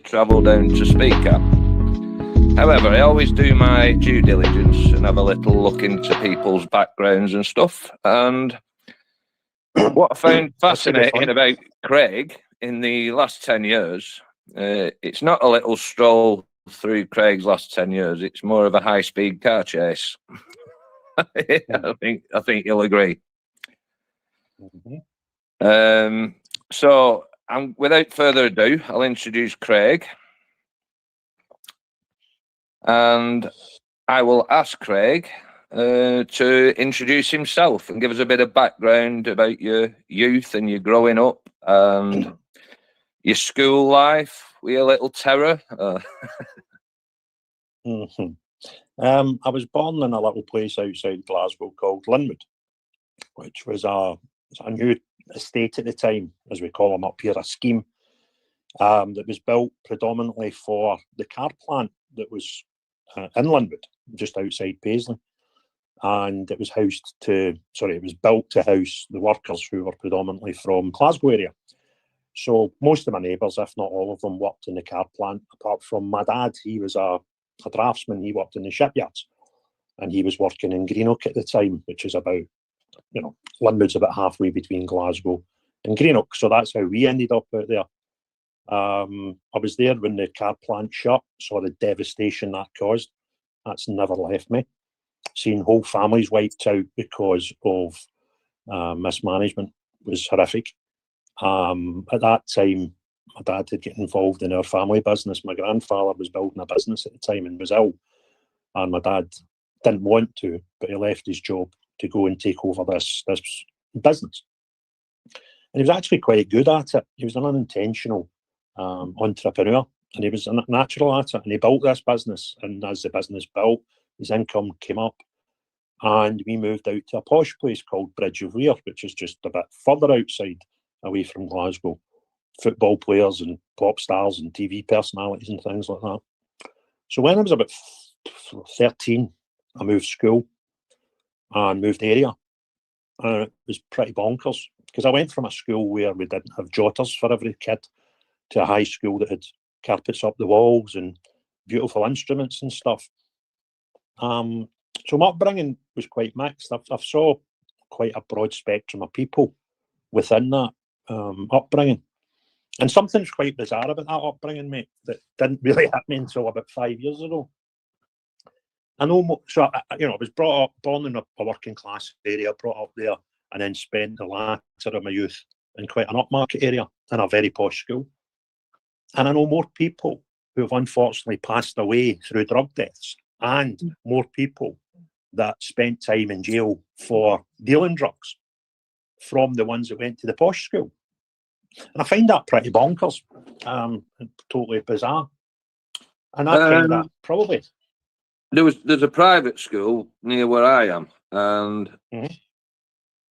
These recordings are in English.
travel down to speak at. However, I always do my due diligence and have a little look into people's backgrounds and stuff. And what I found fascinating about Craig in the last 10 years, it's not a little stroll through Craig's last 10 years. It's more of a high-speed car chase. I think you'll agree. Mm-hmm. So, without further ado, I'll introduce Craig. And I will ask Craig to introduce himself and give us a bit of background about your youth and your growing up and your school life with your little terror. Mm-hmm. I was born in a little place outside Glasgow called Linwood, which was a new estate at the time, as we call them up here, a scheme that was built predominantly for the car plant that was in Linwood, just outside Paisley. And it was built to house the workers who were predominantly from Glasgow area. So most of my neighbours, if not all of them, worked in the car plant, apart from my dad. He was a draftsman. He worked in the shipyards, and he was working in Greenock at the time, which is about, Linwood's about halfway between Glasgow and Greenock. So that's how we ended up out there. I was there when the car plant shut, saw the devastation that caused. That's never left me. Seeing whole families wiped out because of mismanagement was horrific. At that time, my dad had get involved in our family business. My grandfather was building a business at the time and was ill. And my dad didn't want to, but he left his job to go and take over this business. And he was actually quite good at it. He was an unintentional entrepreneur, and he was natural at it. And he built this business. And as the business built, his income came up. And we moved out to a posh place called Bridge of Weir, which is just a bit further outside, away from Glasgow. Football players and pop stars and TV personalities and things like that. So when I was about 13, I moved school and moved area. And it was pretty bonkers, because I went from a school where we didn't have jotters for every kid to a high school that had carpets up the walls and beautiful instruments and stuff. So my upbringing was quite mixed. I saw quite a broad spectrum of people within that upbringing. And something's quite bizarre about that upbringing, mate, that didn't really hit me until about 5 years ago. I know, so I was born in a working class area, brought up there, and then spent the latter of my youth in quite an upmarket area in a very posh school. And I know more people who have unfortunately passed away through drug deaths, and more people that spent time in jail for dealing drugs from the ones that went to the posh school. And I find that pretty bonkers, totally bizarre. And that kind of probably... There's a private school near where I am, and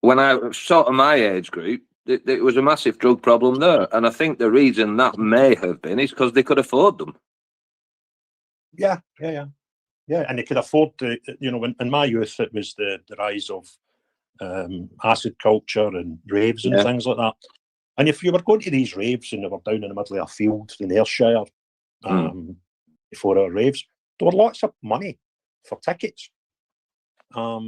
when I was sort of my age group, it was a massive drug problem there. And I think the reason that may have been is because they could afford them. Yeah. And they could afford to, in my youth, it was the rise of acid culture and raves and things like that. And if you were going to these raves and they were down in the middle of a field in Ayrshire, 4-hour raves, there were lots of money for tickets. So,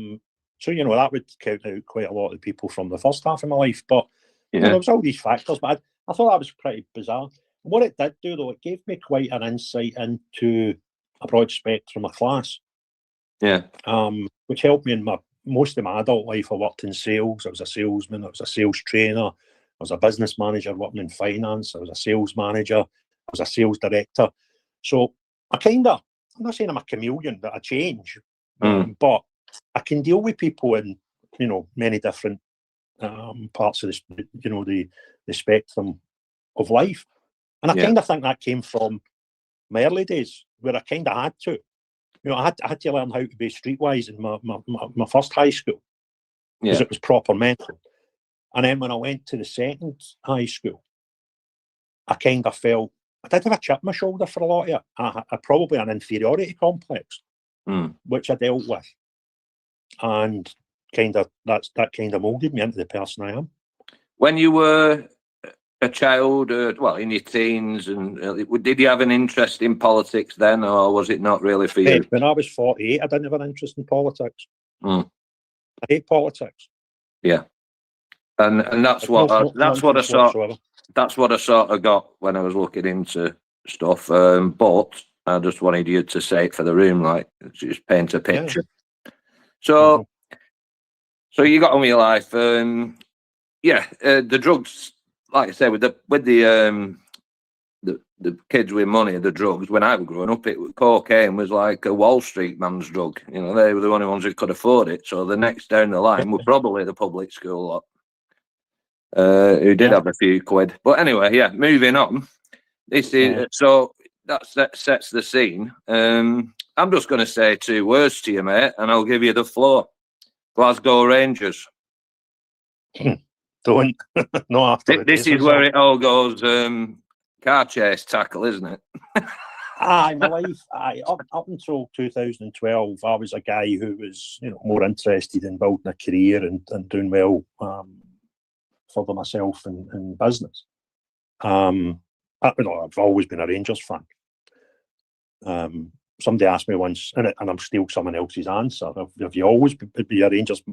that would count out quite a lot of people from the first half of my life. But there was all these factors. But I thought that was pretty bizarre. And what it did do, though, it gave me quite an insight into a broad spectrum of class. Yeah. Which helped me in most of my adult life. I worked in sales. I was a salesman. I was a sales trainer. I was a business manager working in finance. I was a sales manager. I was a sales director. So I'm not saying I'm a chameleon, that I change, but I can deal with people in, many different parts of the spectrum of life. And I kind of think that came from my early days, where I kind of had to. I had to learn how to be streetwise in my first high school, because it was proper mental. And then when I went to the second high school, I kind of felt, I did have a chip on my shoulder for a lot of it. I had probably an inferiority complex, which I dealt with. And that kind of moulded me into the person I am. When you were a child, well, in your teens, and did you have an interest in politics then, or was it not really for you? When I was 48, I didn't have an interest in politics. Mm. I hate politics. Yeah, and that's what that's what I sort of got when I was looking into stuff. But I just wanted you to say it for the room, like just paint a picture. Yeah. So, so you got on with your life. The drugs, like I said, with the kids with money, the drugs. When I was growing up, cocaine was like a Wall Street man's drug. You know, they were the only ones who could afford it. So the next down the line were probably the public school lot, who did have a few quid. But anyway, yeah. Moving on. This is so that sets the scene. I'm just going to say 2 words to you, mate, and I'll give you the floor. Glasgow Rangers. Don't. No, after this is where it all goes. Car chase tackle, isn't it? My life. Up until 2012, I was a guy who was, more interested in building a career and doing well for myself in business. I've always been a Rangers fan. Somebody asked me once, and I'm stealing someone else's answer, have you always been a Rangers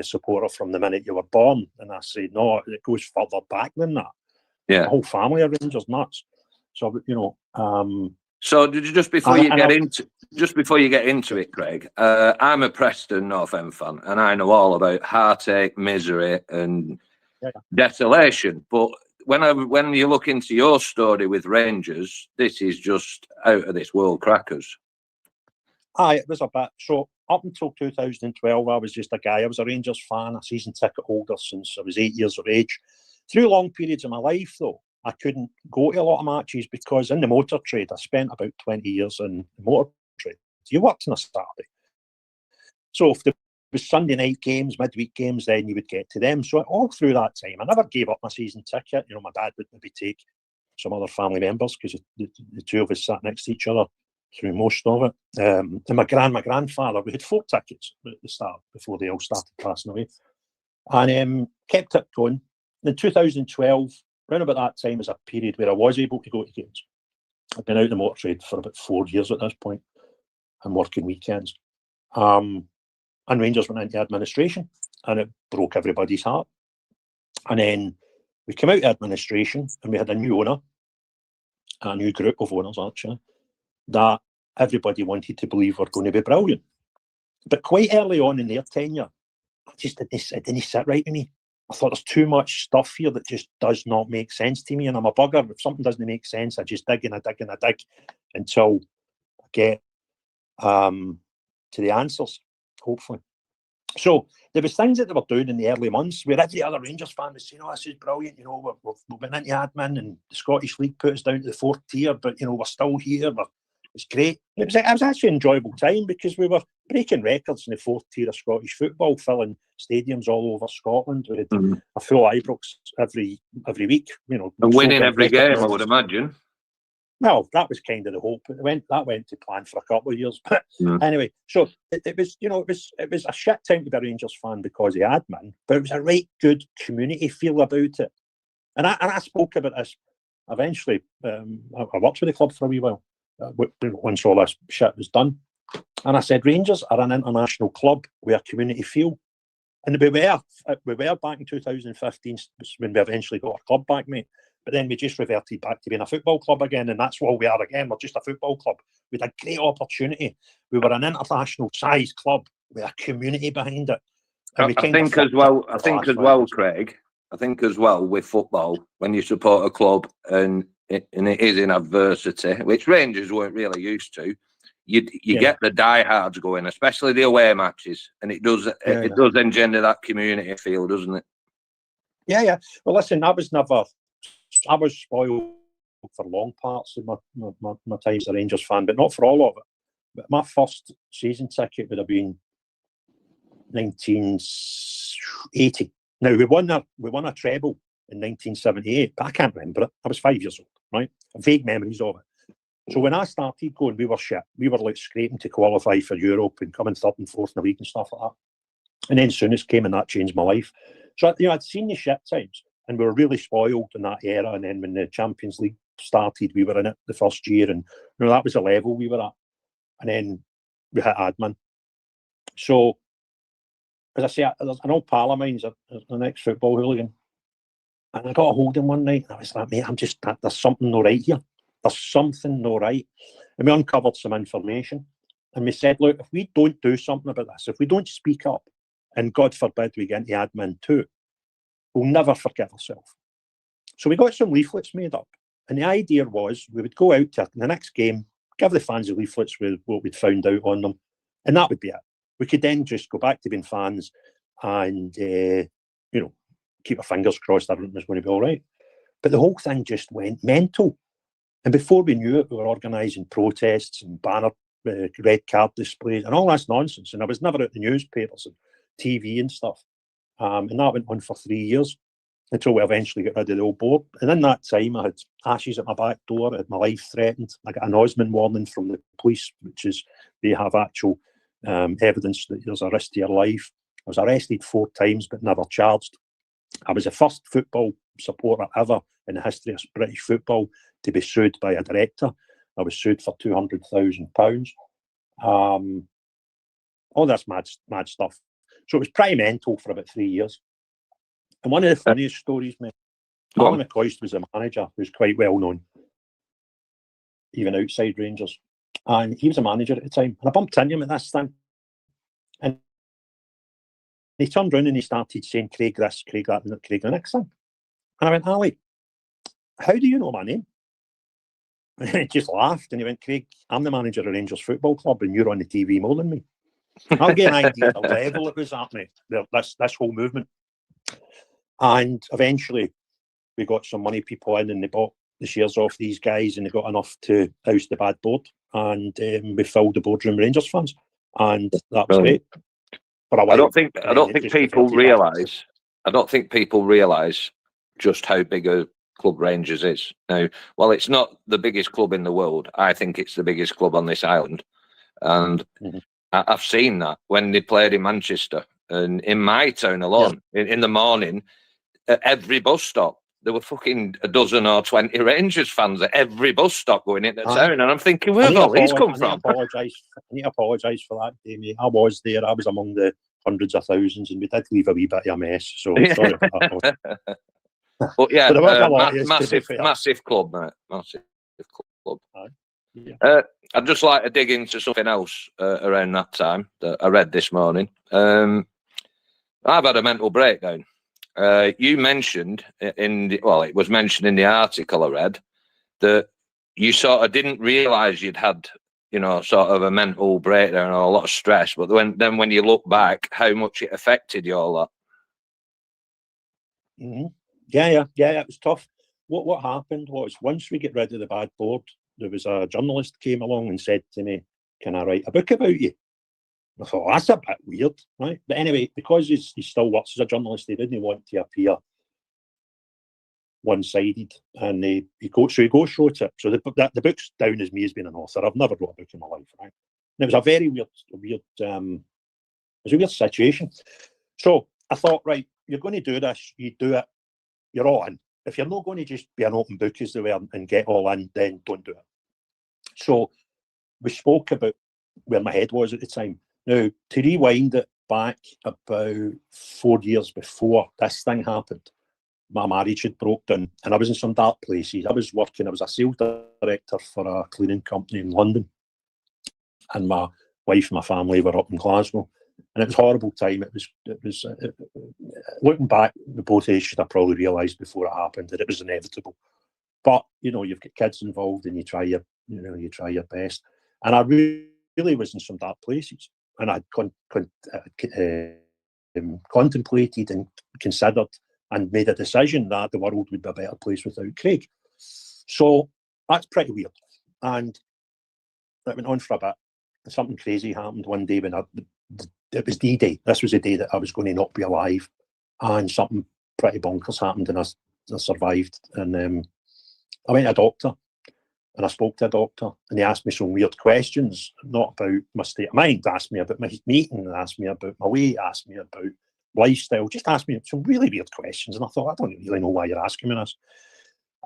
supporter from the minute you were born? And I said, no, it goes further back than that. Yeah, the whole family are Rangers nuts. So So did you just before you get into it, Craig? I'm a Preston North End fan, and I know all about heartache, misery, and desolation. But when you look into your story with Rangers, this is just out of this world crackers. It was a bit. So up until 2012, I was just a guy. I was a Rangers fan, a season ticket holder since I was 8 years of age. Through long periods of my life, though, I couldn't go to a lot of matches because in the motor trade, I spent about 20 years in the motor trade. You worked on a Saturday. So if there was Sunday night games, midweek games, then you would get to them. So all through that time, I never gave up my season ticket. My dad would maybe take some other family members because the 2 of us sat next to each other through most of it. And my grandfather, we had 4 tickets at the start before they all started passing away. And kept it going. In 2012, around about that time was a period where I was able to go to games. I've been out in the motor trade for about 4 years at this point and working weekends. And Rangers went into administration and it broke everybody's heart. And then we came out of administration and we had a new owner, a new group of owners actually, that everybody wanted to believe were going to be brilliant. But quite early on in their tenure, it didn't sit right with me. I thought there's too much stuff here that just does not make sense to me. And I'm a bugger. If something doesn't make sense, I just dig and I dig and I dig until I get to the answers, hopefully. So there was things that they were doing in the early months where every other Rangers fan was saying, this is brilliant. We've been into admin and the Scottish League put us down to the 4th tier, but, we're still here. It's great. It was actually an enjoyable time because we were breaking records in the 4th tier of Scottish football, filling stadiums all over Scotland. We had a full Ibrox every week, And winning every game, I would imagine. Well, that was kind of the hope. That went to plan for a couple of years. But anyway, so it was, it was a shit time to be a Rangers fan because of admin, but it was a right good community feel about it. And I spoke about this eventually. I worked with the club for a wee while. Once all this shit was done, and I said Rangers are an international club with a community feel, and we were back in 2015 when we eventually got our club back, mate. But then we just reverted back to being a football club again, and that's what we are again. We're just a football club with a great opportunity. We were an international size club with a community behind it. And I think as well, Craig. I think as well with football, when you support a club and it is in adversity, which Rangers weren't really used to, you get the diehards going, especially the away matches, and it does engender that community feel, doesn't it? Yeah. Well, listen, I was spoiled for long parts of my time as a Rangers fan, but not for all of it. But my first season ticket would have been 1980. Now we won a treble in 1978, but I can't remember it. I was 5 years old, right? Vague memories of it. So when I started going, we were shit. We were like scraping to qualify for Europe and coming 3rd and 4th in the league and stuff like that. And then Souness came and that changed my life. So, I'd seen the shit times. And we were really spoiled in that era. And then when the Champions League started, we were in it the first year, and that was the level we were at. And then we hit admin. So, as I say, there's an old pal of mine's an ex-football hooligan, and I got a hold of him one night, and I was like, mate, there's something not right here. There's something not right. And we uncovered some information, and we said, look, if we don't do something about this, if we don't speak up, and God forbid we get into admin too, we'll never forgive ourselves. So we got some leaflets made up, and the idea was we would go out to the next game, give the fans the leaflets with what we'd found out on them, and that would be it. We could then just go back to being fans and, keep our fingers crossed everything was going to be all right. But the whole thing just went mental. And before we knew it, we were organising protests and banner red card displays and all this nonsense. And I was never at the newspapers and TV and stuff. And that went on for 3 years until we eventually got rid of the old board. And in that time, I had ashes at my back door. I had my life threatened. I got an Osmond warning from the police, which is they have actual evidence that there's a risk to your life. I was arrested 4 times but never charged. I was the first football supporter ever in the history of British football to be sued by a director. I was sued for £200,000. All this mad stuff. So it was pretty mental for about 3 years. And one of the funniest stories, mate, Alan McCoist was a manager who's quite well known, even outside Rangers. And he was a manager at the time. And I bumped into him at this thing. And he turned around and he started saying, Craig this, Craig that, and Craig the next thing. And I went, Ali, how do you know my name? And he just laughed and he went, Craig, I'm the manager of Rangers Football Club and you're on the TV more than me. I'll get an idea of the level it was at, mate, this whole movement. And eventually we got some money people in and they bought the shares off these guys and they got enough to oust the bad board. And we filled the boardroom Rangers fans. And that was great. I don't think people realise. I don't think people realise just how big a club Rangers is. Now, while it's not the biggest club in the world, I think it's the biggest club on this island. And I've seen that when they played in Manchester and in my town alone. In the morning, at every bus stop, there were fucking a dozen or 20 Rangers fans at every bus stop going into town. And I'm thinking, where've all these come from? I need to apologise for that, Damien. I was there. I was among the hundreds of thousands, and we did leave a wee bit of a mess. So sorry about that. But yeah, but massive club, mate. Massive club. I'd just like to dig into something else around that time that I read this morning. I've had a mental breakdown. You mentioned it was mentioned in the article I read that you sort of didn't realise you'd had, sort of a mental breakdown or a lot of stress, but when you look back, how much it affected you all that. Mm-hmm. Yeah, it was tough. What happened was once we get rid of the bad board, there was a journalist came along and said to me, "Can I write a book about you?" I thought, that's a bit weird, right? But anyway, because he still works as a journalist, he didn't want to appear one-sided, and he ghostwrote it. So the book's down as me as being an author. I've never wrote a book in my life, right? And it was a very weird situation. So I thought, right, you're going to do this, you do it, you're all in. If you're not going to just be an open book as they were and get all in, then don't do it. So we spoke about where my head was at the time. Now, to rewind it back about 4 years before this thing happened, my marriage had broke down and I was in some dark places. I was a sales director for a cleaning company in London, and my wife and my family were up in Glasgow. And it was a horrible time. It was looking back, the both of us should have probably realised before it happened that it was inevitable. But, you've got kids involved and you try your best. And I really was in some dark places. And I contemplated and considered and made a decision that the world would be a better place without Craig. So that's pretty weird. And it went on for a bit. Something crazy happened one day when it was D-Day. This was the day that I was going to not be alive. And something pretty bonkers happened and I survived. And I went to a doctor. And I spoke to a doctor and he asked me some weird questions, not about my state of mind, asked me about my meeting, asked me about my weight, asked me about lifestyle, just asked me some really weird questions. And I thought, I don't really know why you're asking me this.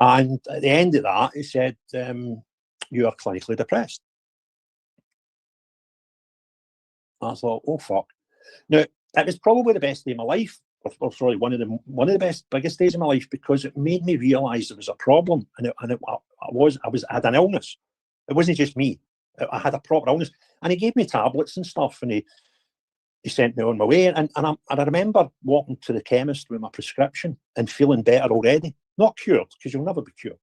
And at the end of that, he said, you are clinically depressed. I thought, oh, fuck. Now, it was probably the best day of my life, or sorry, one of the biggest days of my life, because it made me realise there was a problem, and I had an illness. It wasn't just me. I had a proper illness, and he gave me tablets and stuff, and he sent me on my way. And I remember walking to the chemist with my prescription and feeling better already. Not cured, because you'll never be cured,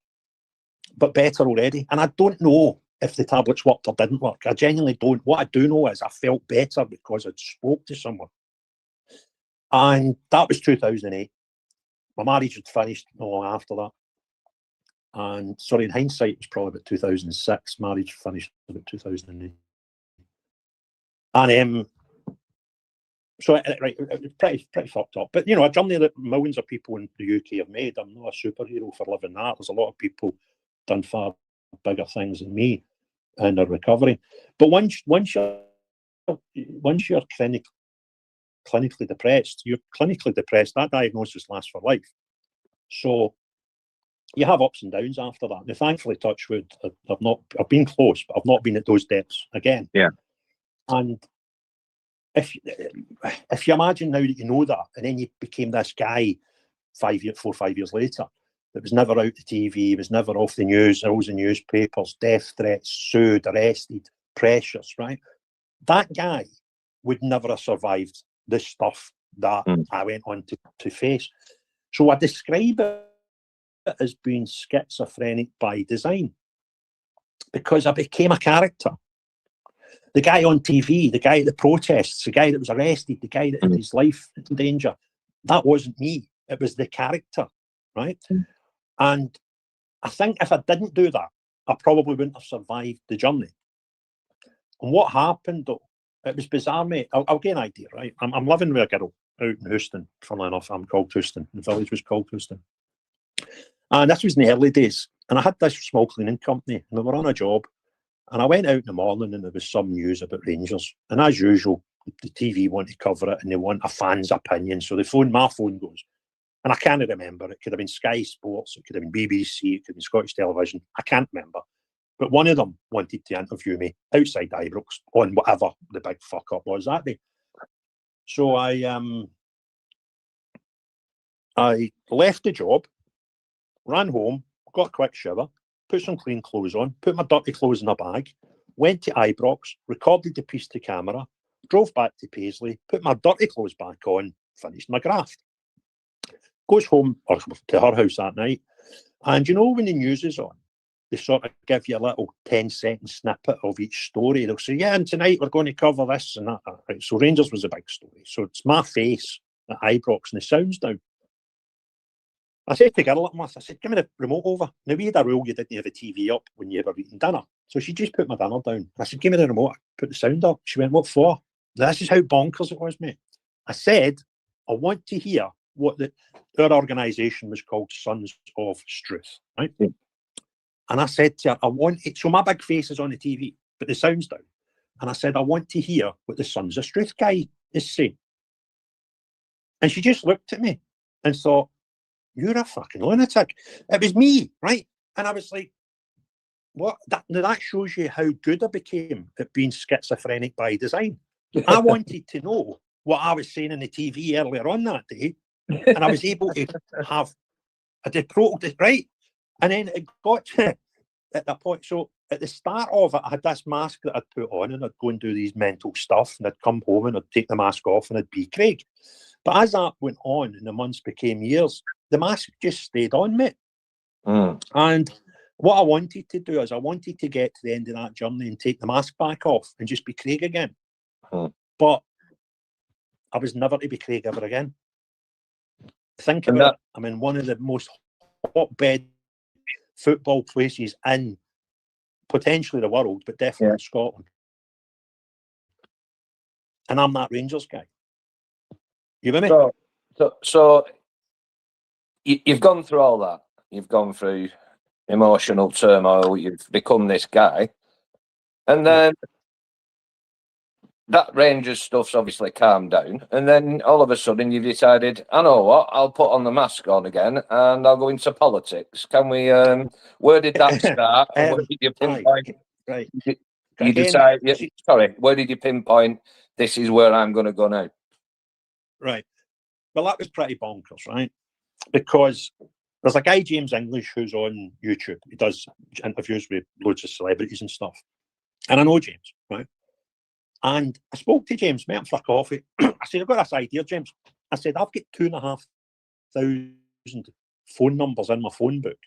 but better already. And I don't know if the tablets worked or didn't work. I genuinely don't. What I do know is I felt better because I'd spoke to someone. And that was 2008. My marriage had finished not long after that. And sorry, in hindsight, it was probably about 2006. Marriage finished about 2008. And so right, it was pretty fucked up. But, you know, a journey that millions of people in the UK have made. I'm not a superhero for living that. There's a lot of people done far bigger things than me in their recovery. But once you're clinically depressed, that diagnosis lasts for life. So you have ups and downs after that. Now, thankfully, touch wood, I've been close, but I've not been at those depths again. Yeah. And if you imagine now that you know that, and then you became this guy 4 or 5 years later, that was never out the TV, was never off the news, all the newspapers, death threats, sued, arrested, pressures, right? That guy would never have survived this stuff that I went on to face. So I describe it as being schizophrenic by design, because I became a character. The guy on TV, the guy at the protests, the guy that was arrested, the guy that had his life in danger, that wasn't me. It was the character, right? And I think if I didn't do that, I probably wouldn't have survived the journey. And what happened, though, it was bizarre, mate. I'll get an idea, right? I'm living with a girl out in Houston. Funnily enough, I'm called Houston. The village was called Houston. And this was in the early days. And I had this small cleaning company, and we were on a job. And I went out in the morning, and there was some news about Rangers. And as usual, the TV want to cover it, and they want a fan's opinion. So my phone goes. And I can't remember. It could have been Sky Sports. It could have been BBC. It could have been Scottish Television. I can't remember. But one of them wanted to interview me outside Ibrox on whatever the big fuck up was that day. So I left the job, ran home, got a quick shower, put some clean clothes on, put my dirty clothes in a bag, went to Ibrox, recorded the piece to camera, drove back to Paisley, put my dirty clothes back on, finished my graft. Goes home, or to her house that night, and you know when the news is on, they sort of give you a little 10-second snippet of each story. They'll say, yeah, and tonight we're going to cover this and that. Right, so Rangers was a big story. So it's my face at Ibrox and the sounds down. I said to girl, I said, give me the remote over. Now, we had a rule you didn't have a TV up when you were eating dinner. So she just put my dinner down. I said, give me the remote, put the sound up. She went, what for? This is how bonkers it was, mate. I said, I want to hear what our organisation was called Sons of Struth, right? Yeah. And I said to her, I want it. So my big face is on the TV, but the sound's down. And I said, I want to hear what the Sons of Struth guy is saying. And she just looked at me and thought, you're a fucking lunatic. It was me, right? And I was like, what? That shows you how good I became at being schizophrenic by design. I wanted to know what I was saying on the TV earlier on that day, and I was able to have right? And then it got to at that point. So at the start of it, I had this mask that I'd put on, and I'd go and do these mental stuff, and I'd come home and I'd take the mask off, and I'd be Craig. But as that went on and the months became years, the mask just stayed on, mate. And what I wanted to do is I wanted to get to the end of that journey and take the mask back off and just be Craig again. But I was never to be Craig ever again. Think about it. I'm in one of the most hotbed football places in potentially the world, but definitely in Scotland. And I'm that Rangers guy. You with me? So you've gone through all that. You've gone through emotional turmoil. You've become this guy. And then that Rangers stuff's obviously calmed down, and then all of a sudden you've decided, I know what, I'll put on the mask on again, and I'll go into politics. Can we? Where did that start? And where did you pinpoint? Right. You Again, decide. Sorry, where did you pinpoint? This is where I'm going to go now. Right. Well, that was pretty bonkers, right? Because there's a guy, James English, who's on YouTube. He does interviews with loads of celebrities and stuff. And I know James, right? And I spoke to James, met him for coffee. I said, I've got this idea, James. I said, I've got 2,500 phone numbers in my phone book.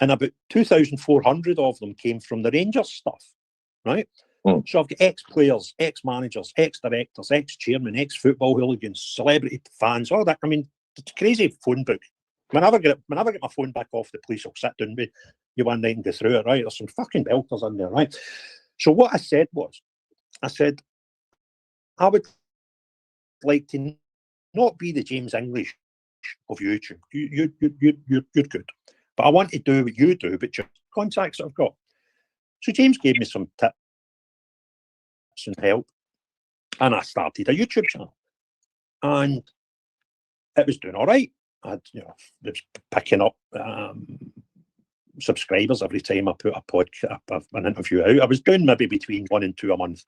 And about 2,400 of them came from the Rangers stuff, right? Mm. So I've got ex-players, ex-managers, ex-directors, ex-chairmen, ex-football hooligans, celebrity fans, all that. I mean, it's a crazy phone book. Whenever I get my phone back off the police, I'll sit down with you one night and go through it, right? There's some fucking belters in there, right? So what I said was, I said, I would like to not be the James English of YouTube. You're good. But I want to do what you do, but just contacts that I've got. So James gave me some tips and help. And I started a YouTube channel. And it was doing all right. It was picking up subscribers every time I put an interview out. I was doing maybe between 1 and 2 a month.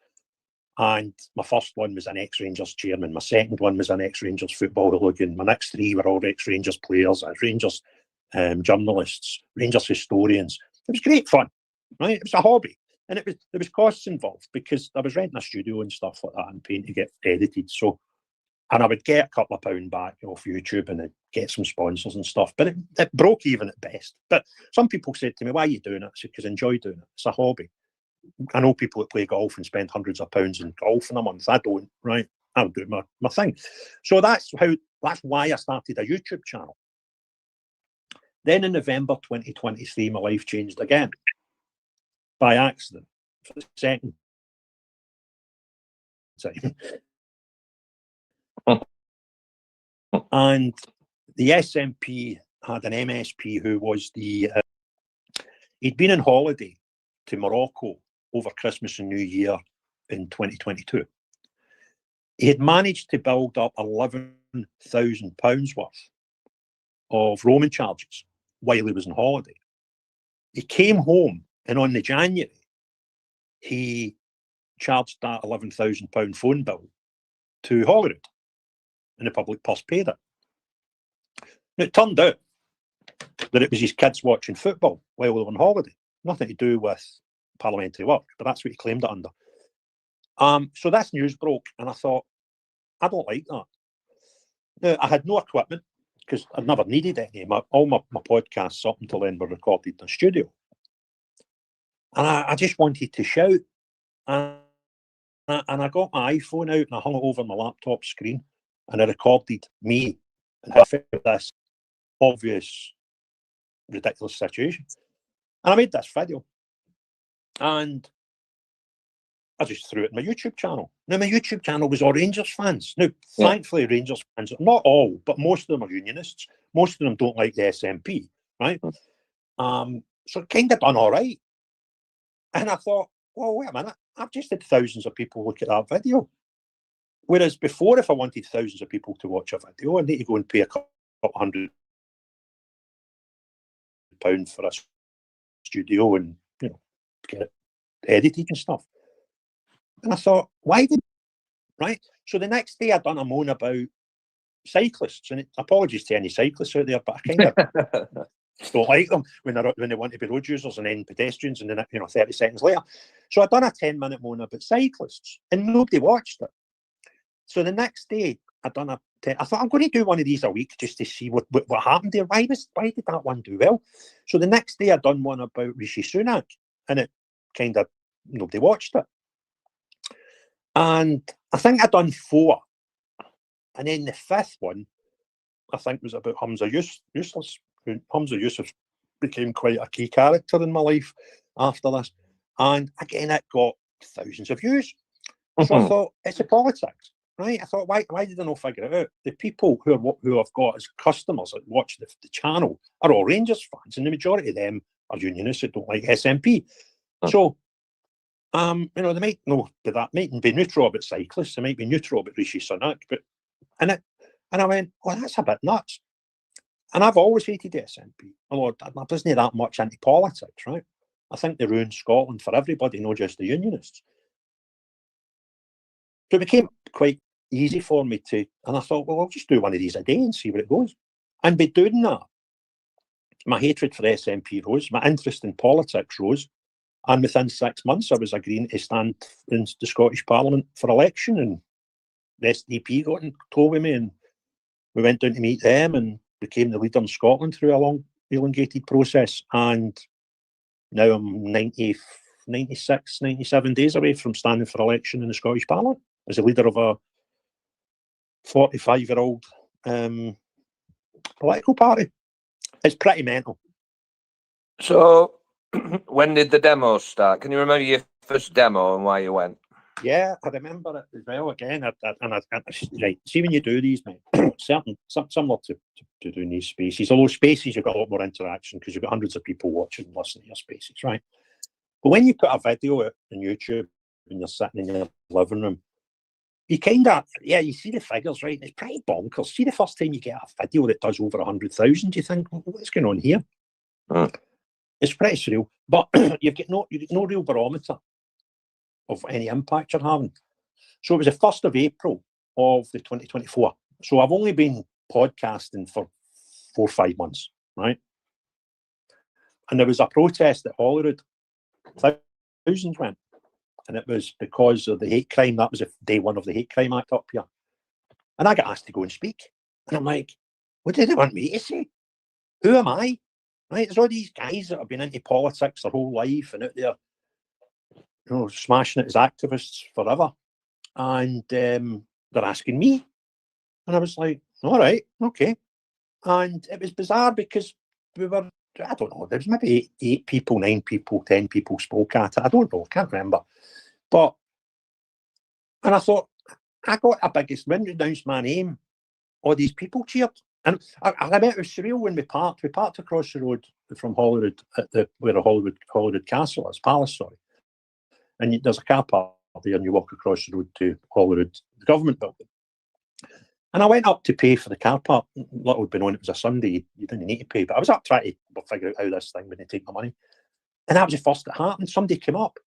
And my first one was an ex-Rangers chairman. My second one was an ex-Rangers football hooligan. My next 3 were all ex-Rangers players, Rangers journalists, Rangers historians. It was great fun, right? It was a hobby. And there was costs involved because I was renting a studio and stuff like that and paying to get edited. So, and I would get a couple of pound back off YouTube and I'd get some sponsors and stuff. But it broke even at best. But some people said to me, why are you doing it? I said, because I enjoy doing it. It's a hobby. I know people that play golf and spend hundreds of pounds in golf in a month. I don't, right? I'll do my thing. So that's why I started a YouTube channel. Then in November 2023, my life changed again by accident for the second time. And the SNP had an MSP who was he'd been on holiday to Morocco over Christmas and New Year in 2022. He had managed to build up £11,000 worth of roaming charges while he was on holiday. He came home and on the January, he charged that £11,000 phone bill to Holyrood and the public purse paid it. Now, it turned out that it was his kids watching football while they were on holiday. Nothing to do with parliamentary work, but that's what he claimed it under. So this news broke, and I thought, I don't like that. Now, I had no equipment because I'd never needed any. All my podcasts up until then were recorded in a studio. And I just wanted to shout. And I got my iPhone out and I hung it over my laptop screen and I recorded me and I felt this obvious, ridiculous situation. And I made this video. And I just threw it in my YouTube channel. Now, my YouTube channel was all Rangers fans. Now, thankfully, Rangers fans, not all, but most of them are unionists. Most of them don't like the SNP, right? So it kind of done all right. And I thought, well, wait a minute. I've just had thousands of people look at that video. Whereas before, if I wanted thousands of people to watch a video, I'd need to go and pay a couple £100 for a studio and, get it edited and stuff. And I thought, why did, right? So the next day I done a moan about cyclists, and apologies to any cyclists out there, but I kind of don't like them when they want to be road users and then pedestrians, and then 30 seconds later. So I done a 10-minute moan about cyclists, and nobody watched it. So the next day I thought I'm going to do one of these a week just to see what happened there. Why did that one do well? So the next day I done one about Rishi Sunak, and it kind of nobody watched it. And I think I done 4. And then the 5th one, I think, was about Hamza Yusuf. Hamza Yusuf became quite a key character in my life after this. And again, it got thousands of views. So I thought, it's a politics, right? I thought, why did I not figure it out? The people who I've got as customers that watch the channel are all Rangers fans, and the majority of them are unionists that don't like SNP. So They might be neutral about cyclists, they might be neutral about Rishi Sunak, and I went, well, that's a bit nuts. And I've always hated the SNP. Although I wasn't that much into politics, right? I think they ruined Scotland for everybody, not just the unionists. So it became quite easy for me and I thought, well, I'll just do one of these a day and see where it goes. And by doing that, my hatred for the SNP rose, my interest in politics rose, and within 6 months I was agreeing to stand in the Scottish Parliament for election, and the SDP got in tow with me, and we went down to meet them and became the leader in Scotland through a long, elongated process. And now I'm 96, 97 days away from standing for election in the Scottish Parliament as a leader of a 45-year-old political party. It's pretty mental. So, when did the demo start? Can you remember your first demo and why you went? Yeah, I remember it as well. Again, right. See, when you do these, mate, similar to doing these spaces. Although spaces, you've got a lot more interaction because you've got hundreds of people watching and listening to your spaces, right? But when you put a video out on YouTube and you're sitting in your living room, you kind of, you see the figures, right? It's pretty bonkers. See the first time you get a video that does over 100,000, you think, well, what's going on here? It's pretty surreal. But you've got no real barometer of any impact you're having. So it was the 1st of April of the 2024. So I've only been podcasting for 4 or 5 months, right? And there was a protest at Holyrood. Thousands went. And it was because of the hate crime. That was day one of the Hate Crime Act up here. And I got asked to go and speak. And I'm like, what do they want me to say? Who am I? Right? There's all these guys that have been into politics their whole life and out there, smashing it as activists forever. And they're asking me. And I was like, all right, okay. And it was bizarre because we were, I don't know, there was maybe 8 people, 9 people, 10 people spoke at it. I don't know, can't remember. And I thought, I got a biggest win, announced my name. All these people cheered. And I remember it was surreal when we parked. We parked across the road from Holyrood, where a Holyrood Castle is, Palace, sorry. And there's a car park there, and you walk across the road to Holyrood, the government building. And I went up to pay for the car park. Little had been on, it was a Sunday, you didn't need to pay. But I was up trying to figure out how this thing would take my money. And that was the first that happened. Somebody came up.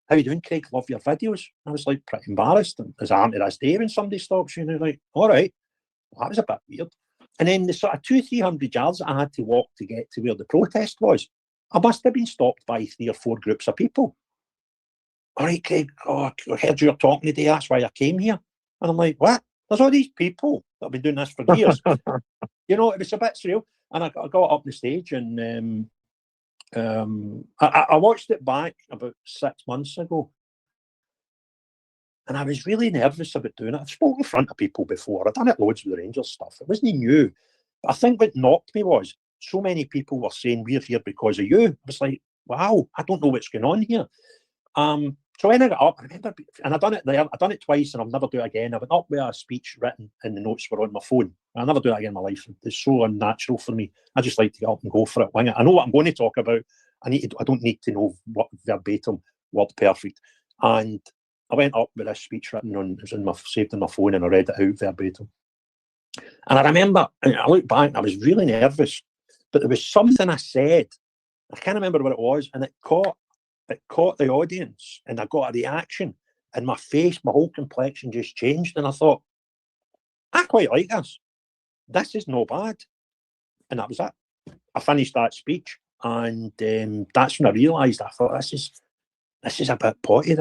How you doing, Craig? Love your videos. I was like pretty embarrassed. And as I am to this day when somebody stops you and they're like, all right, well, that was a bit weird. And then the sort of 200-300 yards I had to walk to get to where the protest was, I must have been stopped by 3 or 4 groups of people. All right, Craig, I heard you were talking today, that's why I came here. And I'm like, what? There's all these people that have been doing this for years. It was a bit surreal. And I got up the stage and I watched it back about 6 months ago. And I was really nervous about doing it. I've spoken in front of people before. I've done it loads with the Rangers stuff. It wasn't new. But I think what knocked me was so many people were saying, we're here because of you. I was like, wow, I don't know what's going on here. So when I got up, I remember, and I've done it there. I've done it twice and I'll never do it again. I went up with a speech written and the notes were on my phone. I'll never do it again in my life. It's so unnatural for me. I just like to get up and go for it, wing it. I know what I'm going to talk about. I don't need to know what verbatim, word perfect. And I went up with this speech written on, it was saved in my phone, and I read it out verbatim. And I remember, and I look back, I was really nervous, but there was something I said. I can't remember what it was, and it caught the audience, and I got a reaction, and my face, my whole complexion just changed, and I thought, I quite like this. This is no bad. And that was it. I finished that speech, and that's when I realised, I thought, this is a bit potty,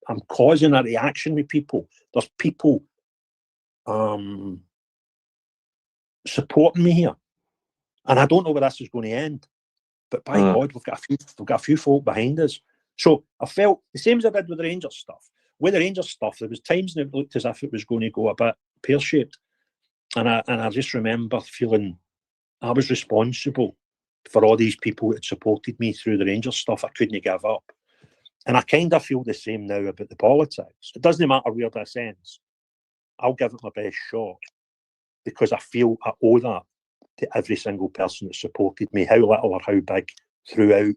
I'm causing a reaction with people. There's people supporting me here, and I don't know where this is going to end. But by God, we've got a few folk behind us. So I felt the same as I did with the Rangers stuff. With the Rangers stuff, there was times when it looked as if it was going to go a bit pear-shaped, and I just remember feeling I was responsible for all these people that supported me through the Rangers stuff. I couldn't give up. And I kind of feel the same now about the politics. It doesn't matter where this ends. I'll give it my best shot because I feel I owe that to every single person that supported me, how little or how big, throughout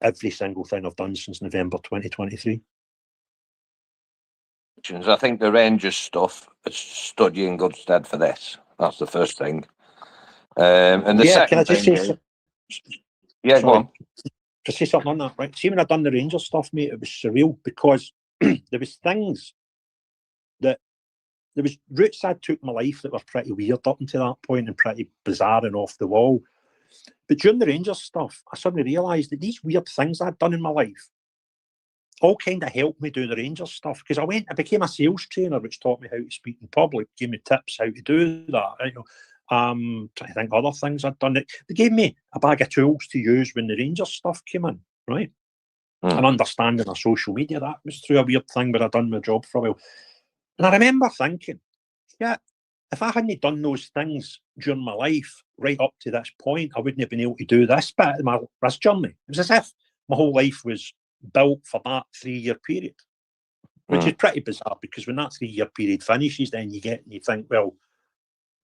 every single thing I've done since November 2023. I think the Rangers stuff has stood you in good stead for this. That's the first thing. And the Can I second just thing say go on. To say something on that, right? See, when I done the Rangers stuff, mate, it was surreal because there was things that there was routes I took in my life that were pretty weird up until that point and pretty bizarre and off the wall. But during the Rangers stuff, I suddenly realised that these weird things I'd done in my life all kind of helped me do the Rangers stuff, because I became a sales trainer, which taught me how to speak in public, gave me tips how to do that. You know, trying to think other things I'd done. They gave me a bag of tools to use when the Rangers stuff came in, right? And understanding of social media, that was through a weird thing where I'd done my job for a while. And I remember thinking, yeah, if I hadn't done those things during my life right up to this point, I wouldn't have been able to do this bit of this journey. It was as if my whole life was built for that 3-year period, which is pretty bizarre, because when that 3-year period finishes, then you think, well,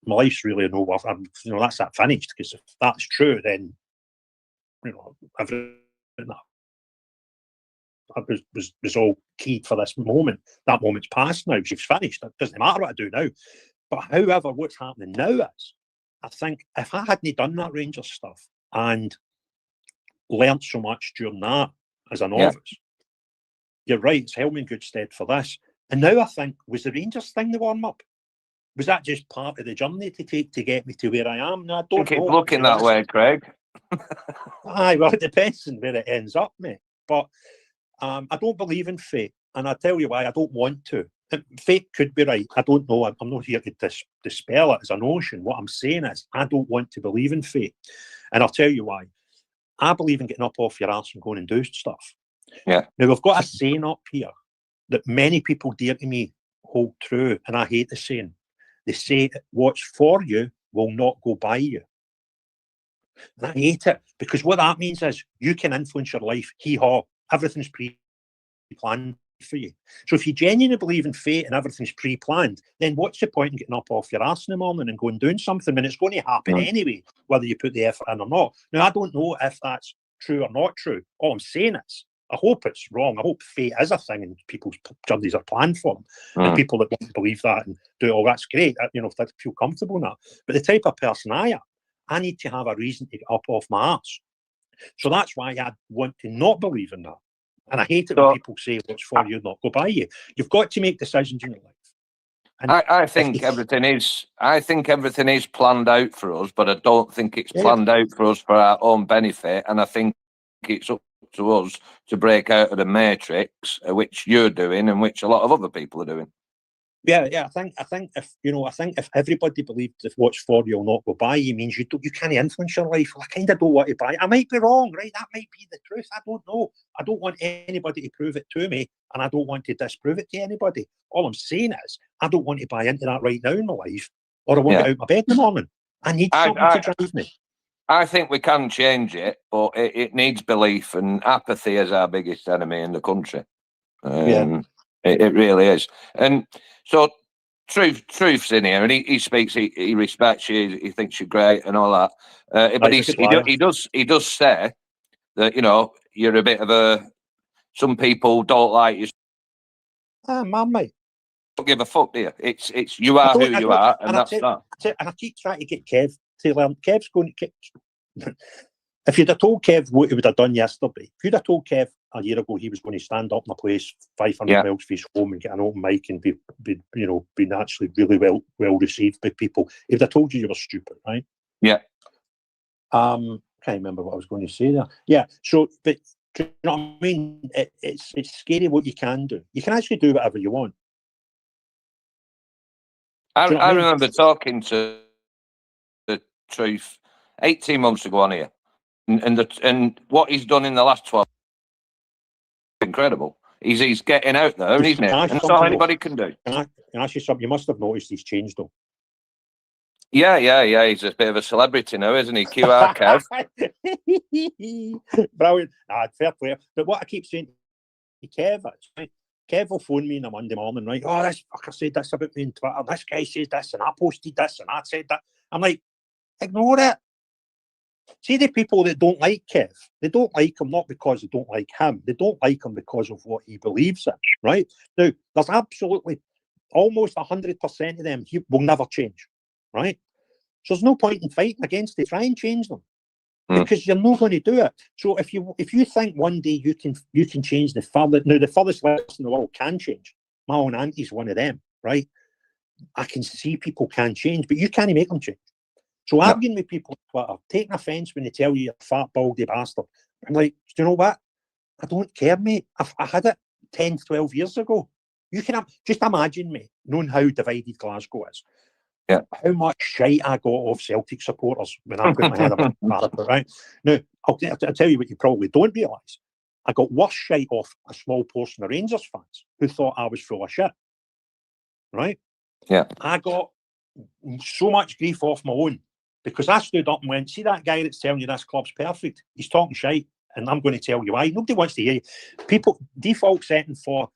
my life's really no worth. That's that finished, because if that's true, then everything that was all keyed for this moment. That moment's past now. She's finished. It doesn't matter what I do now. But however, what's happening now is, I think if I hadn't done that Rangers stuff and learnt so much during that as a novice, you're right, it's held me in good stead for this. And now I think, was the Rangers thing the warm-up? Was that just part of the journey to take to get me to where I am? No, I don't know. Keep looking that way, Craig. Aye, well, it depends on where it ends up, mate. But I don't believe in fate, and I'll tell you why. I don't want to. Fate could be right. I don't know. I'm not here to dispel it as a notion. What I'm saying is, I don't want to believe in fate. And I'll tell you why. I believe in getting up off your arse and going and doing stuff. Yeah. Now, we've got a saying up here that many people dear to me hold true, and I hate the saying. They say, what's for you will not go by you. And I hate it, because what that means is you can influence your life. Hee-haw. Everything's pre-planned for you. So if you genuinely believe in fate and everything's pre-planned, then what's the point in getting up off your arse in the morning and going and doing something when it's going to happen anyway, whether you put the effort in or not? Now, I don't know if that's true or not true. All I'm saying is, I hope it's wrong. I hope fate is a thing and people's journeys are planned for them. And people that want to believe that and do it, oh, that's great. If they feel comfortable in that. But the type of person I am, I need to have a reason to get up off my arse. So that's why I want to not believe in that. And I hate it when people say what's for you not go by you. You've got to make decisions in your life. And I think everything is planned out for us, but I don't think it's planned out for us for our own benefit. And I think it's up to us to break out of the matrix, which you're doing and which a lot of other people are doing. Yeah. I think if everybody believed if what's for you will not go by you means you can't influence your life. Well, I kind of don't want to buy it. I might be wrong, right? That might be the truth. I don't know. I don't want anybody to prove it to me, and I don't want to disprove it to anybody. All I'm saying is, I don't want to buy into that right now in my life, or I want to get out of my bed in the morning. I need something to drive me. I think we can change it, but it needs belief, and apathy is our biggest enemy in the country. It really is. And so Truth's in here, and he speaks, he respects you, he thinks you're great and all that. But he does say that, you're a bit of some people don't like you. Man, mate. Don't give a fuck, do you? It's you are who you are, and that's that. And I keep trying to get Kev to learn. Kev's going to... If you'd have told Kev what he would have done yesterday, if you'd have told Kev a year ago he was going to stand up in a place 500 miles from his home and get an open mic and be naturally really well received by people, he would have told you were stupid, right? Yeah. Can't remember what I was going to say there. Yeah. So, but do you know what I mean? It's scary what you can do. You can actually do whatever you want. I remember talking to the Truth 18 months ago on here. And what he's done in the last 12 incredible. He's getting out there, isn't he? And that's all anybody can do. Can I ask you something? You must have noticed he's changed, though. Yeah. He's a bit of a celebrity now, isn't he? QR Kev. Brilliant. Fair play. But what I keep saying to Kev, actually, Kev will phone me on a Monday morning, right? Oh, this fucker said this about me on Twitter. This guy says this, and I posted this, and I said that. I'm like, ignore it. See the people that don't like Kev, they don't like him not because they don't like him. They don't like him because of what he believes in, right? Now, there's absolutely almost 100% of them he will never change, right? So there's no point in fighting against it. Try and change them. Because you're not going to do it. So if you think one day you can change the furthest left in the world can change. My own auntie's one of them, right? I can see people can change, but you can't make them change. So arguing with people on Twitter, taking offence when they tell you you're a fat, baldy bastard. I'm like, do you know what? I don't care, mate. I had it 10, 12 years ago. You can just imagine me knowing how divided Glasgow is. Yeah. How much shite I got off Celtic supporters when I put my head above the parapet, right? Now, I'll tell you what you probably don't realise. I got worse shite off a small portion of Rangers fans who thought I was full of shit, right? Yeah. I got so much grief off my own because I stood up and went, see that guy that's telling you this club's perfect? He's talking shite, and I'm going to tell you why. Nobody wants to hear you. People, default setting for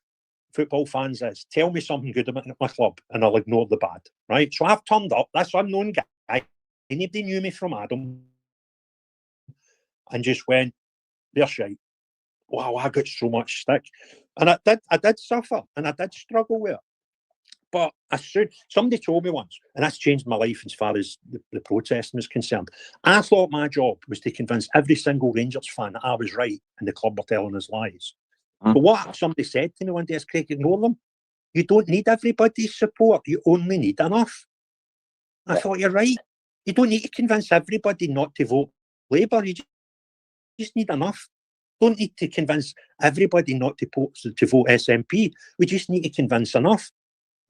football fans is tell me something good about my club and I'll ignore the bad, right? So I've turned up, this unknown guy, anybody knew me from Adam, and just went, they're shite. Wow, I got so much stick. And I did suffer and I did struggle with it. But somebody told me once, and that's changed my life as far as the protesting is concerned. I thought my job was to convince every single Rangers fan that I was right and the club were telling us lies. But what somebody said to me one day is, Craig, ignore them. You don't need everybody's support. You only need enough. I thought, you're right. You don't need to convince everybody not to vote Labour. You just need enough. Don't need to convince everybody not to vote SNP. We just need to convince enough.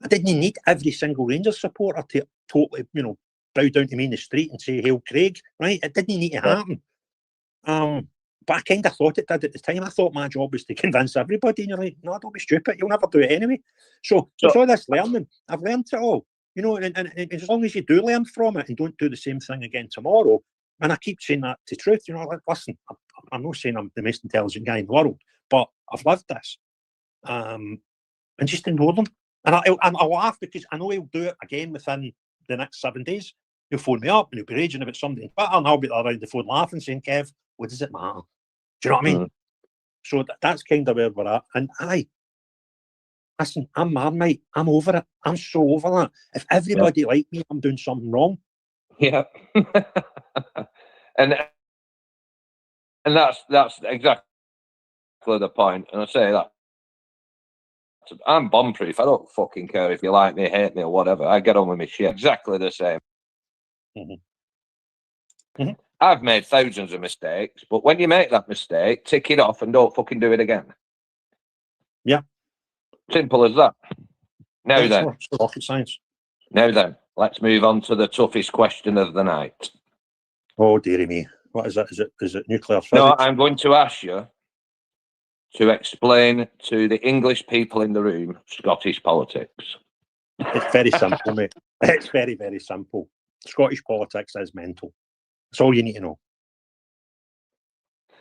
I didn't need every single Rangers supporter to totally, bow down to me in the street and say, hail Craig, right? It didn't need to happen. But I kind of thought it did at the time. I thought my job was to convince everybody. And you're like, no, don't be stupid. You'll never do it anyway. So with all this learning, I've learned it all. And as long as you do learn from it and don't do the same thing again tomorrow, and I keep saying that to truth, like, listen, I'm not saying I'm the most intelligent guy in the world, but I've lived this. And just ignore them. And I'll laugh because I know he'll do it again within the next 7 days. He'll phone me up and he'll be raging about something. And I'll be around the phone laughing, saying, Kev, what does it matter? Do you know what I mean? So that's kind of where we're at. And listen, I'm mad, mate. I'm over it. I'm so over that. If everybody like me, I'm doing something wrong. Yeah. and that's exactly the point. And I say that I'm bomb proof. I don't fucking care if you like me, hate me, or whatever. I get on with my shit. Exactly the same. I've made thousands of mistakes, but when you make that mistake, tick it off and don't fucking do it again. Yeah. Simple as that. Now then. It's rocket science. Now then, let's move on to the toughest question of the night. Oh, dearie me. What is it? Is it nuclear physics? No, I'm going to ask you to explain to the English people in the room Scottish politics. It's very simple, mate. It's very, very simple. Scottish politics is mental. That's all you need to know.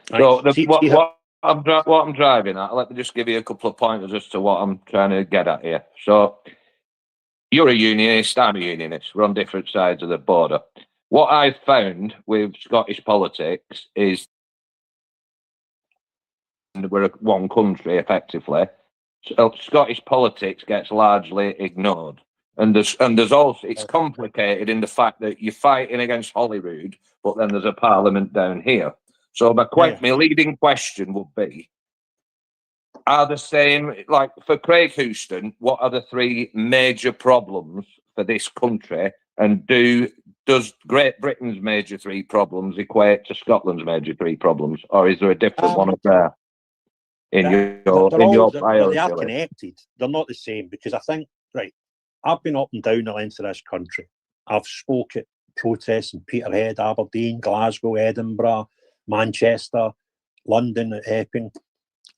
So what I'm driving at, let me just give you a couple of pointers as to what I'm trying to get at here. So you're a unionist, I'm a unionist. We're on different sides of the border. What I've found with Scottish politics is we're one country, effectively. So Scottish politics gets largely ignored. And there's also, it's complicated in the fact that you're fighting against Holyrood, but then there's a parliament down here. So my leading question would be, are the same, like for Craig Houston, what are the three major problems for this country? And does Great Britain's major three problems equate to Scotland's major three problems? Or is there a different one up there? They are connected. They're not the same because I think, right, I've been up and down the length of this country. I've spoke at protests in Peterhead, Aberdeen, Glasgow, Edinburgh, Manchester, London at Epping.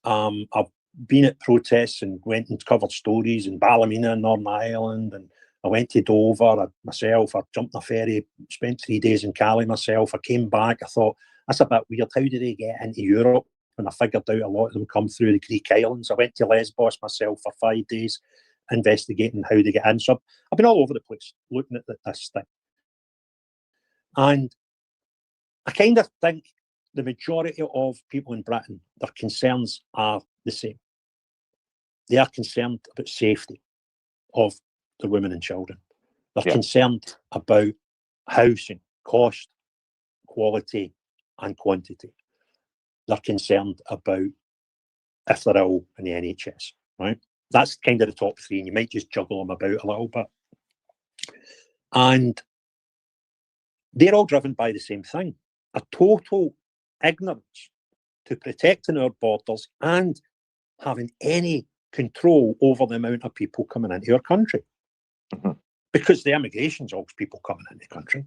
I've been at protests and went and covered stories in Ballymena and Northern Ireland, and I went to Dover myself. I jumped on a ferry, spent 3 days in Cali myself. I came back. I thought, that's a bit weird. How do they get into Europe? And I figured out a lot of them come through the Greek islands. I went to Lesbos myself for 5 days, investigating how they get in. So I've been all over the place looking at this thing. And I kind of think the majority of people in Britain, their concerns are the same. They are concerned about safety of the women and children. They're concerned about housing, cost, quality, and quantity. They're concerned about if they're ill in the NHS, right? That's kind of the top three, and you might just juggle them about a little bit. And they're all driven by the same thing, a total ignorance to protecting our borders and having any control over the amount of people coming into our country. Because the immigration's always people coming into the country.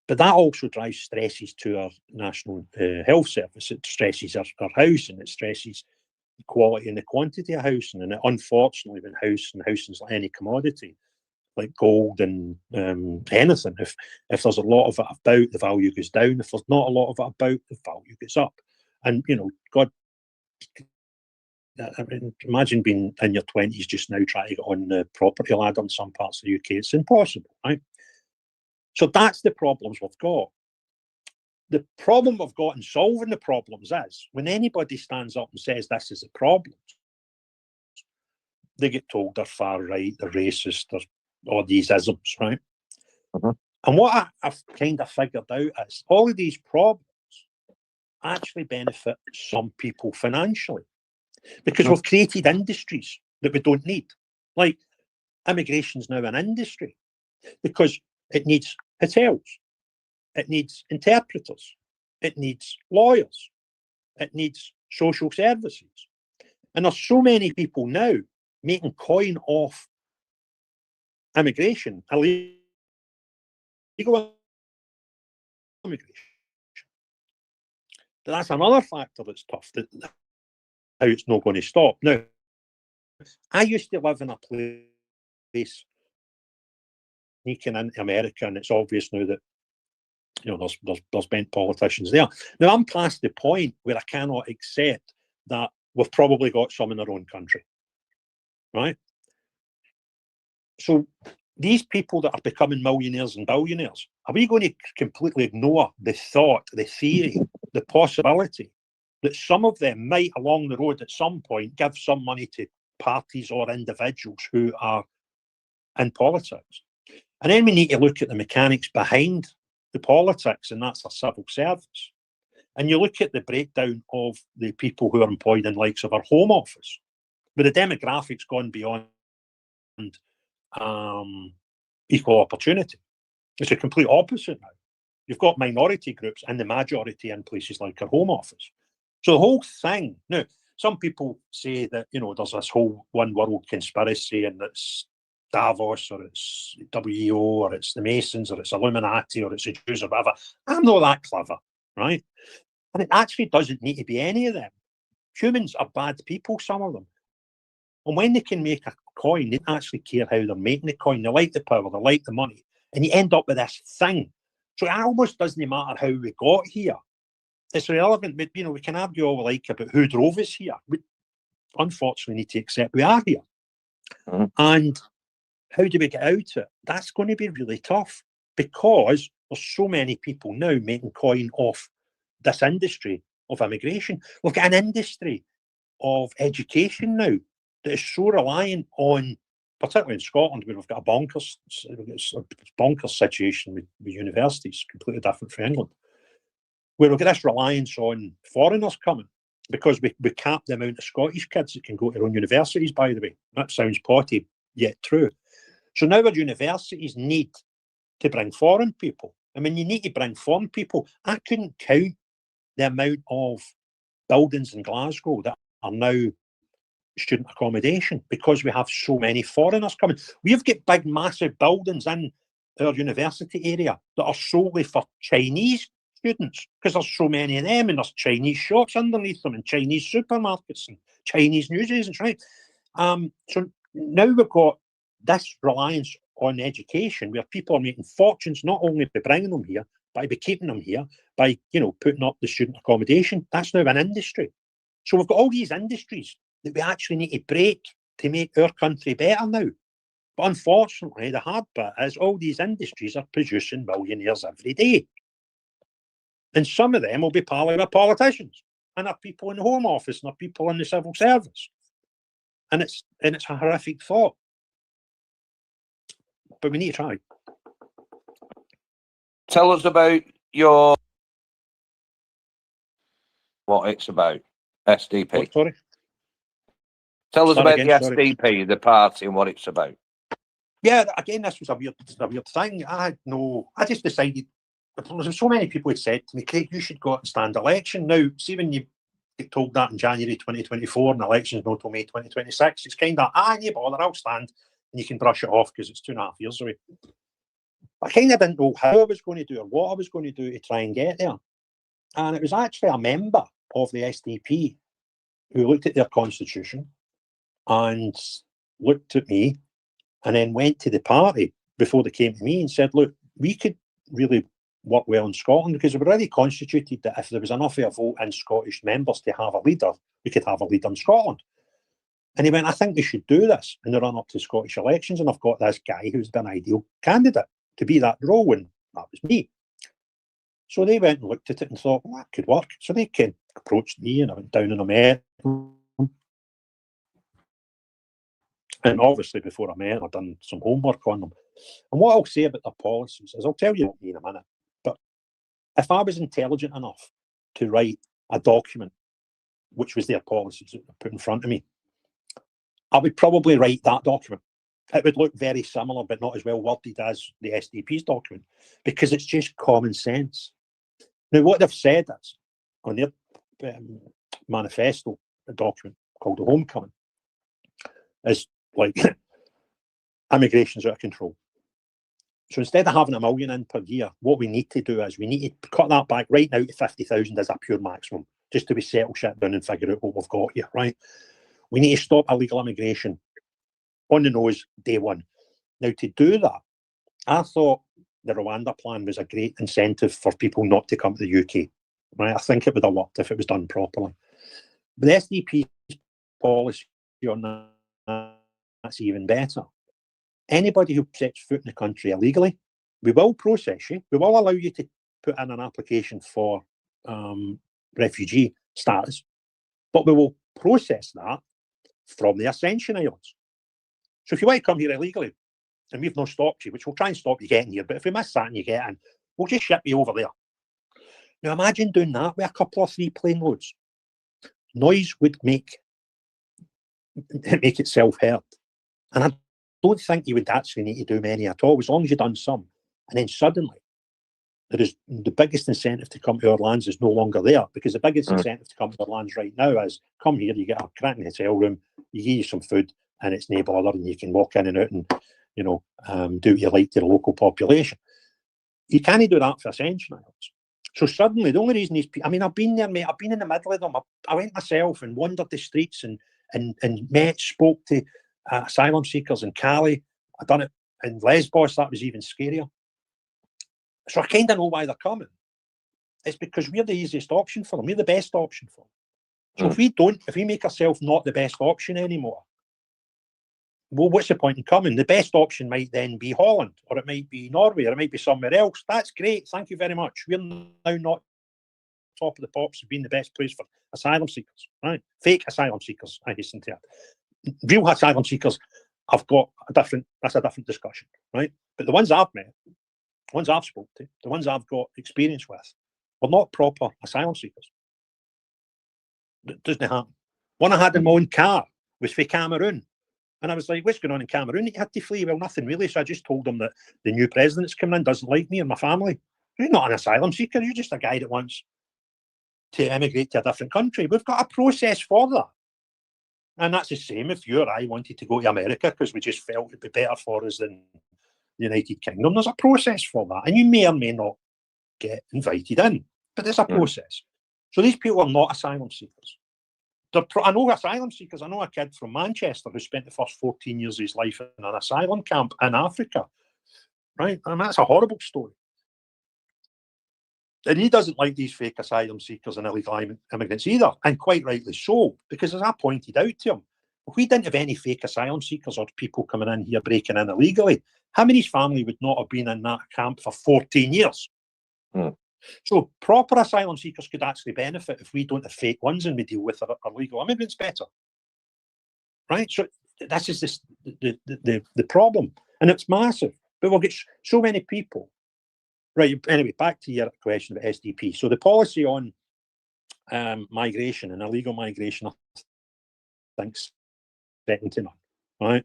But that also drives stresses to our National Health Service. It stresses our housing. It stresses the quality and the quantity of housing. And unfortunately, when housing's like any commodity, like gold and anything, if there's a lot of it about, the value goes down. If there's not a lot of it about, the value goes up. And, you know, God, I mean, imagine being in your 20s just now trying to get on the property ladder in some parts of the UK. It's impossible, right? So that's the problems we've got. The problem we've got in solving the problems is when anybody stands up and says this is a problem, they get told they're far right, they're racist, they're all these isms, right? And what I've kind of figured out is all of these problems actually benefit some people financially. Because we've created industries that we don't need. Like immigration's now an industry because it needs hotels, it needs interpreters, it needs lawyers, it needs social services. And there's so many people now making coin off immigration, illegal immigration. That's another factor that's tough, that how it's not going to stop. Now, I used to live in a place sneaking into America, and it's obvious now that, you know, there's bent politicians there. Now, I'm past the point where I cannot accept that we've probably got some in our own country, right? So these people that are becoming millionaires and billionaires, are we going to completely ignore the thought, the theory, the possibility that some of them might along the road at some point give some money to parties or individuals who are in politics? And then we need to look at the mechanics behind the politics, and that's a civil service. And you look at the breakdown of the people who are employed in likes of our Home Office, where the demographics gone beyond equal opportunity. It's a complete opposite now. You've got minority groups and the majority in places like our Home Office. So the whole thing, now, some people say that, you know, there's this whole one world conspiracy and it's Davos or it's WEO or it's the Masons or it's Illuminati or it's the Jews or whatever. I'm not that clever, right? And it actually doesn't need to be any of them. Humans are bad people, some of them. And when they can make a coin, they don't actually care how they're making the coin. They like the power, they like the money. And you end up with this thing. So it almost doesn't matter how we got here. It's relevant, but, you know, we can argue all we like about who drove us here. We unfortunately need to accept we are here. And how do we get out of it? That's going to be really tough because there's so many people now making coin off this industry of immigration. We've got an industry of education now that is so reliant on, particularly in Scotland, where we've got a bonkers situation with universities, completely different from England, where we've got this reliance on foreigners coming because we cap the amount of Scottish kids that can go to their own universities, by the way. That sounds potty, yet true. So now our universities need to bring foreign people. I mean, you need to bring foreign people. I couldn't count the amount of buildings in Glasgow that are now student accommodation because we have so many foreigners coming. We've got big, massive buildings in our university area that are solely for Chinese students because there's so many of them, and there's Chinese shops underneath them and Chinese supermarkets and Chinese newsagents, right? So now we've got this reliance on education where people are making fortunes not only by bringing them here, but by keeping them here, by, you know, putting up the student accommodation. That's now an industry. So we've got all these industries that we actually need to break to make our country better now. But unfortunately, the hard bit is all these industries are producing millionaires every day. And some of them will be partly with politicians, and are people in the Home Office, and are people in the civil service. And it's a horrific thought. But we need to try. Tell us about what it's about. SDP. What, sorry? Tell us Start about again, the sorry. SDP, the party, and what it's about. Yeah, again, this was a weird thing. I just decided, there's so many people had said to me, Craig, you should go out and stand election. Now, see, when you get told that in January 2024 and the election's not till May 2026, it's kind of, no bother, I'll stand, and you can brush it off because it's 2.5 years away. I kind of didn't know how I was going to do or what I was going to do to try and get there. And it was actually a member of the SDP who looked at their constitution and looked at me and then went to the party before they came to me and said, look, we could really work well in Scotland because we've already constituted that if there was enough of a vote in Scottish members to have a leader, we could have a leader in Scotland. And he went, I think we should do this in the run up to Scottish elections. And I've got this guy who's been an ideal candidate to be that role, and that was me. So they went and looked at it and thought, well, that could work. So they approached me, and I went down and I met them. And obviously before I met them, I'd done some homework on them. And what I'll say about their policies is, I'll tell you in a minute, but if I was intelligent enough to write a document, which was their policies that were put in front of me, I would probably write that document. It would look very similar, but not as well worded as the SDP's document, because it's just common sense. Now, what they've said is, on their manifesto, a document called The Homecoming, is like, immigration's out of control. So instead of having 1 million in per year, what we need to do is we need to cut that back right now to 50,000 as a pure maximum, just to be settle shit down and figure out what we've got here, right? We need to stop illegal immigration on the nose, day one. Now, to do that, I thought the Rwanda plan was a great incentive for people not to come to the UK. Right? I think it would have worked if it was done properly. But the SDP's policy on that's even better. Anybody who sets foot in the country illegally, we will process you. We will allow you to put in an application for refugee status, but we will process that from the Ascension Islands. So if you want to come here illegally, and we've not stopped you, which we'll try and stop you getting here, but if we miss that and you get in, we'll just ship you over there. Now imagine doing that with a couple or 3 plane loads. Noise would make itself heard. And I don't think you would actually need to do many at all, as long as you've done some. And then suddenly, there is the biggest incentive to come to our lands is no longer there, because the biggest incentive to come to our lands right now is come here, you get a cracking hotel room, you give you some food, and it's no bother, and you can walk in and out and, do what you like to the local population. You can't do that for Ascension Islands. So suddenly, the only reason these people, I've been there, mate, I've been in the middle of them. I went myself and wandered the streets and spoke to asylum seekers in Cali. I've done it in Lesbos, that was even scarier. So I kind of know why they're coming. It's because we're the easiest option for them. We're the best option for them. So if we make ourselves not the best option anymore, well, what's the point in coming? The best option might then be Holland, or it might be Norway, or it might be somewhere else. That's great. Thank you very much. We're now not top of the pops of being the best place for asylum seekers, right? Fake asylum seekers, I hasten to add. Real asylum seekers, that's a different discussion, right? But the ones I've met, the ones I've spoken to, the ones I've got experience with, were not proper asylum seekers. It doesn't happen. One I had in my own car was for Cameroon. And I was like, what's going on in Cameroon? You had to flee. Well, nothing really. So I just told them that the new president that's coming in doesn't like me and my family. You're not an asylum seeker. You're just a guy that wants to emigrate to a different country. We've got a process for that. And that's the same if you or I wanted to go to America because we just felt it'd be better for us than the United Kingdom. There's a process for that. And you may or may not get invited in, but there's a process. So these people are not asylum seekers. I know asylum seekers. I know a kid from Manchester who spent the first 14 years of his life in an asylum camp in Africa, right? And that's a horrible story. And he doesn't like these fake asylum seekers and illegal immigrants either, and quite rightly so, because as I pointed out to him, if we didn't have any fake asylum seekers or people coming in here breaking in illegally, how many's family would not have been in that camp for 14 years? So proper asylum seekers could actually benefit if we don't have fake ones and we deal with our illegal immigrants better. Right? So this is the problem. And it's massive. But we'll get so many people. Right, anyway, back to your question about SDP. So the policy on migration and illegal migration, I think, second to none. Right?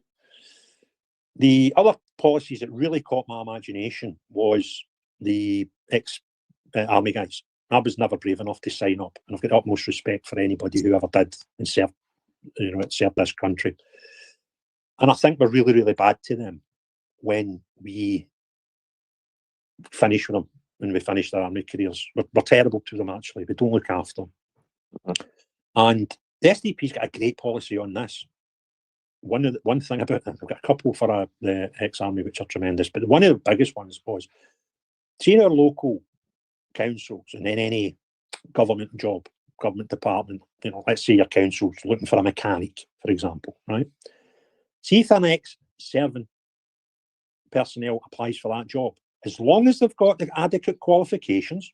The other policies that really caught my imagination was the ex-army guys. I was never brave enough to sign up, and I've got utmost respect for anybody who ever did and served, served this country. And I think we're really, really bad to them when we finish with them, when we finish their army careers. We're terrible to them, actually. We don't look after them. And the SDP's got a great policy on this. One thing about them, I've got a couple for the ex-army which are tremendous, but one of the biggest ones was, seeing our local councils and in any government job, government department, let's say your council's looking for a mechanic, for example, right? See if an ex-serving personnel applies for that job, as long as they've got the adequate qualifications,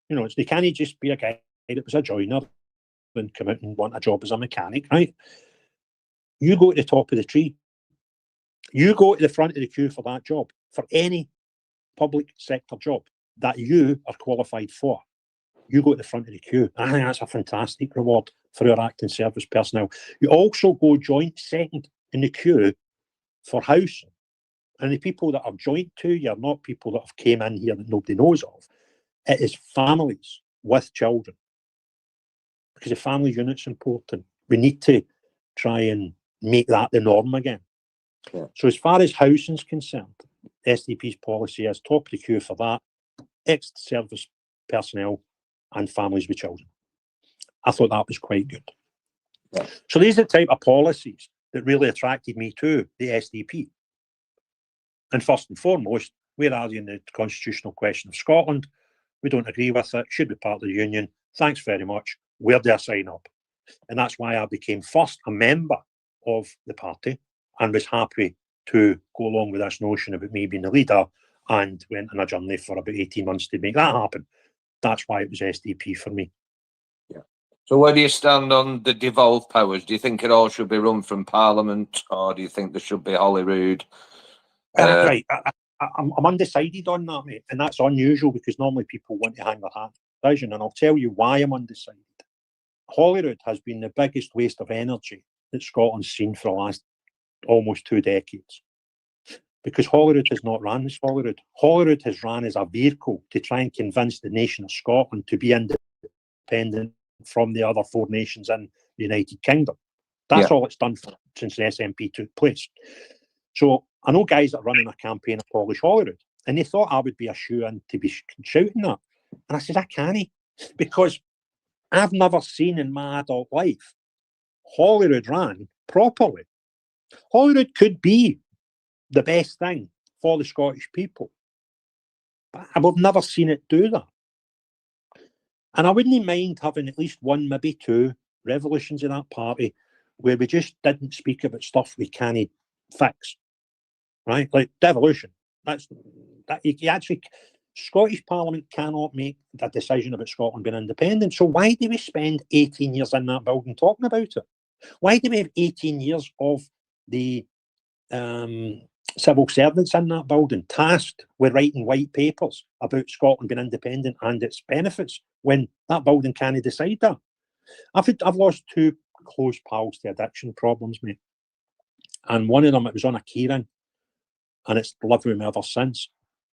they can't just be a guy that was a joiner and come out and want a job as a mechanic, right? You go to the top of the tree. You go to the front of the queue for that job, for any public sector job that you are qualified for. You go to the front of the queue. I think that's a fantastic reward for our acting service personnel. You also go joint second in the queue for housing. And the people that are joint to you are not people that have came in here that nobody knows of. It is families with children. Because the family unit's important. We need to try and make that the norm again. Yeah. So as far as housing's concerned, SDP's policy is top of the queue for that, ex-service personnel and families with children. I thought that was quite good. Yeah. So these are the type of policies that really attracted me to the SDP. And first and foremost, where are you in the constitutional question of Scotland? We don't agree with it, should be part of the Union. Thanks very much. Where do I sign up? And that's why I became first a member of the party and was happy to go along with this notion about me being the leader, and went on a journey for about 18 months to make that happen. That's why it was SDP for me. Yeah. So where do you stand on the devolved powers? Do you think it all should be run from Parliament, or do you think there should be Holyrood? Right. I'm undecided on that, mate. And that's unusual because normally people want to hang their hat on decision. And I'll tell you why I'm undecided. Holyrood has been the biggest waste of energy that Scotland's seen for the last almost 2 decades. Because Holyrood has not ran as Holyrood. Holyrood has ran as a vehicle to try and convince the nation of Scotland to be independent from the other 4 nations in the United Kingdom. That's all it's done since the SNP took place. So I know guys that are running a campaign to abolish Holyrood, and they thought I would be a shoo-in to be shouting that. And I said, I can't, because I've never seen in my adult life Holyrood ran properly. Holyrood could be the best thing for the Scottish people, but I've never seen it do that. And I wouldn't mind having at least 1, maybe 2 revolutions in that party where we just didn't speak about stuff we can't fix, right? Like devolution. That you actually, Scottish Parliament cannot make a decision about Scotland being independent. So why do we spend 18 years in that building talking about it? Why do we have 18 years of the civil servants in that building tasked with writing white papers about Scotland being independent and its benefits when that building can't decide that? I've lost 2 close pals to addiction problems, mate. And one of them, it was on a keyring, and it's lived with me ever since.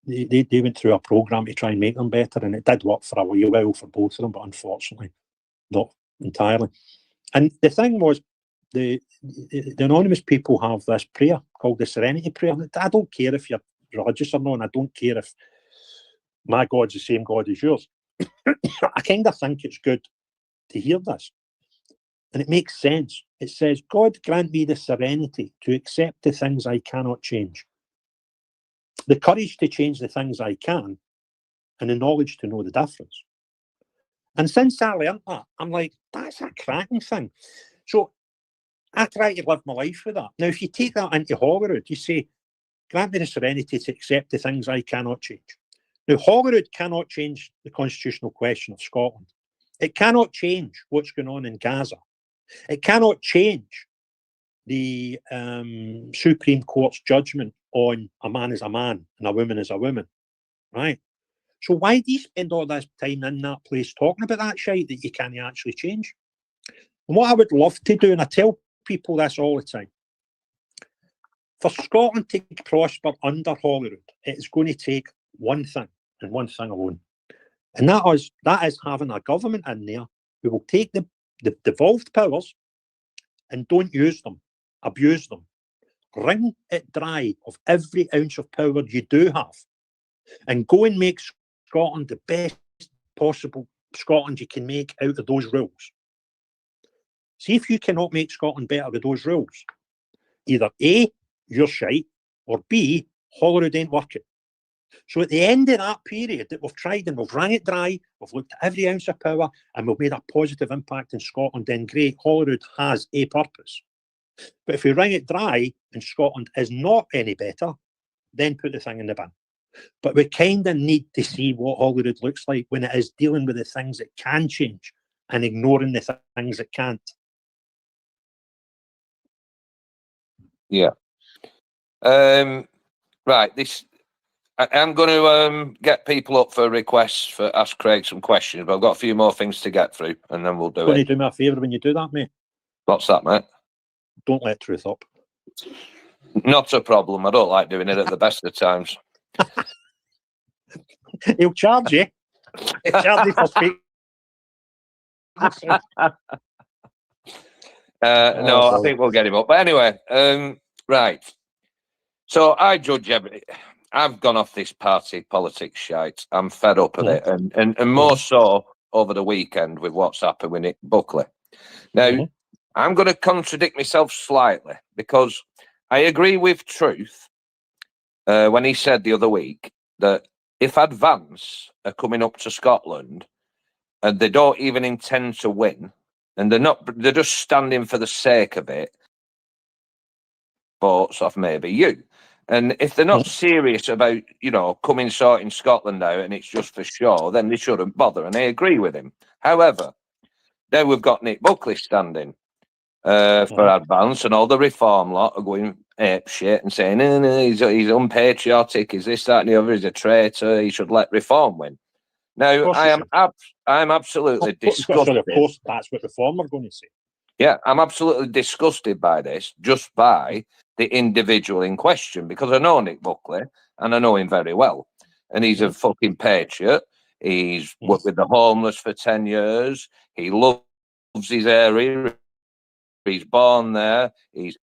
They went through a programme to try and make them better, and it did work for a wee while for both of them, but unfortunately not entirely. And the thing was, the anonymous people have this prayer called the Serenity Prayer. I don't care if you're religious or not, and I don't care if my God's the same God as yours. I kind of think it's good to hear this. And it makes sense. It says, God grant me the serenity to accept the things I cannot change, the courage to change the things I can, and the knowledge to know the difference. And since I learned that, I'm like, that's a cracking thing. So I try to live my life with that. Now, if you take that into Holyrood, you say, grant me the serenity to accept the things I cannot change, Now, Holyrood cannot change the constitutional question of Scotland. It cannot change what's going on in Gaza. It cannot change the Supreme Court's judgment on a man is a man and a woman is a woman, right? So why do you spend all this time in that place talking about that shite that you can't actually change? And what I would love to do, and I tell people this all the time, for Scotland to prosper under Holyrood, it is going to take one thing and one thing alone. And that is having a government in there who will take the devolved powers and don't use them, abuse them. Wring it dry of every ounce of power you do have and go and make Scotland the best possible Scotland you can make out of those rules. See if you cannot make Scotland better with those rules. Either A, you're shite, or B, Holyrood ain't working. So at the end of that period that we've tried and we've wrung it dry, we've looked at every ounce of power and we've made a positive impact in Scotland, then great, Holyrood has a purpose. But if we wring it dry and Scotland is not any better, then put the thing in the bin. But we kind of need to see what Holyrood looks like when it is dealing with the things that can change and ignoring the things that can't. Yeah. Right. I'm going to get people up for requests for Ask Craig some questions, but I've got a few more things to get through, and then we'll do it. Can you do me a favour when you do that, mate? What's that, mate? Don't let truth up. Not a problem. I don't like doing it at the best of times. He'll charge you. He'll charge you for speaking. No, I think we'll get him up. But anyway, right. So I judge everything. I've gone off this party politics shite. I'm fed up of it, and more so over the weekend with what's happened with Nick Buckley. Now, I'm going to contradict myself slightly because I agree with Truth when he said the other week that if Advance are coming up to Scotland and they don't even intend to win, and they're just standing for the sake of it, votes off maybe you. And if they're not serious about, coming sorting Scotland out and it's just for show, then they shouldn't bother. And I agree with him. However, now we've got Nick Buckley standing for Advance, and all the reform lot are going ape shit and saying, no, he's unpatriotic, he's this, that, and the other, he's a traitor, he should let reform win. Now, I'm absolutely disgusted. Sorry, of course, that's what reform are going to say. Yeah, I'm absolutely disgusted by this, just by the individual in question, because I know Nick Buckley and I know him very well. And he's a fucking patriot. He's worked with the homeless for 10 years. He loves his area. He's born there. He's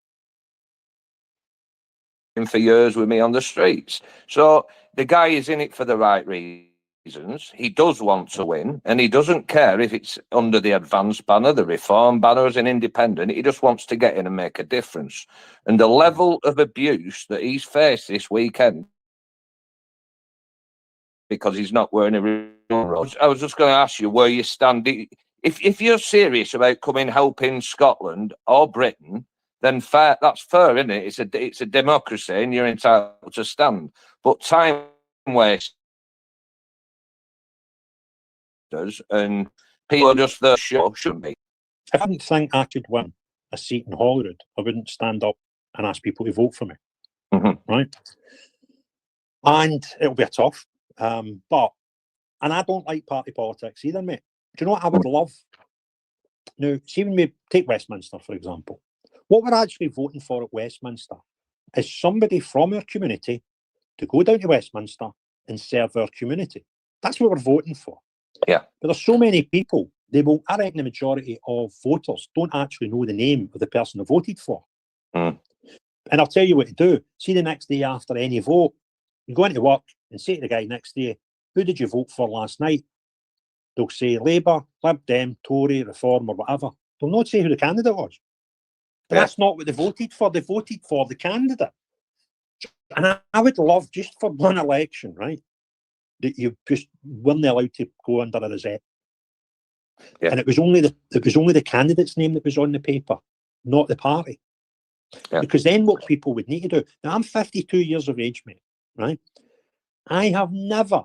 been for years with me on the streets. So the guy is in it for the right reasons. He does want to win, and he doesn't care if it's under the Advance banner, the Reform banner, as an independent. He just wants to get in and make a difference. And the level of abuse that he's faced this weekend, because he's not wearing a rose. I was just going to ask you where you stand. If you're serious about coming helping Scotland or Britain, then that's fair, isn't it? It's a democracy, and you're entitled to stand. But time waste. And people are just the show, shouldn't be. If I didn't think I could win a seat in Holyrood, I wouldn't stand up and ask people to vote for me. Right? And it'll be a tough. And I don't like party politics either, mate. Do you know what I would love? Now, see when we take Westminster, for example, what we're actually voting for at Westminster is somebody from our community to go down to Westminster and serve our community. That's what we're voting for. Yeah. But there's so many people, I reckon the majority of voters don't actually know the name of the person they voted for. And I'll tell you what to do. See, the next day after any vote, you go into work and say to the guy next day, who did you vote for last night? They'll say Labour, Lib Dem, Tory, Reform, or whatever. They'll not say who the candidate was. But that's not what they voted for. They voted for the candidate. And I would love, just for one election, right, that you just weren't allowed to go under a rosette. Yeah. And it was only the candidate's name that was on the paper, not the party. Yeah. Because then what people would need to do. Now, I'm 52 years of age, mate, right? I have never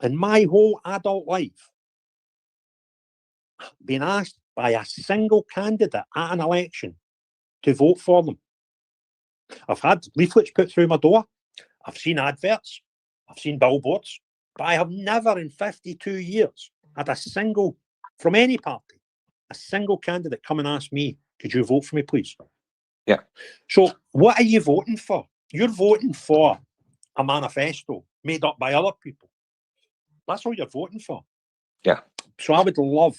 in my whole adult life, been asked by a single candidate at an election to vote for them. I've had leaflets put through my door. I've seen adverts. I've seen billboards. But I have never in 52 years had a single, from any party, a single candidate come and ask me, could you vote for me, please? Yeah. So what are you voting for? You're voting for a manifesto made up by other people. That's all you're voting for. Yeah. So I would love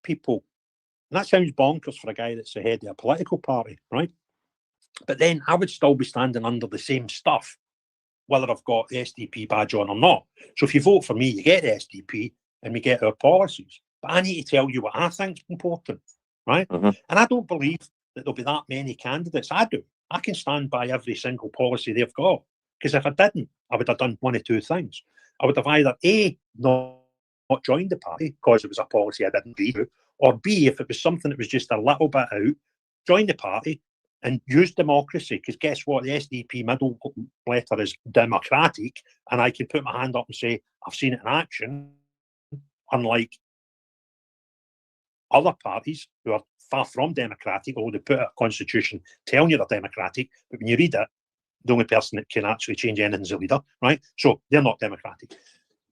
people, and that sounds bonkers for a guy that's the head of a political party, right? But then I would still be standing under the same stuff, whether I've got the SDP badge on or not. So if you vote for me, you get the SDP and we get our policies. But I need to tell you what I think is important, right? Mm-hmm. And I don't believe that there'll be that many candidates. I do. I can stand by every single policy they've got. Because if I didn't, I would have done one of two things. I would have either A, not joined the party because it was a policy I didn't agree with, or B, if it was something that was just a little bit out, join the party and use democracy. Because guess what? The SDP middle letter is democratic, and I can put my hand up and say, I've seen it in action, unlike other parties who are far from democratic, although they put a constitution telling you they're democratic, but when you read it, the only person that can actually change anything is a leader, right? So they're not democratic.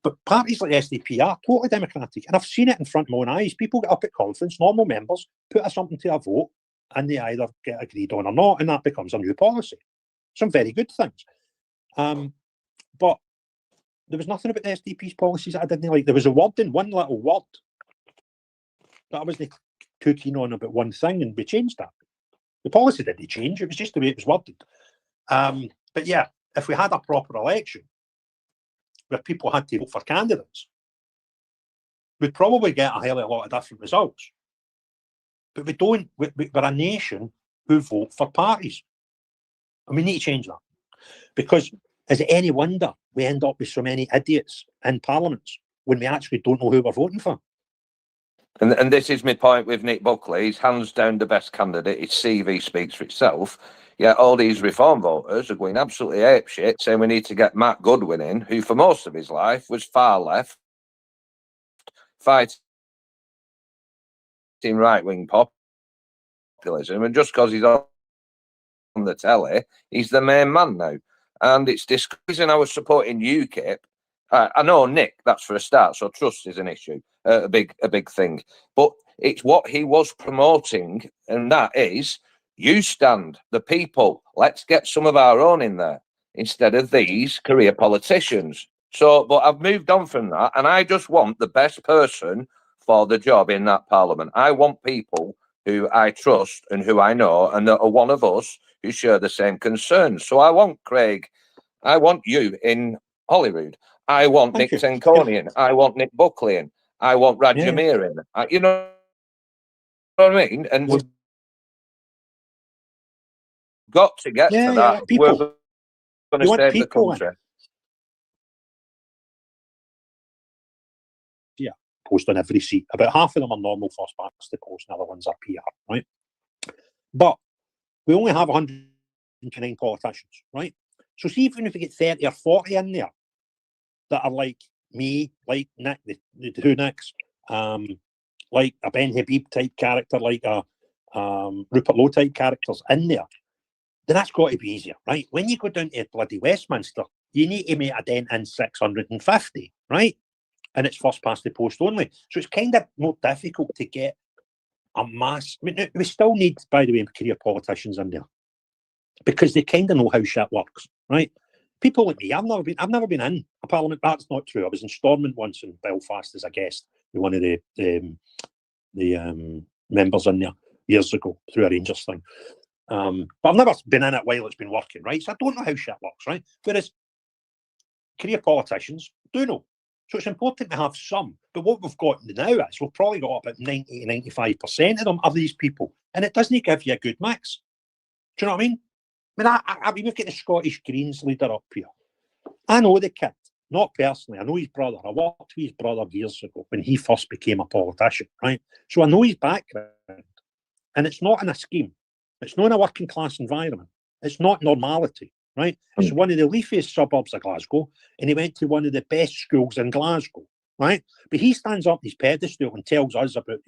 But parties like the SDP are totally democratic. And I've seen it in front of my own eyes. People get up at conference, normal members, put something to a vote, and they either get agreed on or not, and that becomes a new policy. Some very good things. But there was nothing about the SDP's policies that I didn't like. There was a word in one little word that I wasn't too keen on about one thing, and we changed that. The policy didn't change. It was just the way it was worded. But yeah, if we had a proper election where people had to vote for candidates, we'd probably get a hell of a lot of different results. But we don't. We're a nation who vote for parties. And we need to change that. Because is it any wonder we end up with so many idiots in parliaments when we actually don't know who we're voting for? And this is my point with Nick Buckley. He's hands down the best candidate. His CV speaks for itself. Yeah, all these reform voters are going absolutely apeshit, saying we need to get Matt Goodwin in, who for most of his life was far left, fighting right-wing populism. And just because he's on the telly, he's the main man now. And it's disgracing I was supporting UKIP. I know Nick, that's for a start, so trust is an issue, a big thing. But it's what he was promoting, and that is, you stand, the people, let's get some of our own in there, instead of these career politicians. So, but I've moved on from that, and I just want the best person for the job in that parliament. I want people who I trust and who I know, and that are one of us who share the same concerns. So I want Craig, I want you in Holyrood. I want Nick Tenconian. I want Nick Buckley in. I want Rajamir in. You know what I mean? And we've got to get to that. People. We're going to save the country. Yeah, post on every seat. About half of them are normal first past the post, and other ones are PR, right? But we only have 109 politicians, right? So see, even if we get 30 or 40 in there that are like me, like Nick, the two Nicks, like a Ben Habib type character, like a Rupert Lowe type characters in there, then that's got to be easier, right? When you go down to bloody Westminster, you need to make a dent in 650, right? And it's first past the post only. So it's kind of more difficult to get a mass. I mean, we still need, by the way, career politicians in there because they kind of know how shit works, right? People like me, I've never been in a parliament. That's not true. I was in Stormont once in Belfast as a guest with one of the members in there years ago through a Rangers thing. But I've never been in it while it's been working, right? So I don't know how shit works, right? Whereas career politicians do know. So it's important to have some. But what we've got now is we've probably got about 90 to 95% of them are these people. And it doesn't give you a good mix. Do you know what I mean? I mean, we've got the Scottish Greens leader up here. I know the kid, not personally. I know his brother. I worked with his brother years ago when he first became a politician, right? So I know his background. And it's not in a scheme. It's not in a working class environment. It's not normality. right? It's one of the leafiest suburbs of Glasgow, and he went to one of the best schools in Glasgow, right? But he stands up on his pedestal and tells us about,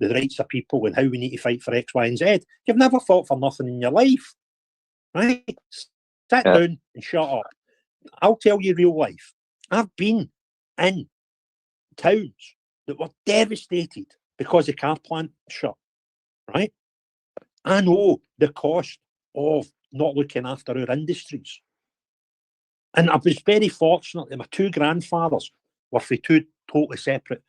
the rights of people and how we need to fight for X, Y, and Z. You've never fought for nothing in your life, right? Sit down and shut up. I'll tell you real life. I've been in towns that were devastated because the car plant shut, right? I know the cost of not looking after our industries. And I was very fortunate that my two grandfathers were for two totally separate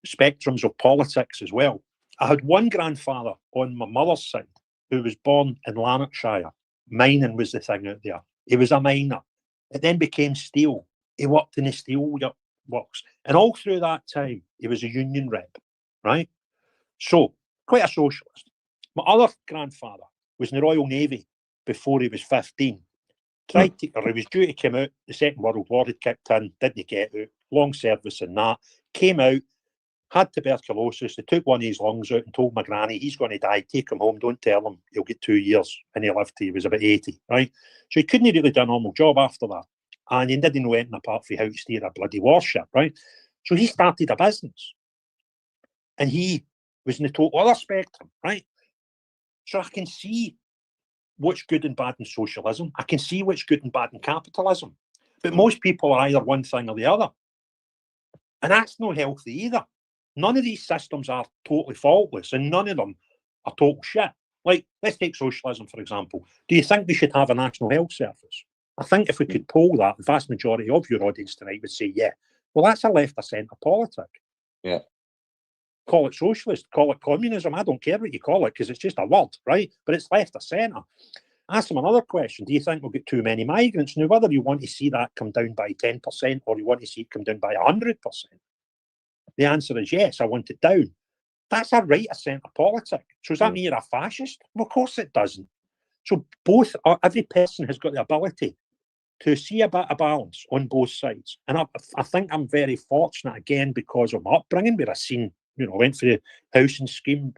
spectrums of politics as well. I had one grandfather on my mother's side who was born in Lanarkshire. Mining was the thing out there. He was a miner. It then became steel. He worked in the steel works. And all through that time, he was a union rep, right? So, quite a socialist. My other grandfather was in the Royal Navy before he was 15. He was due to come out. The Second World War had kicked in, didn't get out. Long service and that. Came out, had tuberculosis. They took one of his lungs out and told my granny, he's going to die. Take him home. Don't tell him. He'll get 2 years. And he lived till he was about 80, right? So he couldn't really do a normal job after that. And he didn't know anything apart from how to steer a bloody warship, right? So he started a business. And he was in the total other spectrum, right? So I can see what's good and bad in socialism. I can see what's good and bad in capitalism. But most people are either one thing or the other. And that's not healthy either. None of these systems are totally faultless, and none of them are total shit. Like, let's take socialism, for example. Do you think we should have a national health service? I think if we could poll that, the vast majority of your audience tonight would say, yeah. Well, that's a left or centre politic. Yeah. Call it socialist, call it communism. I don't care what you call it because it's just a word, right? But it's left or centre. Ask them another question. Do you think we'll get too many migrants? Now, whether you want to see that come down by 10% or you want to see it come down by 100%, the answer is yes, I want it down. That's a right of centre politic. So does that mean you're a fascist? Well, of course it doesn't. So every person has got the ability to see a bit of balance on both sides. And I think I'm very fortunate, again, because of my upbringing, where I've seen, went for the housing scheme,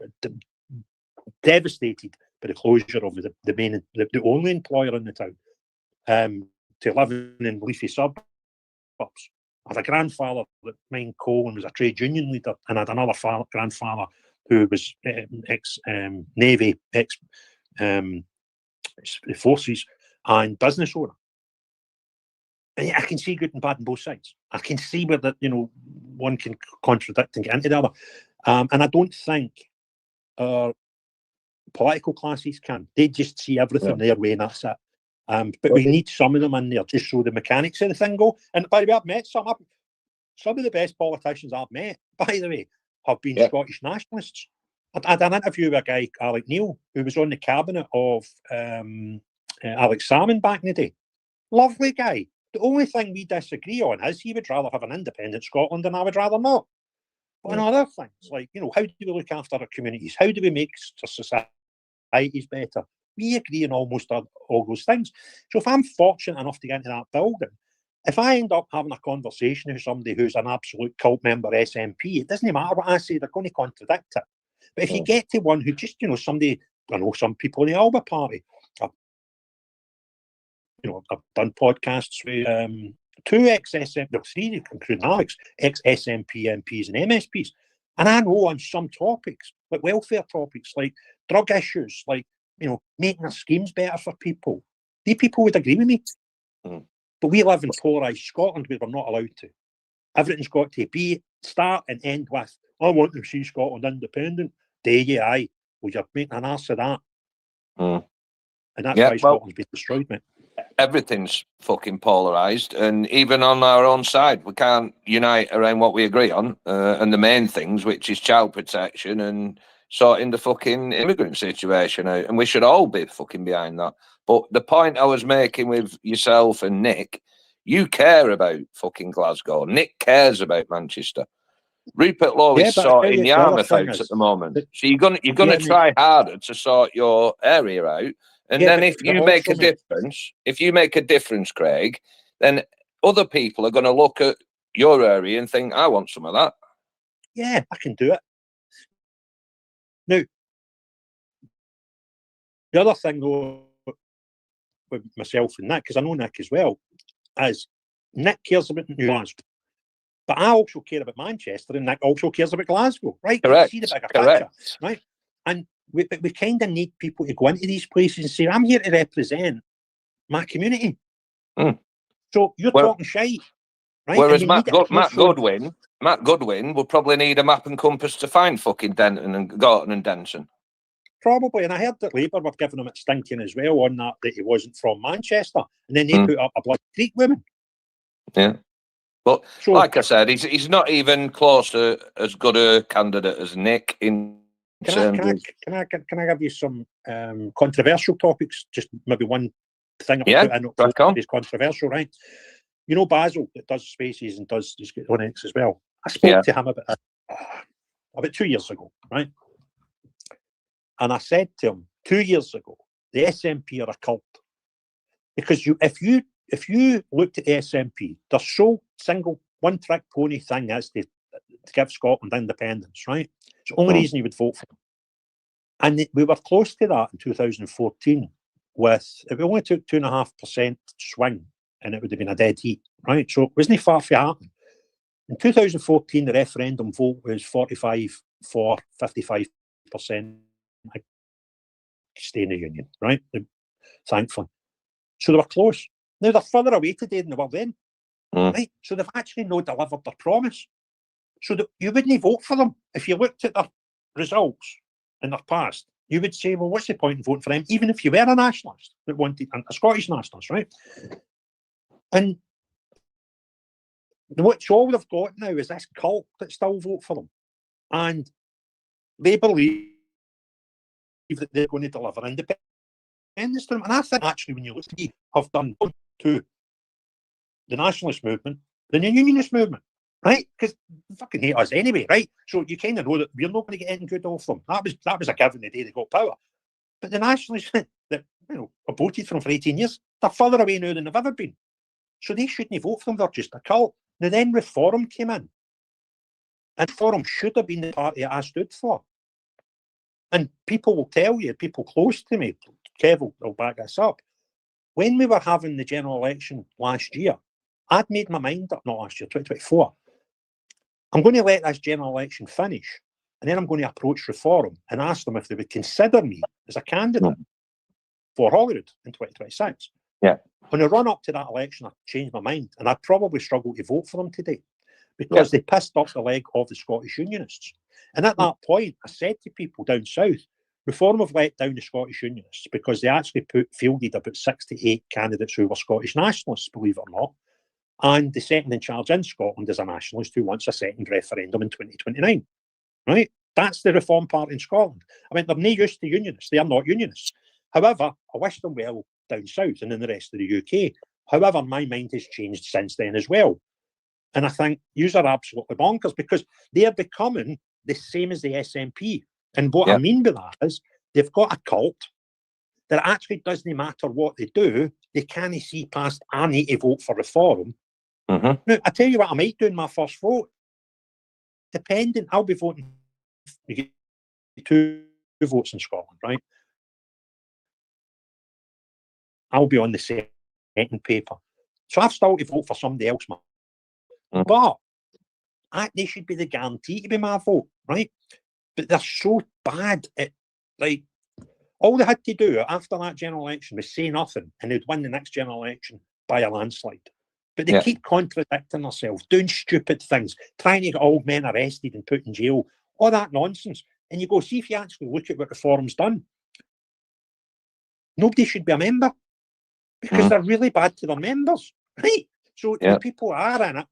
devastated by the closure of the only employer in the town, to living in leafy suburbs. I had a grandfather that mined coal and was a trade union leader, and I had another grandfather who was ex-Navy, ex-forces, and business owner. And I can see good and bad on both sides. I can see where that one can contradict and get into the other. And I don't think our political classes can. They just see everything their way, and that's it. But we need some of them in there just so the mechanics of the thing go. And by the way, I've met some of the best politicians I've met, by the way, have been Scottish nationalists. I had an interview with a guy, Alec Neil, who was on the cabinet of Alex Salmond back in the day. Lovely guy. The only thing we disagree on is he would rather have an independent Scotland and I would rather not. But on other things, like, how do we look after our communities? How do we make societies better? We agree on almost all those things. So if I'm fortunate enough to get into that building, if I end up having a conversation with somebody who's an absolute cult member SNP, it doesn't matter what I say, they're going to contradict it. But if you get to one who just, somebody, I know some people in the Alba Party, I've done podcasts with two three, including Alex, ex-SNP MPs and MSPs. And I know on some topics, like welfare topics, like drug issues, like, making our schemes better for people, these people would agree with me. But we live in polarised Scotland where we're not allowed to. Everything's got to start and end with, I want to see Scotland independent. Aye. Well, you're making an arse of that. And that's why Scotland's been destroyed, mate. Everything's fucking polarised, and even on our own side, we can't unite around what we agree on, and the main things, which is child protection and sorting the fucking immigrant situation out, and we should all be fucking behind that. But the point I was making with yourself and Nick, you care about fucking Glasgow. Nick cares about Manchester. Rupert Lowe is sorting Yarmouth out at the moment, so you're gonna try harder to sort your area out. And then if you make a difference, Craig, then other people are going to look at your area and think, I want some of that. Yeah, I can do it. Now, the other thing, though, with myself and Nick, because I know Nick as well, is Nick cares about Glasgow, but I also care about Manchester, and Nick also cares about Glasgow, right? Correct. See the bigger Correct. picture, right? And we kind of need people to go into these places and say, I'm here to represent my community. Mm. So you're talking shite, right? Whereas Matt Goodwin would probably need a map and compass to find fucking Denton and Gorton and Denton. Probably, and I heard that Labour were giving him it stinking as well on that he wasn't from Manchester, and then they put up a Blood Creek woman. Yeah, but so, like I said, he's not even close to as good a candidate as Nick. Can I give you some controversial topics? Just maybe one thing I put in is controversial, right? You know Basil that does Spaces and does Linux as well. I spoke to him about 2 years ago, right? And I said to him 2 years ago, the SNP are a cult. Because if you looked at the SNP, their sole single one-trick pony thing is to give Scotland independence, right? It's the only reason you would vote for them. And we were close to that in 2014 with, it only took 2.5% swing and it would have been a dead heat, right? So it wasn't far from happening. In 2014, the referendum vote was 45 for 55% stay in the Union, right? Thankfully. So they were close. Now they're further away today than they were then, right? So they've actually not delivered their promise. So that you wouldn't vote for them. If you looked at their results in their past, you would say, well, what's the point in voting for them, even if you were a nationalist that wanted, a Scottish nationalist, right? And what's all they've got now is this cult that still vote for them. And they believe that they're going to deliver independence to them. And I think actually when you look at it, have done to the nationalist movement than the unionist movement, right? Because they fucking hate us anyway, right? So you kind of know that we're not going to get anything good off them. That was a given the day they got power. But the nationalists that have voted for them for 18 years, they're further away now than they've ever been. So they shouldn't vote for them, they're just a cult. Now then Reform came in. And Reform should have been the party I stood for. And people will tell you, people close to me, Kev will back this up. When we were having the general election last year, I'd made my mind up, not last year, 2024. I'm going to let this general election finish, and then I'm going to approach Reform and ask them if they would consider me as a candidate for Holyrood in 2026. Yeah. When I run up to that election, I changed my mind, and I'd probably struggle to vote for them today because they pissed off the leg of the Scottish Unionists. And at that point, I said to people down south, Reform have let down the Scottish Unionists because they actually fielded about 6 to 8 candidates who were Scottish nationalists, believe it or not. And the second in charge in Scotland is a nationalist who wants a second referendum in 2029. Right? That's the Reform Party in Scotland. I mean, they're not used to unionists. They are not unionists. However, I wish them well down south and in the rest of the UK. However, my mind has changed since then as well. And I think yous are absolutely bonkers because they are becoming the same as the SNP. And what I mean by that is they've got a cult that actually doesn't matter what they do, they can't see past, I need to vote for Reform. Now, I tell you what I might do in my first vote. Depending, I'll be voting for 2 votes in Scotland, right? I'll be on the second paper. So I've still to vote for somebody else, man. But they should be the guarantee to be my vote, right? But they're so bad at, like, all they had to do after that general election was say nothing and they'd win the next general election by a landslide. But they keep contradicting themselves, doing stupid things, trying to get old men arrested and put in jail, all that nonsense. And you go, see if you actually look at what Reform's done. Nobody should be a member because they're really bad to their members, right? So when people are in it,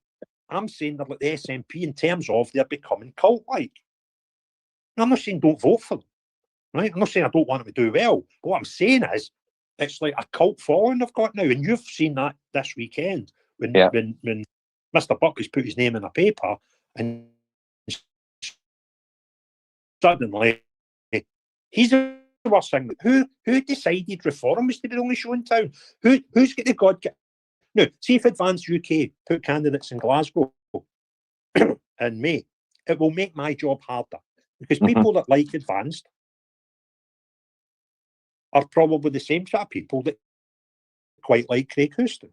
I'm saying they're like the SNP in terms of they're becoming cult-like. I'm not saying don't vote for them, right? I'm not saying I don't want them to do well. But what I'm saying is it's like a cult following they've got now. And you've seen that this weekend when Mr. Buckley's put his name in a paper and suddenly he's the worst thing. Who decided Reform was to be the only show in town? Who's got the God? Now, see if Advance UK put candidates in Glasgow in May, it will make my job harder because people that like Advanced are probably the same sort of people that quite like Craig Houston.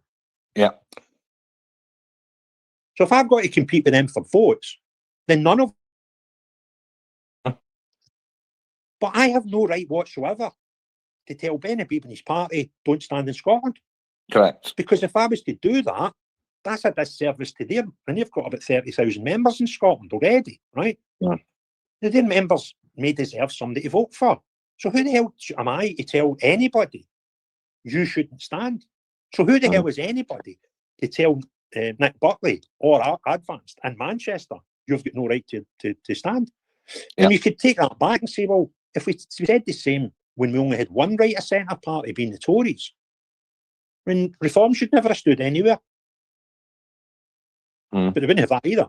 Yeah. So if I've got to compete with them for votes, then none of them. But I have no right whatsoever to tell Benny Beebe and his party, don't stand in Scotland. Correct. Because if I was to do that, that's a disservice to them. And they've got about 30,000 members in Scotland already, right? Yeah. Their members may deserve somebody to vote for. So who the hell am I to tell anybody you shouldn't stand? So who the hell is anybody to tell Nick Buckley or Advanced in Manchester you've got no right to stand? And you could take that back and say, well, if we said the same when we only had one right of centre party being the Tories, then Reform should never have stood anywhere. But they wouldn't have that either.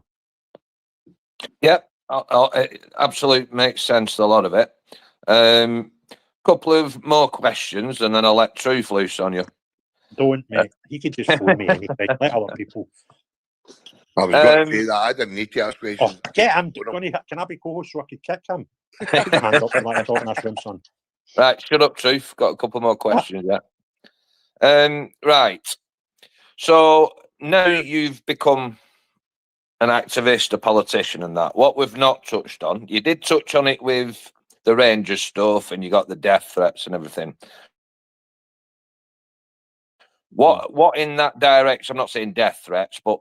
Yeah, it absolutely makes sense, a lot of it. Couple of more questions and then I'll let Truth loose on you. Don't, mate. You could just phone me anything. Let other people. I was going to say that. I didn't need to ask questions. Oh, get him. Can I be co-host so I could kick him? Put your hand up and let him talk in this room, son. Right, shut up, Truth. Got a couple more questions, right. So now you've become an activist, a politician and that. What we've not touched on, you did touch on it with the Rangers stuff and you got the death threats and everything. What in that direction, I'm not saying death threats, but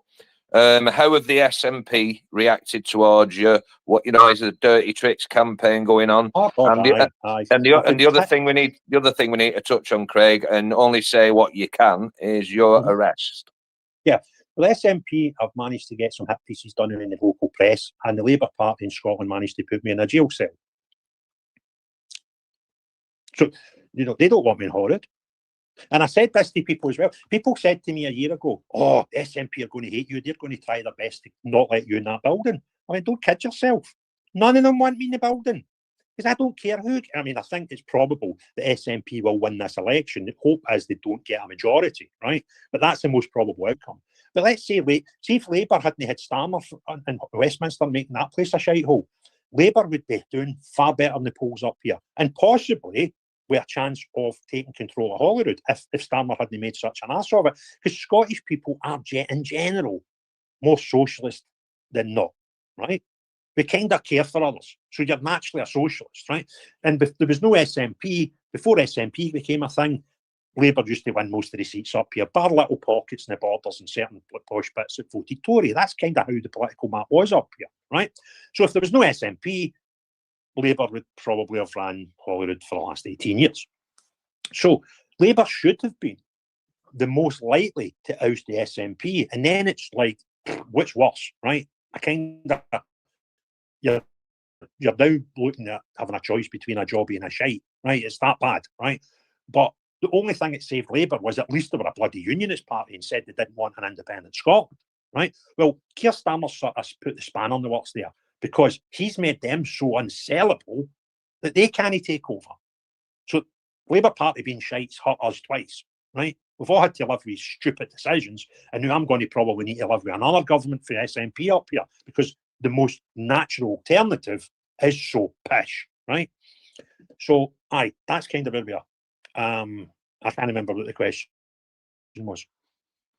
how have the SNP reacted towards you? What, is a dirty tricks campaign going on? Oh, God, and the other thing we need to touch on, Craig, and only say what you can, is your arrest. Yeah. Well, SNP have managed to get some hit pieces done in the local press, and the Labour Party in Scotland managed to put me in a jail cell. So, they don't want me in Horrid. And I said this to people as well. People said to me a year ago, oh, the SNP are going to hate you. They're going to try their best to not let you in that building. I mean, don't kid yourself. None of them want me in the building. Because I don't care who. I mean, I think it's probable the SNP will win this election. The hope is they don't get a majority, right? But that's the most probable outcome. But let's say, see if Labour hadn't had Starmer in Westminster making that place a shithole, Labour would be doing far better in the polls up here. And possibly with a chance of taking control of Holyrood if Starmer hadn't made such an ass of it. Because Scottish people are, in general, more socialist than not, right? We kind of care for others. So you're naturally a socialist, right? And there was no SNP. Before SNP became a thing, Labour used to win most of the seats up here, bar little pockets in the borders and certain posh bits that voted Tory. That's kind of how the political map was up here, right? So if there was no SNP, Labour would probably have ran Holyrood for the last 18 years. So Labour should have been the most likely to oust the SNP. And then it's like, which worse, right? I kind of, you're now looking at having a choice between a jobby and a shite, right? It's that bad, right? But the only thing that saved Labour was at least they were a bloody unionist party and said they didn't want an independent Scotland, right? Well, Keir Starmer sort of put the span on the works there because he's made them so unsellable that they can't take over. So Labour Party being shite's hurt us twice, right? We've all had to live with stupid decisions, and now I'm going to probably need to live with another government for the SNP up here because the most natural alternative is so pish, right? So, aye, that's kind of where we are. I can't remember what the question was.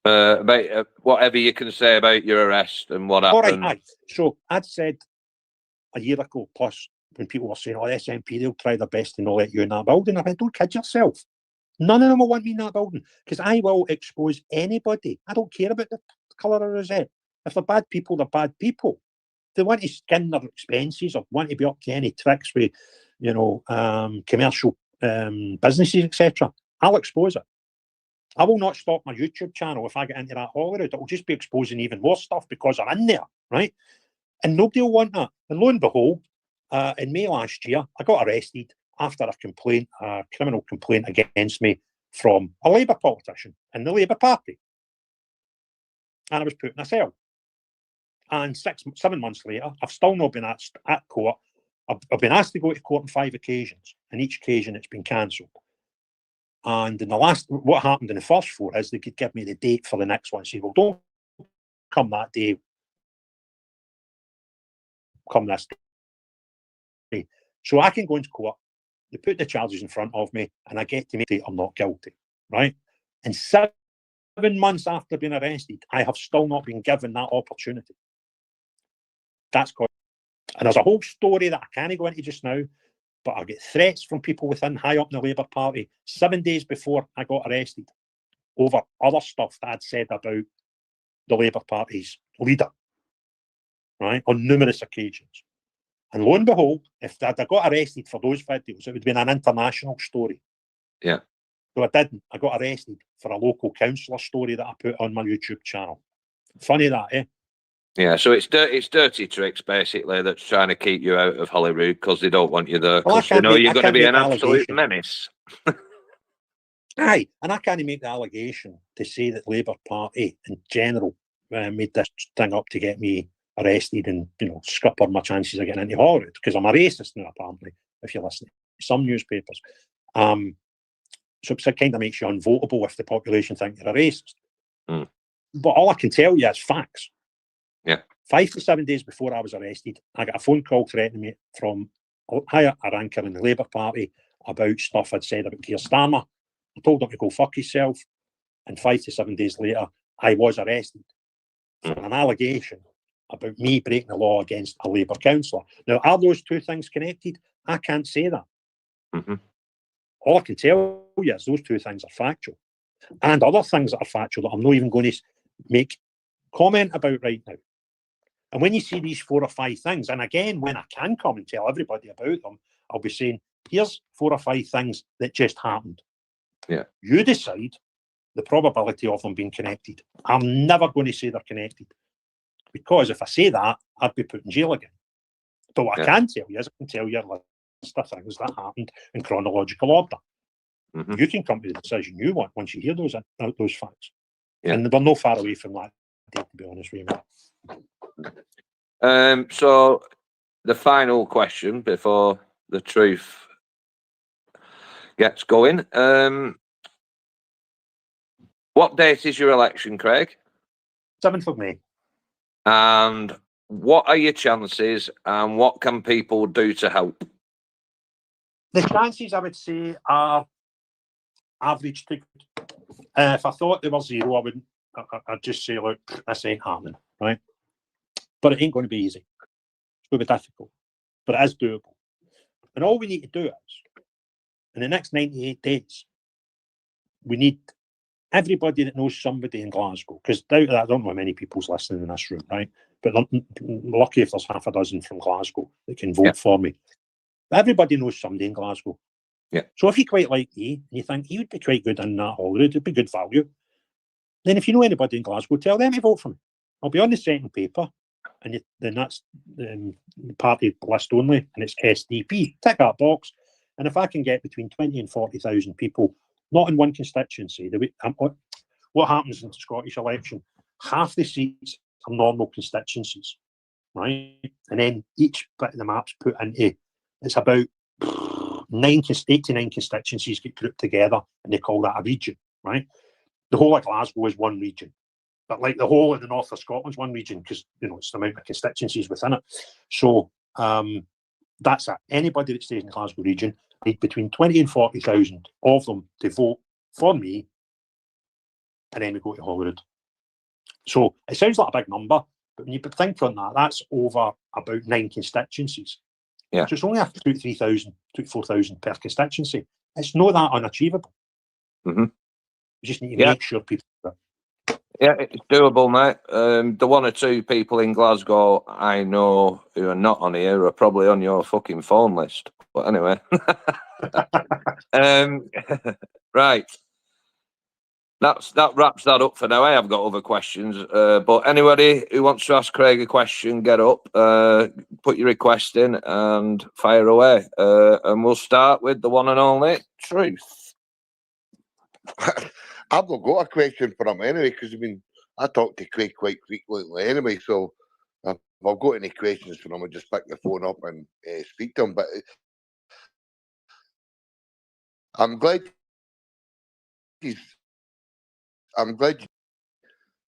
About whatever you can say about your arrest and what happened. All right, aye. So I'd said a year ago plus when people were saying, oh, the SNP, they'll try their best to not let you in that building. I went, don't kid yourself. None of them will want me in that building because I will expose anybody. I don't care about the colour of rosette. If they're bad people, they're bad people. If they want to skin their expenses or want to be up to any tricks with, commercial businesses, etc., I'll expose it. I will not stop my YouTube channel if I get into that Holyrood. It will just be exposing even more stuff because I'm in there, right? And nobody will want that. And lo and behold, in May last year, I got arrested after a criminal complaint against me from a Labour politician in the Labour Party. And I was put in a cell. And 7 months later, I've still not been at court. I've been asked to go to court on 5 occasions. And each occasion it's been cancelled. And what happened in the first 4 is they could give me the date for the next one. Say, well, don't come that day. Come this day. So I can go into court. They put the charges in front of me, and I get to make it I'm not guilty, right? And 7 months after being arrested, I have still not been given that opportunity. That's called. And there's a whole story that I can't go into just now, but I get threats from people within high up in the Labour Party 7 days before I got arrested over other stuff that I'd said about the Labour Party's leader, right, on numerous occasions. And lo and behold, if I'd got arrested for those videos, it would have been an international story. Yeah. So I didn't. I got arrested for a local councillor story that I put on my YouTube channel. Funny that, eh? Yeah, so it's dirty tricks basically that's trying to keep you out of Holyrood because they don't want you there Well, because they know you're going to be an absolute menace. Aye, and I can't make the allegation to say that Labour Party in general made this thing up to get me arrested and, scupper my chances of getting into Holyrood because I'm a racist now, apparently, if you listen to some newspapers. So it kind of makes you unvotable if the population think you're a racist. Mm. But all I can tell you is facts. Yeah. 5 to 7 days before I was arrested, I got a phone call threatening me from a ranker in the Labour Party about stuff I'd said about Keir Starmer. I told him to go fuck himself. And 5 to 7 days later, I was arrested for an allegation about me breaking the law against a Labour councillor. Now, are those two things connected? I can't say that. Mm-hmm. All I can tell you is those two things are factual. And other things that are factual that I'm not even going to make comment about right now. And when you see these 4 or 5 things, and again, when I can come and tell everybody about them, I'll be saying, here's 4 or 5 things that just happened. Yeah. You decide the probability of them being connected. I'm never going to say they're connected. Because if I say that, I'd be put in jail again. But what I can tell you is I can tell you a list of things that happened in chronological order. Mm-hmm. You can come to the decision you want once you hear those facts. Yeah. And we're no far away from that, to be honest with you. So the final question before the truth gets going. What date is your election, Craig? 7th of May. And what are your chances and what can people do to help? The chances, I would say, are average to good. If I thought they were 0, I'd just say, look, this ain't happening, right? But it ain't going to be easy. It's going to be difficult, but it is doable. And all we need to do is, in the next 98 days, we need everybody that knows somebody in Glasgow, because I don't know how many people's listening in this room, right? But I'm lucky if there's half a dozen from Glasgow that can vote for me. But everybody knows somebody in Glasgow. Yeah. So if you quite like me and you think he would be quite good in that Holyrood, it'd be good value, then if you know anybody in Glasgow, tell them to vote for me. I'll be on the second paper, and then that's the party list only, and it's SDP. Tick that box, and if I can get between 20 and 40,000 people, not in one constituency, what happens in the Scottish election, half the seats are normal constituencies, right? And then each bit of the map's put into, it's about 8 to 9 constituencies get grouped together, and they call that a region, right? The whole of Glasgow is one region, but like the whole of the north of Scotland is one region because it's the amount of constituencies within it. So that's it. Anybody that stays in the Glasgow region need between 20 and 40,000 of them to vote for me, and then we go to Holyrood. So it sounds like a big number, but when you think on that, that's over about 9 constituencies. Yeah. So it's only after 2,000, 4,000 per constituency. It's not that unachievable. Mm-hmm. You just need to make sure people. Yeah, it's doable, mate. The 1 or 2 people in Glasgow I know who are not on here are probably on your fucking phone list. But anyway. Right. That wraps that up for now. I have got other questions, but anybody who wants to ask Craig a question, get up, put your request in, and fire away. And we'll start with the one and only Truth. I've not got a question for him anyway, because I talk to Craig quite frequently anyway. So if I've got any questions for him, I'll just pick the phone up and speak to him. But I'm glad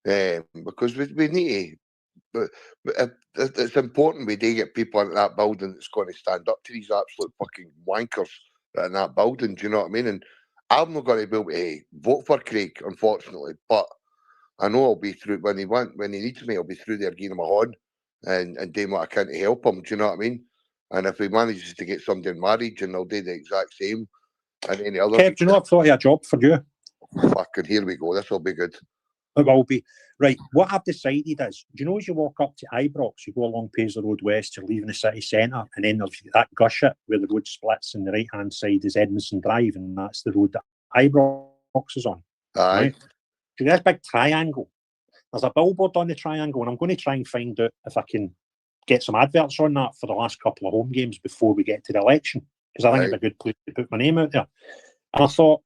because we need to. But it's important we do get people into that building that's going to stand up to these absolute fucking wankers that are in that building. Do you know what I mean? And I'm not going to be able to vote for Craig, unfortunately, but I know I'll be through when he needs me. I'll be through there giving him a horn and doing what I can to help him. Do you know what I mean? And if he manages to get somebody married, and I'll do the exact same. And any other. Kev, do you know I've thought of a job for you? Fucking here we go. This will be good. It will be. Right, what I've decided is, do you know as you walk up to Ibrox, you go along Paisley Road West, you're leaving the city centre, and then there's that gushet where the road splits, and the right-hand side is Edmondson Drive, and that's the road that Ibrox is on. Aye. Right? So there's a big triangle. There's a billboard on the triangle, and I'm going to try and find out if I can get some adverts on that for the last couple of home games before we get to the election, because I think it's a good place to put my name out there. And I thought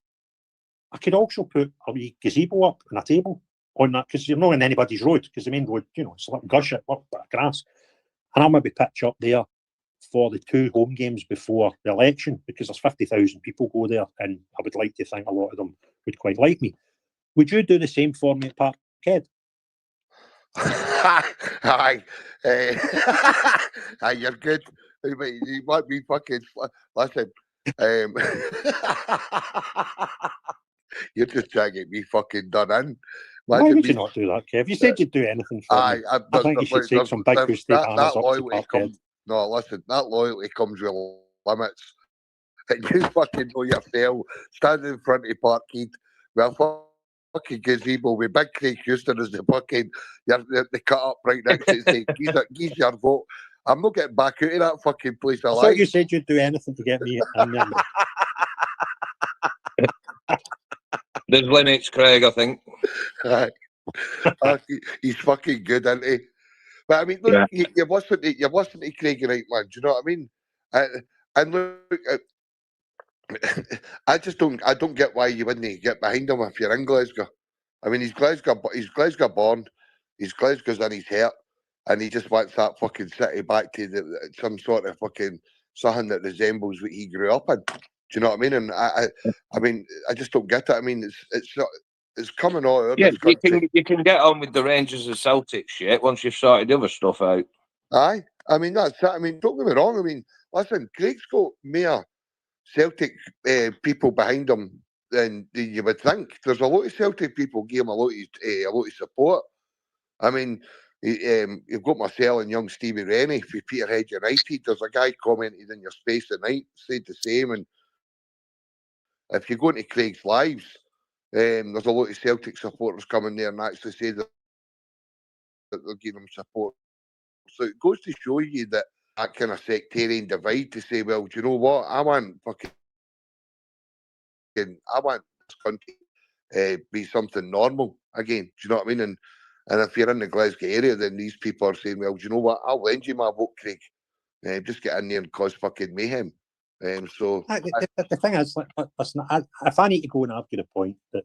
I could also put a wee gazebo up and a table on that, because you're not in anybody's road, because the main road, it's a little gushet, a bit of grass. And I'll maybe pitch up there for the 2 home games before the election, because there's 50,000 people go there, and I would like to think a lot of them would quite like me. Would you do the same for me at Parkhead? Aye. Aye, you're good. You might be fucking... Listen. You're just trying to get me fucking done in. Why would you not do that, Kev? You said you'd do anything for me. I think you should take some big boosted banners up to Parkhead. No, listen, that loyalty comes with limits. And you fucking know yourself, standing in front of Parkhead with a fucking gazebo with Big Craig Houston as the fucking, the cut up right next to it, saying, geez your vote. I'm not getting back out of that fucking place alive. I thought you said you'd do anything to get me in there. There's limits, Craig, I think. He's fucking good, isn't he? But I mean, look, you've listened to Craig, right, man? Do you know what I mean? And look, I don't get why you wouldn't get behind him if you're in Glasgow. I mean, he's Glasgow born, he's Glasgow's in his heart, and he just wants that fucking city back to some sort of fucking something that resembles what he grew up in. Do you know what I mean? And I mean, I just don't get it. I mean, it's coming all out. Yeah, you can get on with the Rangers and Celtic shit once you've sorted the other stuff out. Aye, I mean that's it. I mean, don't get me wrong. I mean, listen, Craig's got more Celtic people behind him than you would think. There's a lot of Celtic people give him a lot of support. I mean, you've got Marcel and young Stevie Rennie for Peterhead United. There's a guy commented in your space tonight, said the same. And if you go into Craig's lives, there's a lot of Celtic supporters coming there and actually say that they're giving him support. So it goes to show you that kind of sectarian divide to say, well, do you know what? I want this country be something normal again. Do you know what I mean? And if you're in the Glasgow area, then these people are saying, well, do you know what? I'll lend you my vote, Craig. Just get in there and cause fucking mayhem. The thing is, listen, if I need to go and argue the point that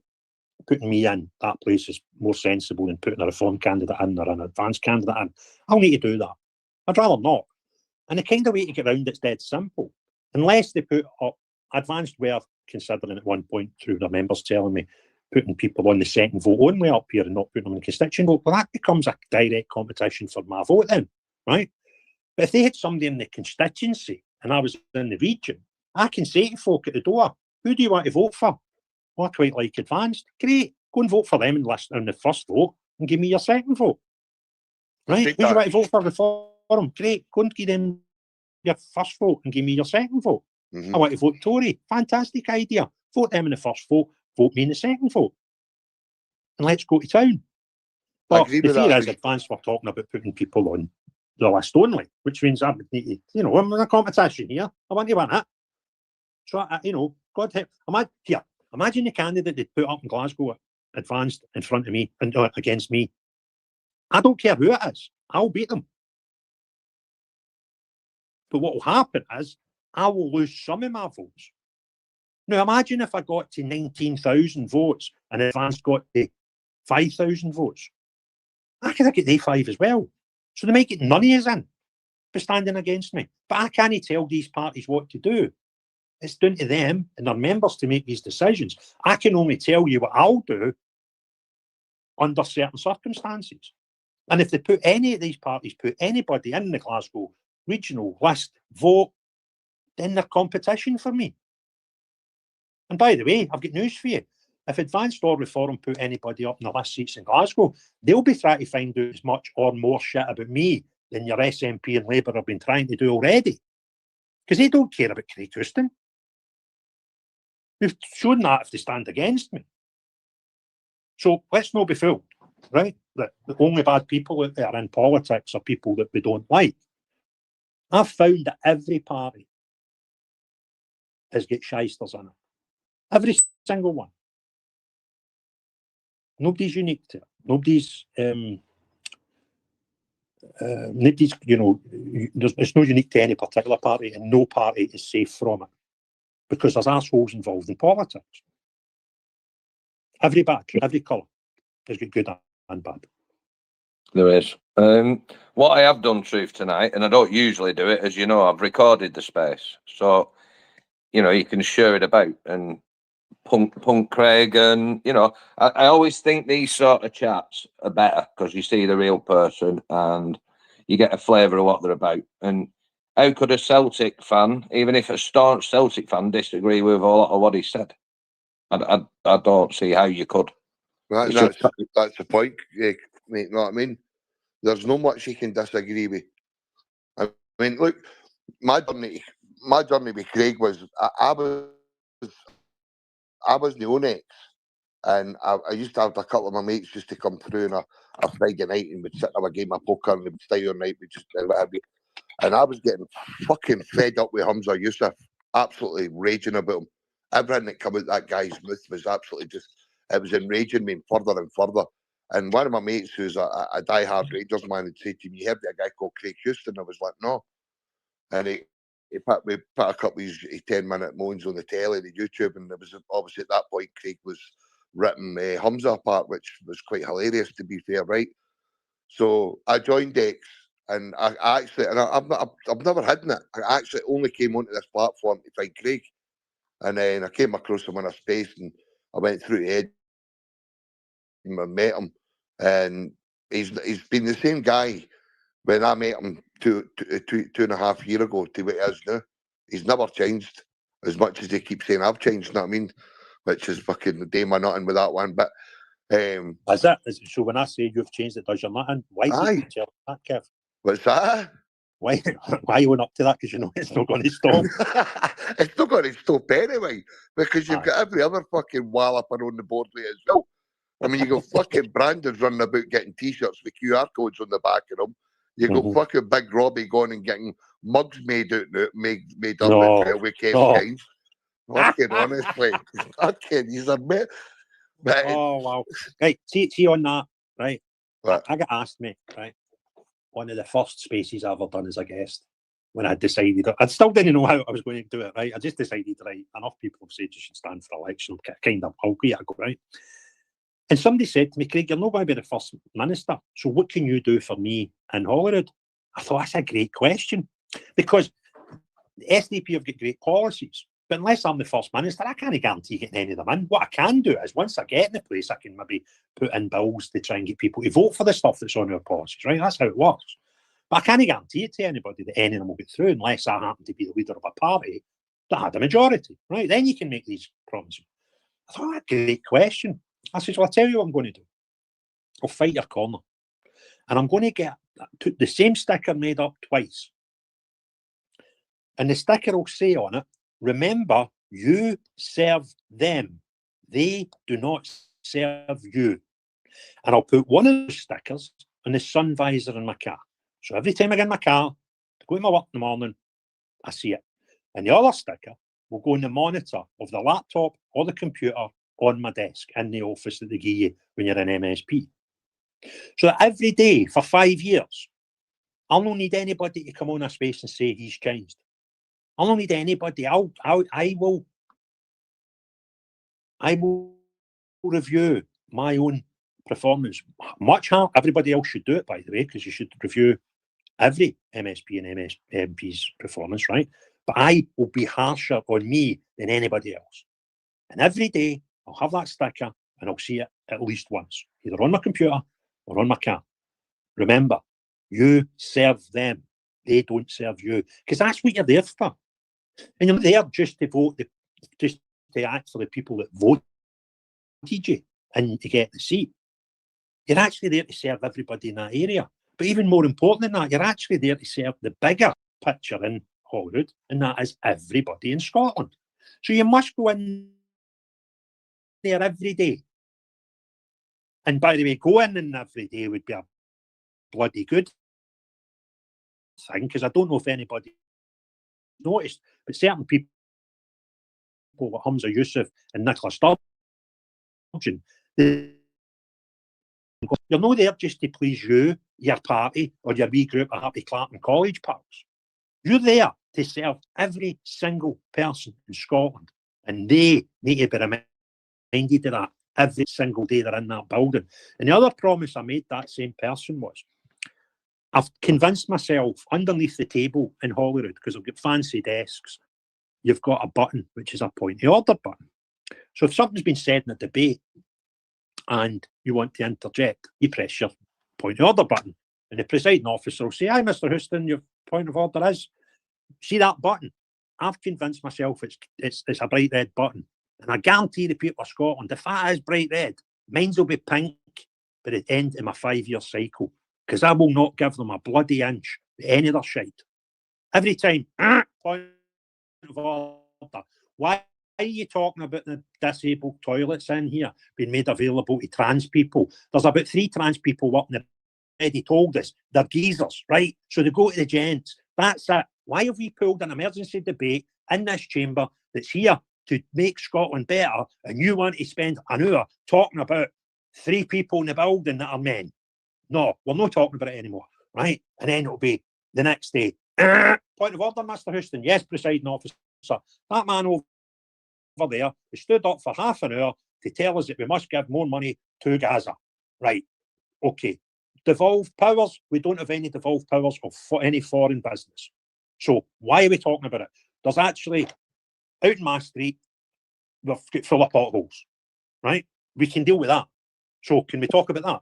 putting me in that place is more sensible than putting a reform candidate in or an advanced candidate in, I'll need to do that. I'd rather not. And the kind of way to get around it's dead simple. Unless they put up, advanced were considering at one point through their members telling me, putting people on the second vote only up here and not putting them in the constituent vote, well, that becomes a direct competition for my vote then, right? But if they had somebody in the constituency and I was in the region, I can say to folk at the door, who do you want to vote for? Well, I quite like advanced. Great, go and vote for them on the first vote and give me your second vote. Right? Who do you want to vote for reform? Great, go and give them your first vote and give me your second vote. I want to vote Tory. Fantastic idea. Vote them in the first vote, vote me in the second vote. And let's go to town. But the fear is advanced, we're talking about putting people on the list only, which means I would need to, I'm in a competition here. I want to win it. So, God help. Imagine the candidate they'd put up in Glasgow advanced in front of me and against me. I don't care who it is. I'll beat them. But what will happen is I will lose some of my votes. Now, imagine if I got to 19,000 votes and advanced got to 5,000 votes. I could get they 5 as well. So they might get none of us in for standing against me. But I can't tell these parties what to do. It's down to them and their members to make these decisions. I can only tell you what I'll do under certain circumstances. And if they put any of these parties, put anybody in the Glasgow regional list, vote, then they're competition for me. And by the way, I've got news for you. If Advanced or Reform put anybody up in the list seats in Glasgow, they'll be trying to find out as much or more shit about me than your SNP and Labour have been trying to do already. Because they don't care about Craig Houston. They've shown that if they stand against me. So let's not be fooled, right? That the only bad people out there in politics are people that we don't like. I've found that every party has got shysters in it. Every single one. Nobody's unique to it. Nobody's, it's not unique to any particular party, and no party is safe from it. Because there's assholes involved in politics. Every batch, every colour has got good and bad. There is. What I have done, Truth, tonight, and I don't usually do it, as you know, I've recorded the space. So, you can share it about and punk Craig. And, I always think these sort of chats are better because you see the real person and you get a flavour of what they're about. And how could a Celtic fan, even if a staunch Celtic fan, disagree with a lot of what he said? I don't see how you could. Right, that's the point, mate. You know what I mean? There's no much you can disagree with. I mean, look, my journey with Craig was I was the own ex, and I used to have a couple of my mates just to come through on a Friday night, and we'd sit have a game of poker and we'd stay all night. We just and I was getting fucking fed up with Hamza Youssef, absolutely raging about him. Everything that came out that guy's mouth was absolutely it was enraging me further and further. And one of my mates, who's a die-hard Rangers man, had said to me, "You heard that guy called Craig Houston?" I was like, "No." And we put a couple of his 10-minute moans on the telly, the YouTube, and there was obviously at that point Craig was ripping Hamza apart, which was quite hilarious, to be fair, right? So I joined X, and I actually, and I've never hidden it. I actually only came onto this platform to find Craig, and then I came across him in a space, and I went through to Ed and met him, and he's been the same guy when I met him two and a half years ago to what he is now. He's never changed as much as they keep saying I've changed, you know what I mean? Which is fucking the day my nothing with that one. But is it? So when I say you've changed, it does your nothing. Why do you tell that, Kev? What's that? Why are you going up to that? Because you know it's not going to stop. It's not going to stop anyway, because you've got every other fucking walloper on the board with it as well. I mean, you got fucking Brandon's running about getting T-shirts with QR codes on the back of them. You got fucking Big Robbie going and getting mugs made up with Kev Skynes. Fucking honestly, fucking he's a bit. Oh wow! Right, see on that, right? What? I got asked, mate, right? One of the first spaces I ever done as a guest when I decided I still didn't know how I was going to do it, right? I just decided, right? Enough people have said you should stand for election, kind of. I'll give it a go, right? And somebody said to me, Craig, you're not going to be the first minister. So what can you do for me in Holyrood? I thought that's a great question. Because the SDP have got great policies. But unless I'm the first minister, I can't guarantee getting any of them in. What I can do is once I get in the place, I can maybe put in bills to try and get people to vote for the stuff that's on our policies, right? That's how it works. But I can't guarantee it to anybody that any of them will get through unless I happen to be the leader of a party that had a majority, right? Then you can make these promises. I thought, that's a great question. I said, well, I'll tell you what I'm going to do. I'll fight your corner. And I'm going to get the same sticker made up twice. And the sticker will say on it, remember, you serve them. They do not serve you. And I'll put one of those stickers on the sun visor in my car. So every time I get in my car, to go to my work in the morning, I see it. And the other sticker will go on the monitor of the laptop or the computer on my desk in the office that they give you when you're an MSP. So that every day for 5 years, I'll not need anybody to come on a space and say he's changed. I'll not need anybody. I will review my own performance much harder. Everybody else should do it, by the way, because you should review every MSP and MP's performance, right? But I will be harsher on me than anybody else. And every day I'll have that sticker and I'll see it at least once, either on my computer or on my car. Remember, you serve them. They don't serve you. Because that's what you're there for. And you're there just to vote, just to act for the people that voted you and to get the seat. You're actually there to serve everybody in that area. But even more important than that, you're actually there to serve the bigger picture in Holyrood, and that is everybody in Scotland. So you must go in there every day. And by the way, going in every day would be a bloody good thing, because I don't know if anybody noticed, but certain people like Hamza Yusuf and Nicola Sturgeon, you're not there just to please you, your party, or your wee group of Happy Clapton College pals. You're there to serve every single person in Scotland, and they need to be reminded of that every single day they're in that building. And the other promise I made that same person was, I've convinced myself underneath the table in Holyrood, because I've got fancy desks, you've got a button which is a point of order button. So if something's been said in a debate and you want to interject, you press your point of order button, and the presiding officer will say, "Hi, Mr. Houston, your point of order is," see that button? I've convinced myself it's a bright red button, and I guarantee the people of Scotland, if that is bright red, mine will be pink by the end of my 5-year cycle, because I will not give them a bloody inch of any of their shite. Every time, point of order. Why are you talking about the disabled toilets in here being made available to trans people? There's about 3 trans people working there already told us they're geezers, right? So they go to the gents. That's it. Why have we pulled an emergency debate in this chamber that's here to make Scotland better, and you want to spend an hour talking about 3 people in the building that are men? No, we're not talking about it anymore, right? And then it'll be the next day. Point of order, Mr. Houston. Yes, presiding officer. That man over there, he stood up for half an hour to tell us that we must give more money to Gaza. Right, okay. Devolved powers, we don't have any devolved powers of any foreign business. So why are we talking about it? There's actually, out in my street, we've got full of potholes, right? We can deal with that. So can we talk about that?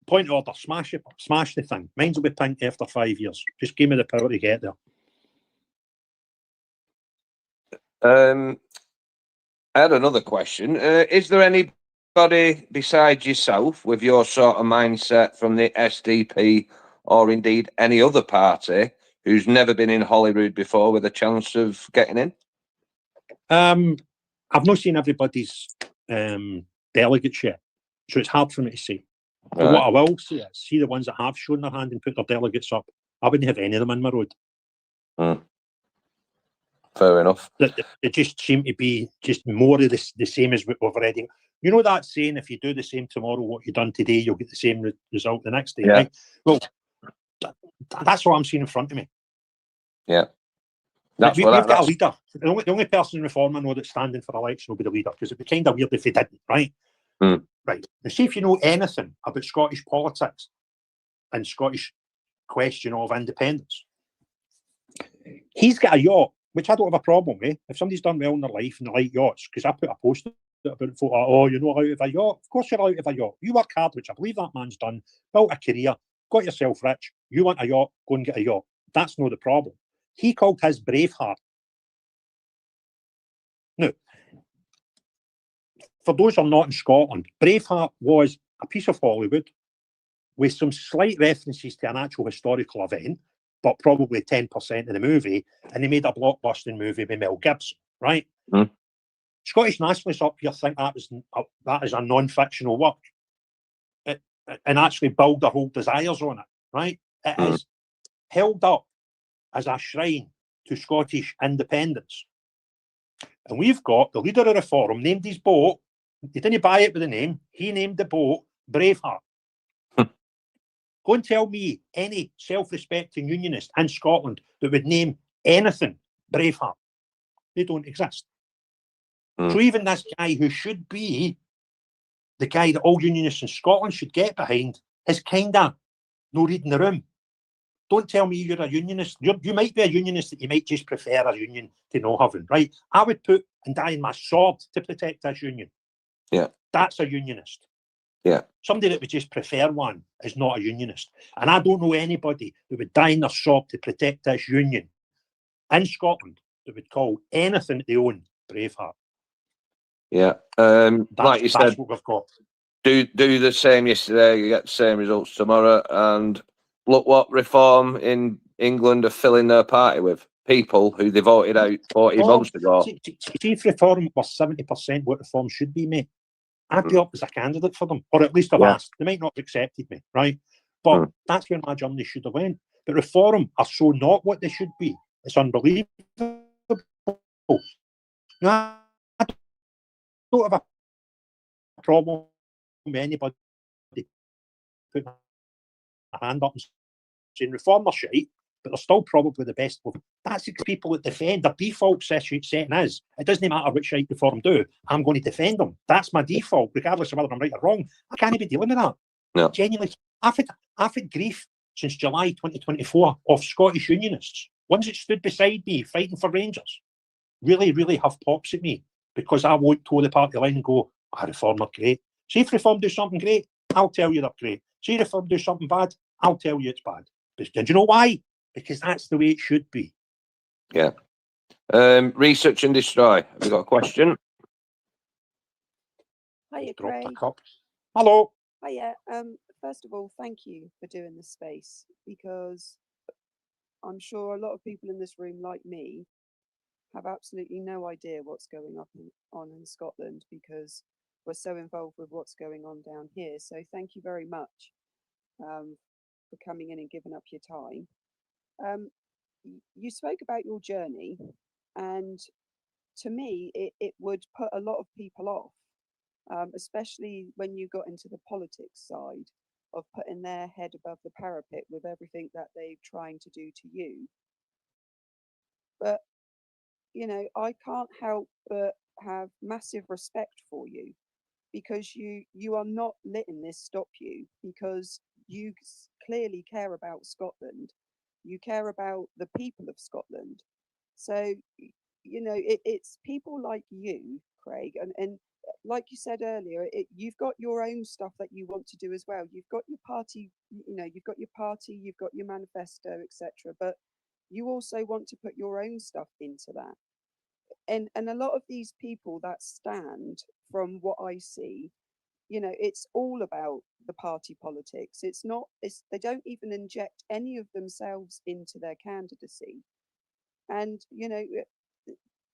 Point of order, smash the thing. Mine will be pink after 5 years. Just give me the power to get there. I had another question. Is there anybody besides yourself with your sort of mindset from the SDP or indeed any other party who's never been in Holyrood before with a chance of getting in? I've not seen everybody's delegates yet, so it's hard for me to say. But what I will say is, see the ones that have shown their hand and put their delegates up, I wouldn't have any of them in my road. Fair enough. They just seem to be just more of the same as what we've already. You know that saying, if you do the same tomorrow what you've done today, you'll get the same result the next day, right? Well, that's what I'm seeing in front of me. Yeah. We've got a leader. The only person in Reform I know that's standing for election will be the leader, because it'd be kind of weird if they didn't, right? Right. And see if you know anything about Scottish politics and Scottish question of independence. He's got a yacht, which I don't have a problem with. If somebody's done well in their life and they like yachts, because I put a post about it, oh, you're not out of a yacht. Of course you're out of a yacht. You work hard, which I believe that man's done, built a career, got yourself rich. You want a yacht, go and get a yacht. That's not the problem. He called his Braveheart. Now, for those who are not in Scotland, Braveheart was a piece of Hollywood with some slight references to an actual historical event, but probably 10% of the movie, and they made a blockbusting movie with Mel Gibson, right? Scottish nationalists up here think that is a non-fictional work, and actually build their whole desires on it, right? It is held up as a shrine to Scottish independence. And we've got the leader of Reform named his boat. He didn't buy it with a name. He named the boat Braveheart. Go and tell me any self-respecting unionist in Scotland that would name anything Braveheart. They don't exist. So even this guy, who should be the guy that all unionists in Scotland should get behind, is kind of no reading the room. Don't tell me you're a unionist. You might be a unionist that you might just prefer a union to not having, right? I would put and die in my sword to protect this union. Yeah. That's a unionist. Yeah. Somebody that would just prefer one is not a unionist. And I don't know anybody that would die in their sword to protect this union in Scotland that would call anything that they own Braveheart. Yeah. That's, like you that's said, what we've got. do the same yesterday, you get the same results tomorrow. And look what Reform in England are filling their party with. People who they voted out 40 months ago. See, if Reform was 70% what Reform should be, mate, I'd be up as a candidate for them, or at least I've asked. They might not have accepted me, right? But that's where my journey should have went. But Reform are so not what they should be. It's unbelievable. I don't have a problem with anybody putting a hand up and saying Reform are shite, but they're still probably the best. That's the people that defend. The default setting is, it doesn't matter which shite Reform do, I'm going to defend them. That's my default, regardless of whether I'm right or wrong. I can't be dealing with that. No. Genuinely, I've had grief since July 2024 of Scottish Unionists, ones that stood beside me fighting for Rangers, really, really have pops at me because I won't toe the party line and go, Reform are great. See if Reform do something great, I'll tell you they're great. See if Reform do something bad, I'll tell you it's bad. But do you know why? Because that's the way it should be. Yeah. Research and destroy. Have you got a question? Hiya, Dropped Craig. a cup. Hello. Hiya. First of all, thank you for doing this space, because I'm sure a lot of people in this room, like me, have absolutely no idea what's going on in Scotland, because we're so involved with what's going on down here. So thank you very much for coming in and giving up your time. You spoke about your journey, and to me, it would put a lot of people off, especially when you got into the politics side of putting their head above the parapet with everything that they're trying to do to you. But, you know, I can't help but have massive respect for you, because you are not letting this stop you, because you clearly care about Scotland. You care about the people of Scotland. So, you know, it's people like you, Craig, and like you said earlier, you've got your own stuff that you want to do as well. You've got your party, you know, you've got your party, you've got your manifesto, etc. But you also want to put your own stuff into that. And a lot of these people that stand, from what I see, you know, it's all about the party politics. They don't even inject any of themselves into their candidacy. And, you know,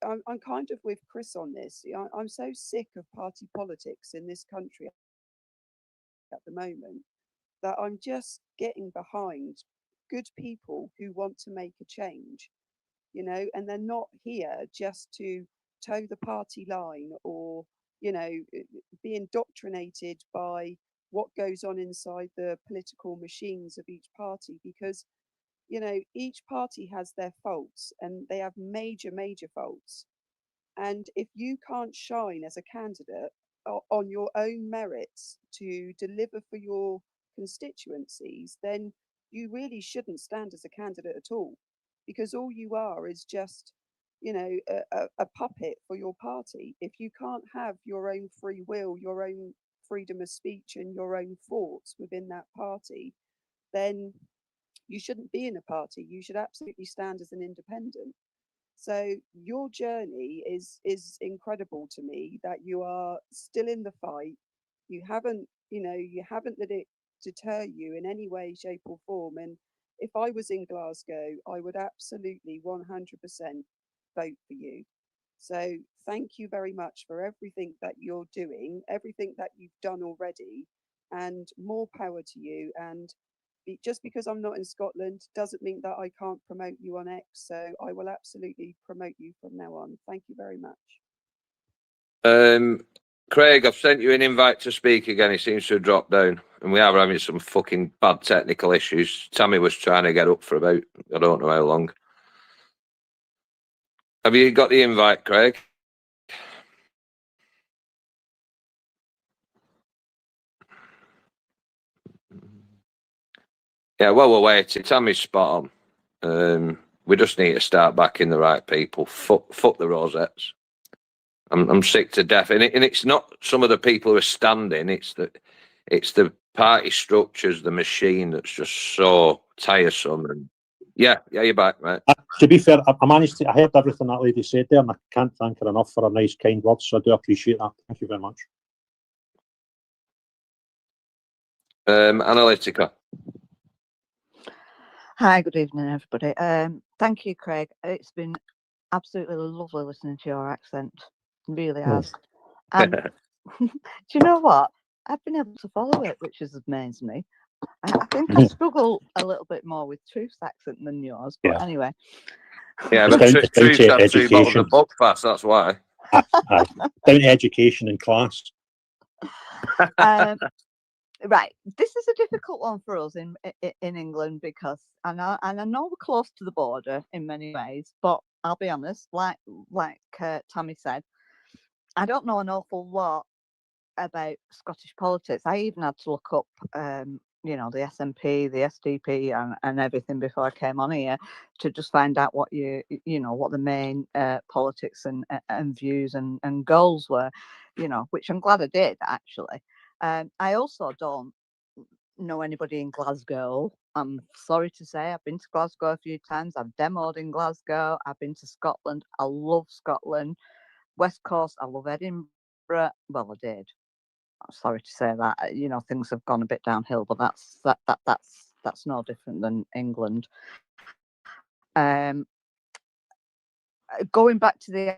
I'm kind of with Chris on this. I'm so sick of party politics in this country at the moment that I'm just getting behind good people who want to make a change, you know, and they're not here just to toe the party line, or, you know, be indoctrinated by what goes on inside the political machines of each party, because, you know, each party has their faults, and they have major faults. And if you can't shine as a candidate on your own merits to deliver for your constituencies, then you really shouldn't stand as a candidate at all, because all you are is just, you know, a puppet for your party. If you can't have your own free will, your own freedom of speech, and your own thoughts within that party, then you shouldn't be in a party. You should absolutely stand as an independent. So your journey is incredible to me, that you are still in the fight. You haven't, you know, you haven't let it deter you in any way, shape, or form. And if I was in Glasgow, I would absolutely 100% vote for you. So thank you very much for everything that you're doing, everything that you've done already, and more power to you. And just because I'm not in Scotland doesn't mean that I can't promote you on X. So I will absolutely promote you from now on. Thank you very much. Craig, I've sent you an invite to speak again. He seems to have dropped down, and we are having some fucking bad technical issues. Tammy was trying to get up for about, I don't know how long. Have you got the invite, Craig? Yeah, well, we're waiting. Tammy's spot on. We just need to start backing the right people. Fuck the rosettes. I'm sick to death, and it's not some of the people who are standing. It's the party structures, the machine that's just so tiresome. And Yeah, you're back, mate. To be fair, I managed to. I heard everything that lady said there, and I can't thank her enough for her nice, kind words. So I do appreciate that. Thank you very much. Analytica. Hi, good evening, everybody. Thank you, Craig. It's been absolutely lovely listening to your accent. It really has. And do you know what? I've been able to follow it, which has amazed me. I think I struggle a little bit more with Truth's accent than yours, but anyway. Yeah, It's but down Truth to had 2 bottles education. of book fast, that's why. Down to education and class. Right, this is a difficult one for us in England because I know we're close to the border in many ways, but I'll be honest, like Tammy said, I don't know an awful lot about Scottish politics. I even had to look up, the SNP, the SDP, and everything before I came on here to just find out what what the main politics and views and goals were, which I'm glad I did actually. I also don't know anybody in Glasgow. I'm sorry to say, I've been to Glasgow a few times. I've demoed in Glasgow. I've been to Scotland. I love Scotland. West Coast, I love Edinburgh. Well, I did. I'm sorry to say that. Things have gone a bit downhill, but that's no different than England. Going back to the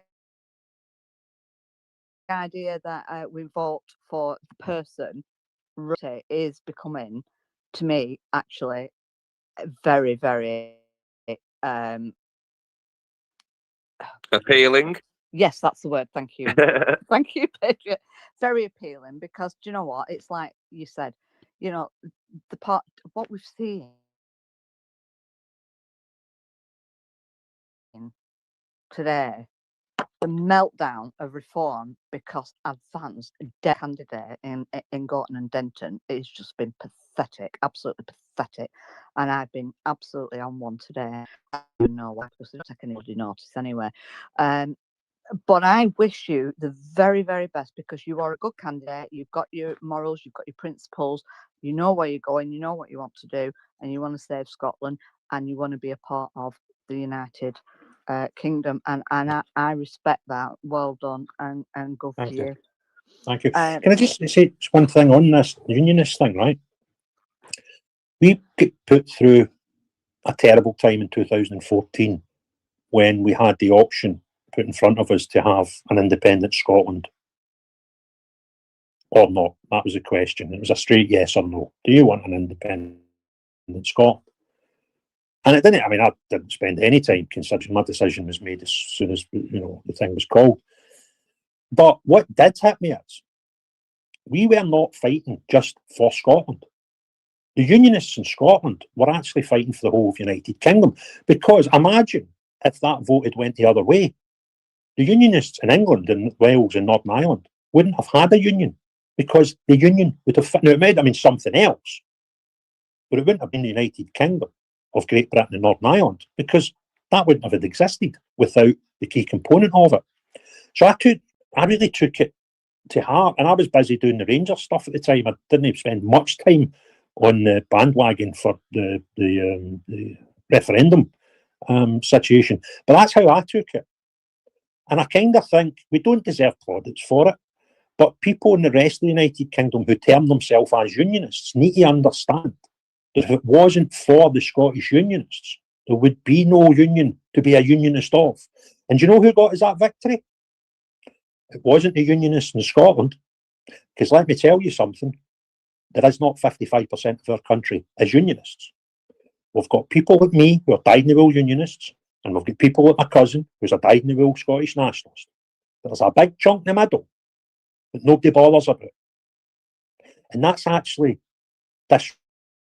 idea that we vote for the person is becoming, to me, actually very, very appealing. Yes, that's the word. Thank you. Thank you, Patriot. Very appealing because do you know what? It's like you said, the part what we've seen today, the meltdown of reform because advanced dead candidate in Gorton and Denton has just been pathetic, absolutely pathetic. And I've been absolutely on one today. I don't even know why, because they don't take anybody notice anyway. But I wish you the very, very best because you are a good candidate. You've got your morals, you've got your principles, you know where you're going, you know what you want to do, and you want to save Scotland and you want to be a part of the United Kingdom. And I respect that. Well done and good for you. Thank you. Can I just say one thing on this unionist thing, right? We put through a terrible time in 2014 when we had the option put in front of us to have an independent Scotland or not. That was the question. It was a straight yes or no. Do you want an independent Scotland? And it didn't. I mean, I didn't spend any time considering my decision was made as soon as the thing was called. But what did hit me is we were not fighting just for Scotland. The Unionists in Scotland were actually fighting for the whole of the United Kingdom because imagine if that vote had went the other way. The Unionists in England and Wales and Northern Ireland wouldn't have had a union because the union would have... Now, it might have been something else, but it wouldn't have been the United Kingdom of Great Britain and Northern Ireland because that wouldn't have existed without the key component of it. So I really took it to heart, and I was busy doing the Rangers stuff at the time. I didn't spend much time on the bandwagon for the referendum situation, but that's how I took it. And I kind of think we don't deserve plaudits for it, but people in the rest of the United Kingdom who term themselves as unionists need to understand that if it wasn't for the Scottish unionists, there would be no union to be a unionist of. And do you know who got us that victory? It wasn't the unionists in Scotland, because let me tell you something, there is not 55% of our country as unionists. We've got people like me who are dyed-in-the-wool unionists, and we've got people like my cousin who's a dyed-in-the-wool Scottish nationalist. There's a big chunk in the middle that nobody bothers about. And that's actually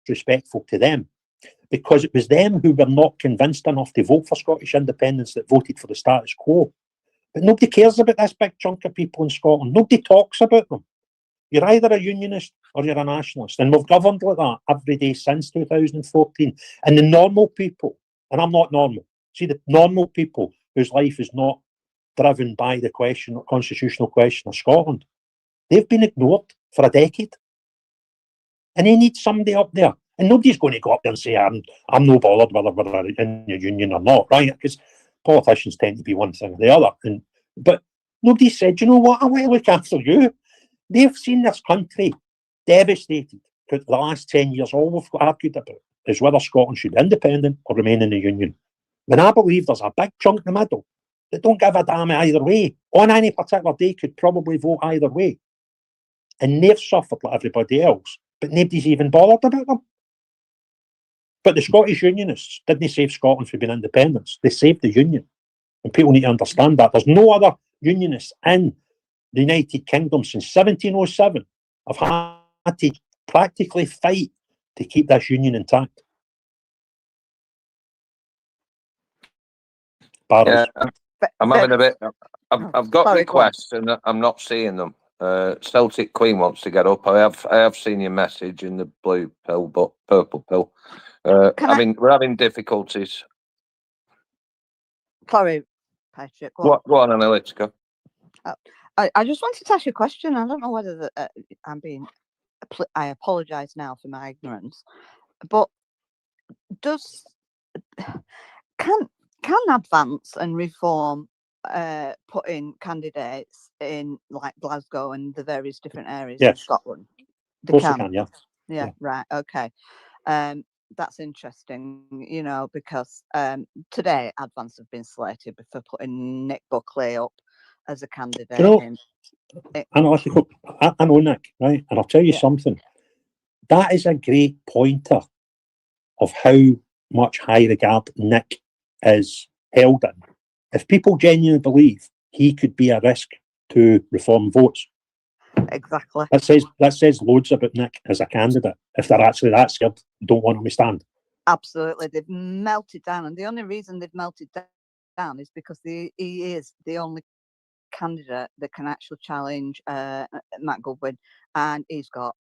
disrespectful to them, because it was them who were not convinced enough to vote for Scottish independence that voted for the status quo. But nobody cares about this big chunk of people in Scotland. Nobody talks about them. You're either a unionist or you're a nationalist. And we've governed like that every day since 2014. And the normal people, and I'm not normal, see, the normal people whose life is not driven by the constitutional question of Scotland, they've been ignored for a decade. And they need somebody up there And nobody's going to go up there and say, I'm no bothered whether we're in the union or not, right? Because politicians tend to be one thing or the other. But nobody said, you know what, I want to look after you. They've seen this country devastated. For the last 10 years, all we've argued about is whether Scotland should be independent or remain in the union. And I believe there's a big chunk in the middle that don't give a damn either way. On any particular day, could probably vote either way. And they've suffered like everybody else, but nobody's even bothered about them. But the Scottish Unionists didn't save Scotland from being independent. They saved the Union. And people need to understand that. There's no other Unionists in the United Kingdom since 1707 have had to practically fight to keep this Union intact. Yeah, I'm having a bit. I've got Sorry, requests and I'm not seeing them. Celtic Queen wants to get up. I have seen your message in the blue pill, but purple pill. We're having difficulties. Sorry, Patrick. Go on, Anna, let's go. I just wanted to ask you a question. I don't know whether I apologise now for my ignorance, but can Advance and Reform put in candidates in like Glasgow and the various different areas of Scotland? They can, yeah. Yeah, right, okay. That's interesting, you know, because today Advance have been slated for putting Nick Buckley up as a candidate. I know Nick, right? And I'll tell you something. That is a great pointer of how much high regard Nick is held in. If people genuinely believe he could be a risk to Reform votes, exactly. That says loads about Nick as a candidate. If they're actually that scared, don't want him to stand. Absolutely, they've melted down, and the only reason they've melted down is because he is the only candidate that can actually challenge Matt Goodwin, and he's got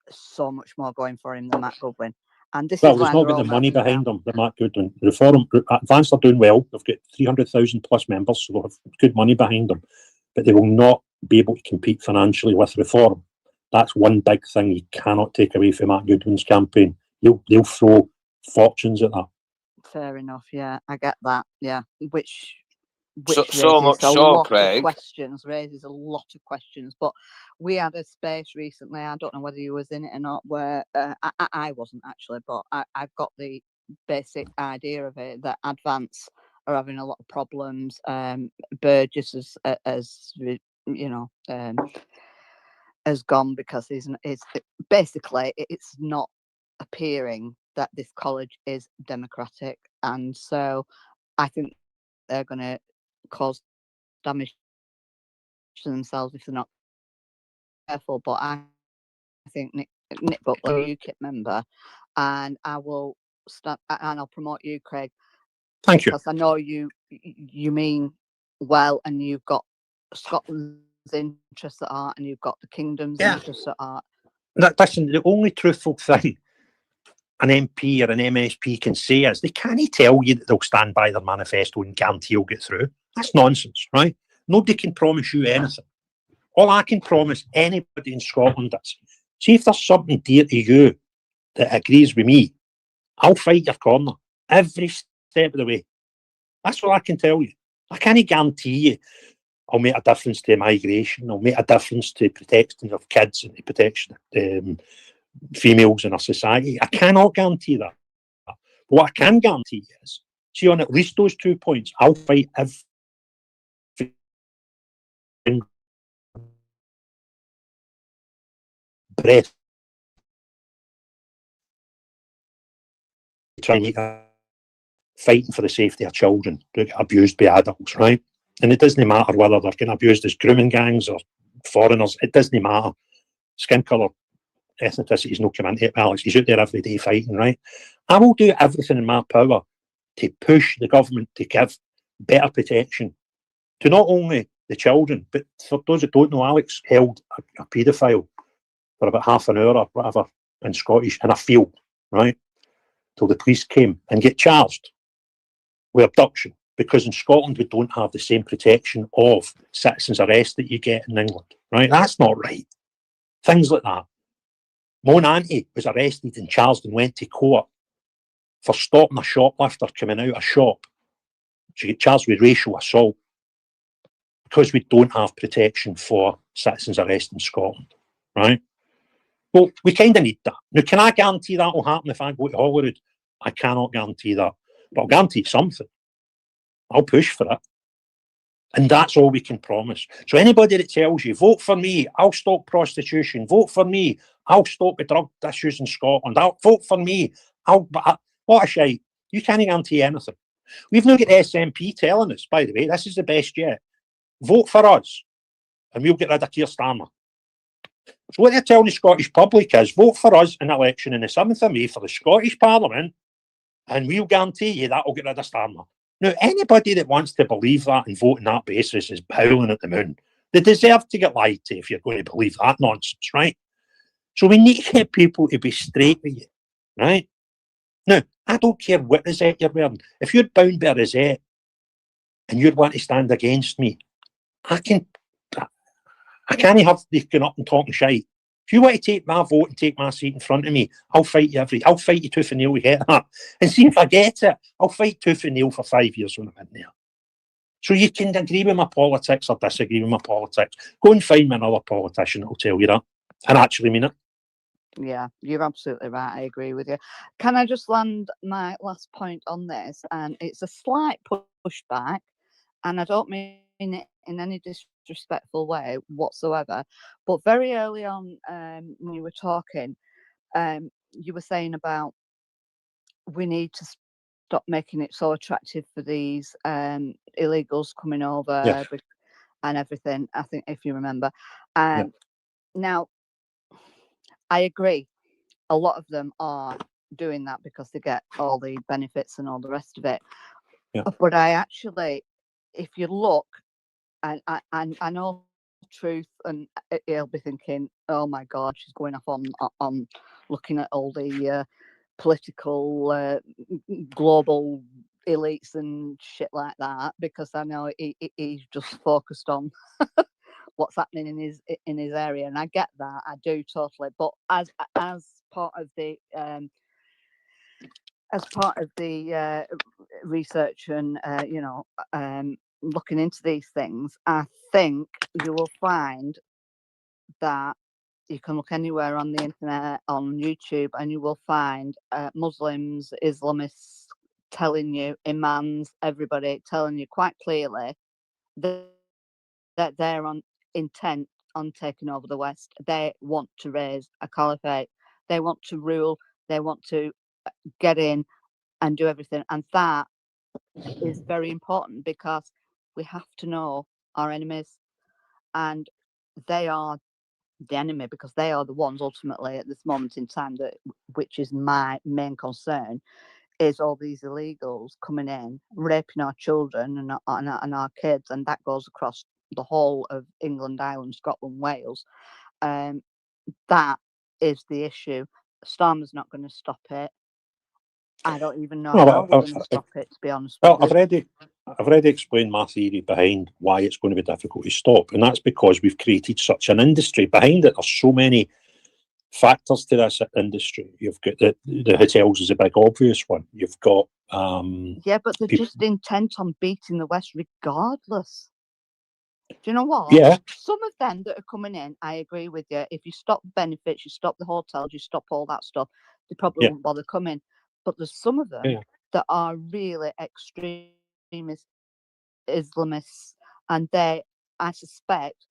so much more going for him than Matt Goodwin. And this is there's not got the money behind them, the Matt Goodwin. Reform Advance are doing well. They've got 300,000 plus members, so they have good money behind them, but they will not be able to compete financially with Reform. That's one big thing you cannot take away from Matt Goodwin's campaign. They'll throw fortunes at that. Fair enough, yeah, I get that, yeah. Which so much so, Craig. Raises a lot of questions. But we had a space recently, I don't know whether you was in it or not, where I wasn't actually, but I've got the basic idea of it, that Advance are having a lot of problems. Burgess as you know, has gone because it's not appearing that this college is democratic, and so I think they're going to cause damage to themselves if they're not careful. But I think Nick Butler, UKIP member, and I will start, and I'll promote you, Craig. Thank you. Because I know you mean well, and you've got Scotland's interests at heart, and you've got the kingdom's interests at heart. Listen, the only truthful thing an MP or an MSP can say is they can't tell you that they'll stand by their manifesto and guarantee you'll get through. That's nonsense, right? Nobody can promise you anything. All I can promise anybody in Scotland is, see if there's something dear to you that agrees with me, I'll fight your corner every step of the way. That's all I can tell you. I can't guarantee you I'll make a difference to migration, I'll make a difference to protection of kids and the protection of females in our society. I cannot guarantee that. But what I can guarantee is, see, on at least those 2 points, I'll fight every breath. Trying to fighting for the safety of children who get abused by adults, right? And it doesn't matter whether they're getting abused as grooming gangs or foreigners. It doesn't matter. Skin colour, ethnicity is no coming into it, Alex. He's out there every day fighting, right? I will do everything in my power to push the government to give better protection to not only the children, but for those that don't know, Alex held a paedophile for about half an hour or whatever in a field, right? Till the police came and get charged with abduction, because in Scotland we don't have the same protection of citizens' arrest that you get in England, right? That's not right. Things like that. My own auntie was arrested in Charleston, went to court for stopping a shoplifter coming out of a shop. She got charged with racial assault because we don't have protection for citizens arrested in Scotland, right? Well, we kind of need that. Now, can I guarantee that will happen if I go to Holyrood? I cannot guarantee that. But I'll guarantee something. I'll push for it. And that's all we can promise. So anybody that tells you, vote for me, I'll stop prostitution, vote for me, I'll stop the drug issues in Scotland, I'll vote for me, what a shite. You can't guarantee anything. We've now got the SNP telling us, by the way, this is the best yet. Vote for us, and we'll get rid of Keir Starmer. So what they're telling the Scottish public is, vote for us in the election on the 7th of May for the Scottish Parliament, and we'll guarantee you that will get rid of Starmer. Now, anybody that wants to believe that and vote on that basis is howling at the moon. They deserve to get lied to if you're going to believe that nonsense, right? So we need to get people to be straight with you, right? Now, I don't care what rosette you're wearing. If you're bound by a rosette and you want to stand against me, I can't have you going up and talking shite. If you want to take my vote and take my seat in front of me, I'll fight you tooth and nail to get that. And see if I get it, I'll fight tooth and nail for 5 years when I'm in there. So you can agree with my politics or disagree with my politics. Go and find me another politician that'll tell you that. And actually mean it. Yeah, you're absolutely right. I agree with you. Can I just land my last point on this? And it's a slight pushback, and I don't mean it in any disrespectful way whatsoever. But very early on, when you were talking, you were saying about we need to stop making it so attractive for these illegals coming over Yes. and everything. I think if you remember, now I agree. A lot of them are doing that because they get all the benefits and all the rest of it. Yeah. But I actually, if you look, and I know truth, and he'll be thinking, oh my God, she's going off on looking at all the political global elites and shit like that, because I know he's just focused on what's happening in his area, and I get that, I do totally. But as part of the research and looking into these things, I think you will find that you can look anywhere on the internet, on YouTube, and you will find Muslims, Islamists telling you, imams, everybody telling you quite clearly that they're on intent on taking over the West. They want to raise a caliphate. They want to rule. They want to get in and do everything. And that is very important, because we have to know our enemies, and they are the enemy, because they are the ones ultimately at this moment in time which is my main concern, is all these illegals coming in, raping our children and our kids, and that goes across the whole of England, Ireland, Scotland, Wales. That is the issue. Starmer's not going to stop it. I don't even know how they're going to stop it, to be honest with you. I've already explained my theory behind why it's going to be difficult to stop, and that's because we've created such an industry behind it. There's so many factors to this industry. You've got the hotels is a big obvious one. You've got but they're just intent on beating the West regardless. Do you know what? Yeah. Some of them that are coming in, I agree with you. If you stop benefits, you stop the hotels, you stop all that stuff, they probably won't bother coming. But there's some of them that are really extremist Islamists, and I suspect,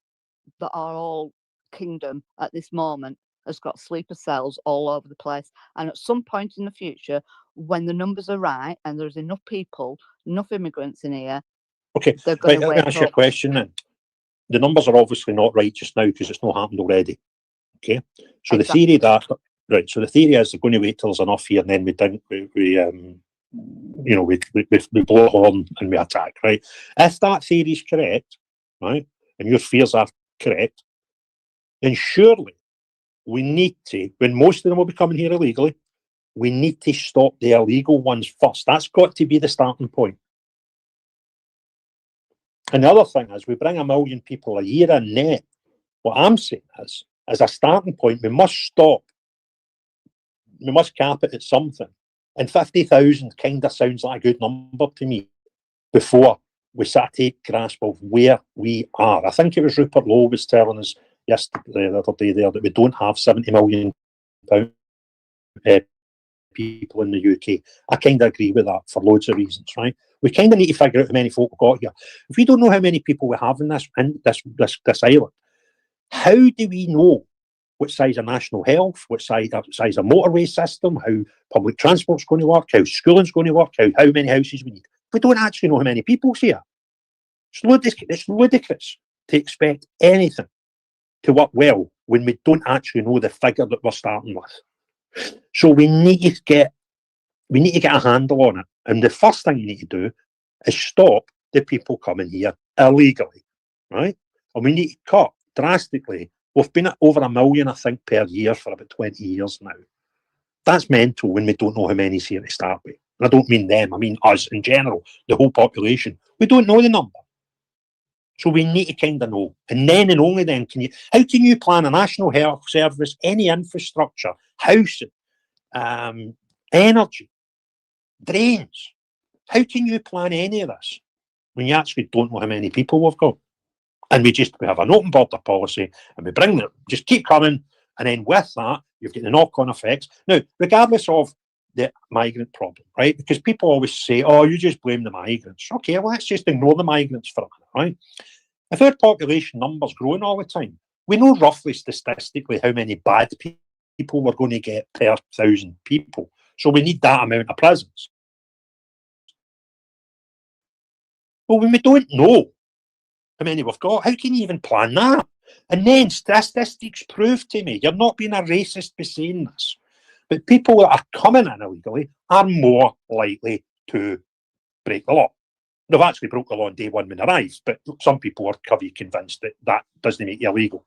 that our whole kingdom at this moment has got sleeper cells all over the place. And at some point in the future, when the numbers are right and there's enough people, enough immigrants in here, they're going to wake up. Ask you a question then. The numbers are obviously not right just now because it's not happened already. Okay, so the theory so the theory is they're going to wait till there's enough here, and then we blow a horn and we attack. Right? If that theory is correct, right, and your fears are correct, then surely we need to, when most of them will be coming here illegally, we need to stop the illegal ones first. That's got to be the starting point. And the other thing is, we bring 1 million people a year in net. What I'm saying is, as a starting point, we must stop we must cap it at something. And 50,000 kind of sounds like a good number to me before we start to take grasp of where we are. I think it was Rupert Lowe was telling us yesterday, the other day there, that we don't have 70 million people in the UK. I kind of agree with that for loads of reasons, right? We kind of need to figure out how many folk we've got here. If we don't know how many people we have in this island, how do we know what size of national health, what size of motorway system, how public transport's going to work, how schooling's going to work, how many houses we need? We don't actually know how many people's here. It's ludicrous to expect anything to work well when we don't actually know the figure that we're starting with. So we need to get a handle on it. And the first thing you need to do is stop the people coming here illegally, right? And we need to cut drastically. We've been at over 1 million, I think, per year for about 20 years now. That's mental when we don't know how many's here to start with. And I don't mean them, I mean us in general, the whole population. We don't know the number. So we need to kind of know. And then and only then how can you plan a national health service, any infrastructure, housing, energy, drains? How can you plan any of this when you actually don't know how many people we've got? And we have an open border policy and we bring them, just keep coming. And then with that, you've got the knock-on effects. Now, regardless of the migrant problem, right? Because people always say, oh, you just blame the migrants. Okay, well, let's just ignore the migrants for a minute, right? If our population numbers growing all the time, we know roughly statistically how many bad people we're going to get per 1,000 people. So we need that amount of presence. Well, when we don't know how many we've got, how can you even plan that? And then statistics prove to me, you're not being a racist by saying this, but people that are coming in illegally are more likely to break the law. They've actually broke the law on day one when they arrived, but some people are convinced that that doesn't make you illegal.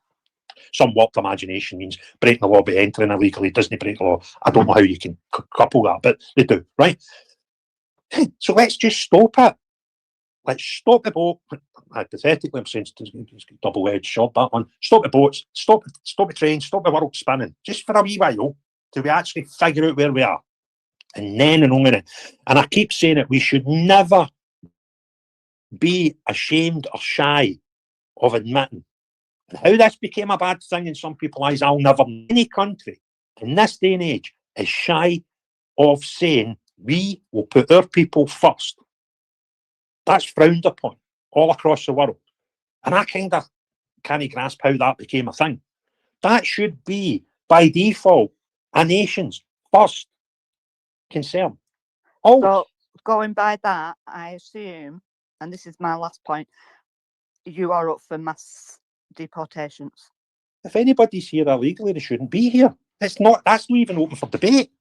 Some warped imagination means breaking the law by entering illegally doesn't break the law. I don't know how you can couple that, but they do, right? So let's just stop it. Let's stop the boat. Hypothetically, I'm saying it's double-edged sword, that one. Stop the boats, stop the trains, stop the world spinning, just for a wee while, till we actually figure out where we are. And then and only then. And I keep saying it, we should never be ashamed or shy of admitting. And how this became a bad thing in some people's eyes, I'll never. Any country in this day and age is shy of saying we will put our people first. That's frowned upon all across the world. And I kind of can't grasp how that became a thing. That should be, by default, a nation's first concern. So, going by that, I assume, and this is my last point, you are up for mass deportations. If anybody's here illegally, they shouldn't be here. That's not even open for debate.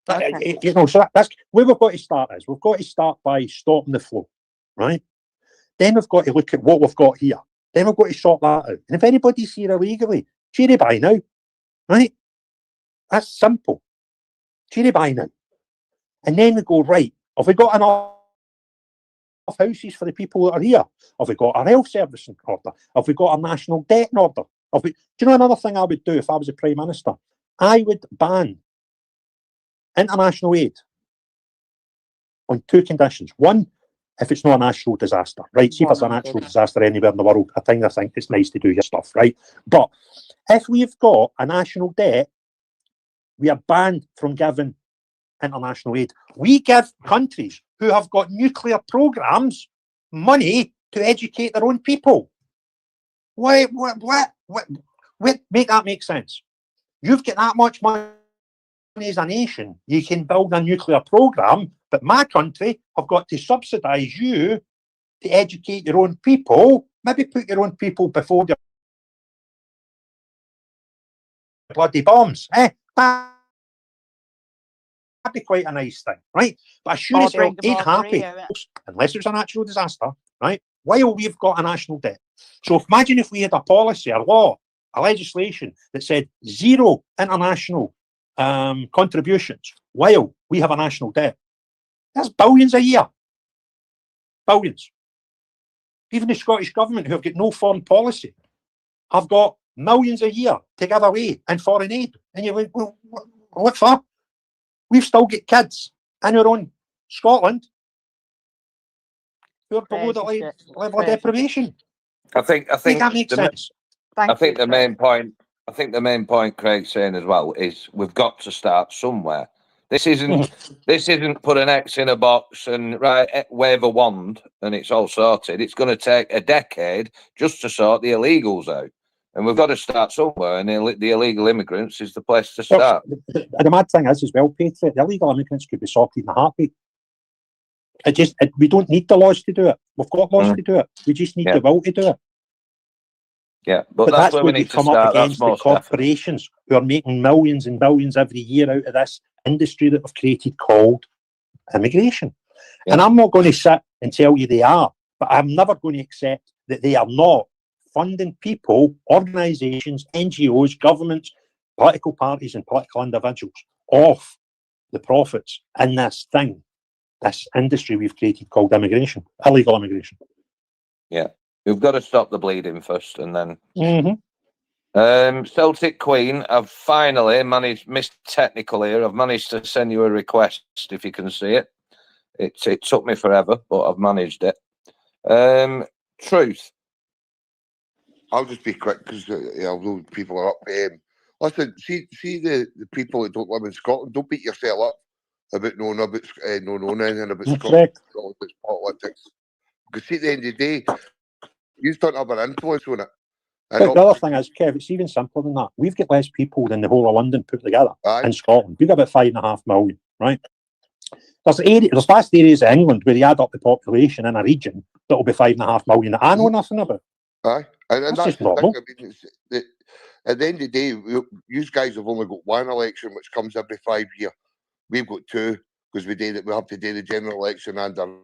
Okay. So that's where we've got to start is we've got to start by stopping the flow, right? Then we've got to look at what we've got here. Then we've got to sort that out. And if anybody's here illegally, cheery bye now, right? That's simple. Cheery bye now. And then we go, right, have we got enough houses for the people that are here? Have we got our health service in order? Have we got our national debt in order? Do you know another thing I would do if I was a Prime Minister? I would ban international aid on two conditions. One, if it's not a natural disaster, right? See if it's a natural disaster anywhere in the world, I think it's nice to do your stuff, right? But if we've got a national debt, we are banned from giving international aid. We give countries who have got nuclear programs money to educate their own people. What? Make that make sense. You've got that much money as a nation, you can build a nuclear program, but my country have got to subsidise you to educate your own people, maybe put your own people before your bloody bombs. That'd be quite a nice thing, right? But I sure as hell ain't happy unless it's a natural disaster, right? While we've got a national debt. So imagine if we had a policy, a law, a legislation that said zero international contributions while we have a national debt. That's billions a year. Billions. Even the Scottish Government, who have got no foreign policy, have got millions a year to give away in foreign aid. And you're like, well, What for? We've still got kids in our own Scotland who are below the Crazy shit. level of Crazy. deprivation. I think Make that make sense. I think the Craig. main point Craig's saying as well is we've got to start somewhere. This isn't put an X in a box and wave a wand and it's all sorted. It's going to take a decade just to sort the illegals out, and we've got to start somewhere. And the illegal immigrants is the place to start. The mad thing is as well, Patriot, the illegal immigrants could be sorted in a heartbeat. We don't need the laws to do it. We've got laws to do it. We just need the will to do it. Yeah, but that's where we need to come start. up against the corporations who are making millions and billions every year out of this industry that we've created called immigration. Yeah. And I'm not going to sit and tell you they are, but I'm never going to accept that they are not funding people, organisations, NGOs, governments, political parties and political individuals off the profits in this industry we've created called immigration, illegal immigration. Yeah. We've got to stop the bleeding first, and then. Celtic Queen, I've finally missed technical here. I've managed to send you a request if you can see it. It took me forever, but I've managed it. Truth. I'll just be quick because although people are up. Listen, see the people that don't live in Scotland. Don't beat yourself up about knowing anything about Scotland politics. Because see, at the end of the day, you don't have an influence on it. But the other thing is, Kev, it's even simpler than that. We've got less people than the whole of London put together in Scotland. We've got about 5.5 million, right? There's vast areas of England where you add up the population in a region that'll be 5.5 million that I know nothing about. Aye, and that's just normal. I mean, at the end of the day, you guys have only got one election, which comes every 5 years. We've got two because we have to do the general election and our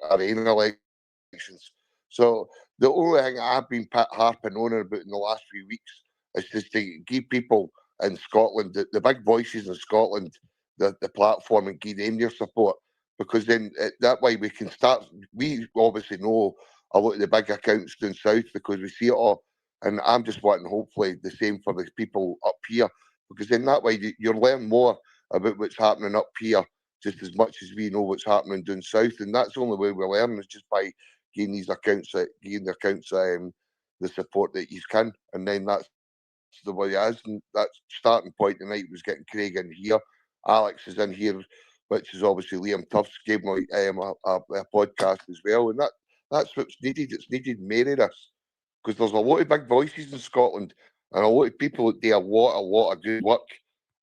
own elections. So the only thing I've been harping on about in the last few weeks is just to give people in Scotland, the big voices in Scotland, the platform, and give them your support, because then that way we can start. We obviously know a lot of the big accounts down south because we see it all, and I'm just wanting hopefully the same for the people up here, because then that way you'll learn more about what's happening up here just as much as we know what's happening down south, and that's the only way we learn is just by giving these accounts, the support that you can, and then that's the way it is. And that starting point tonight was getting Craig in here, Alex is in here, which is obviously Liam Tuffs gave me a podcast as well, and that's what's needed. It's needed more of this because there's a lot of big voices in Scotland and a lot of people that do a lot of good work,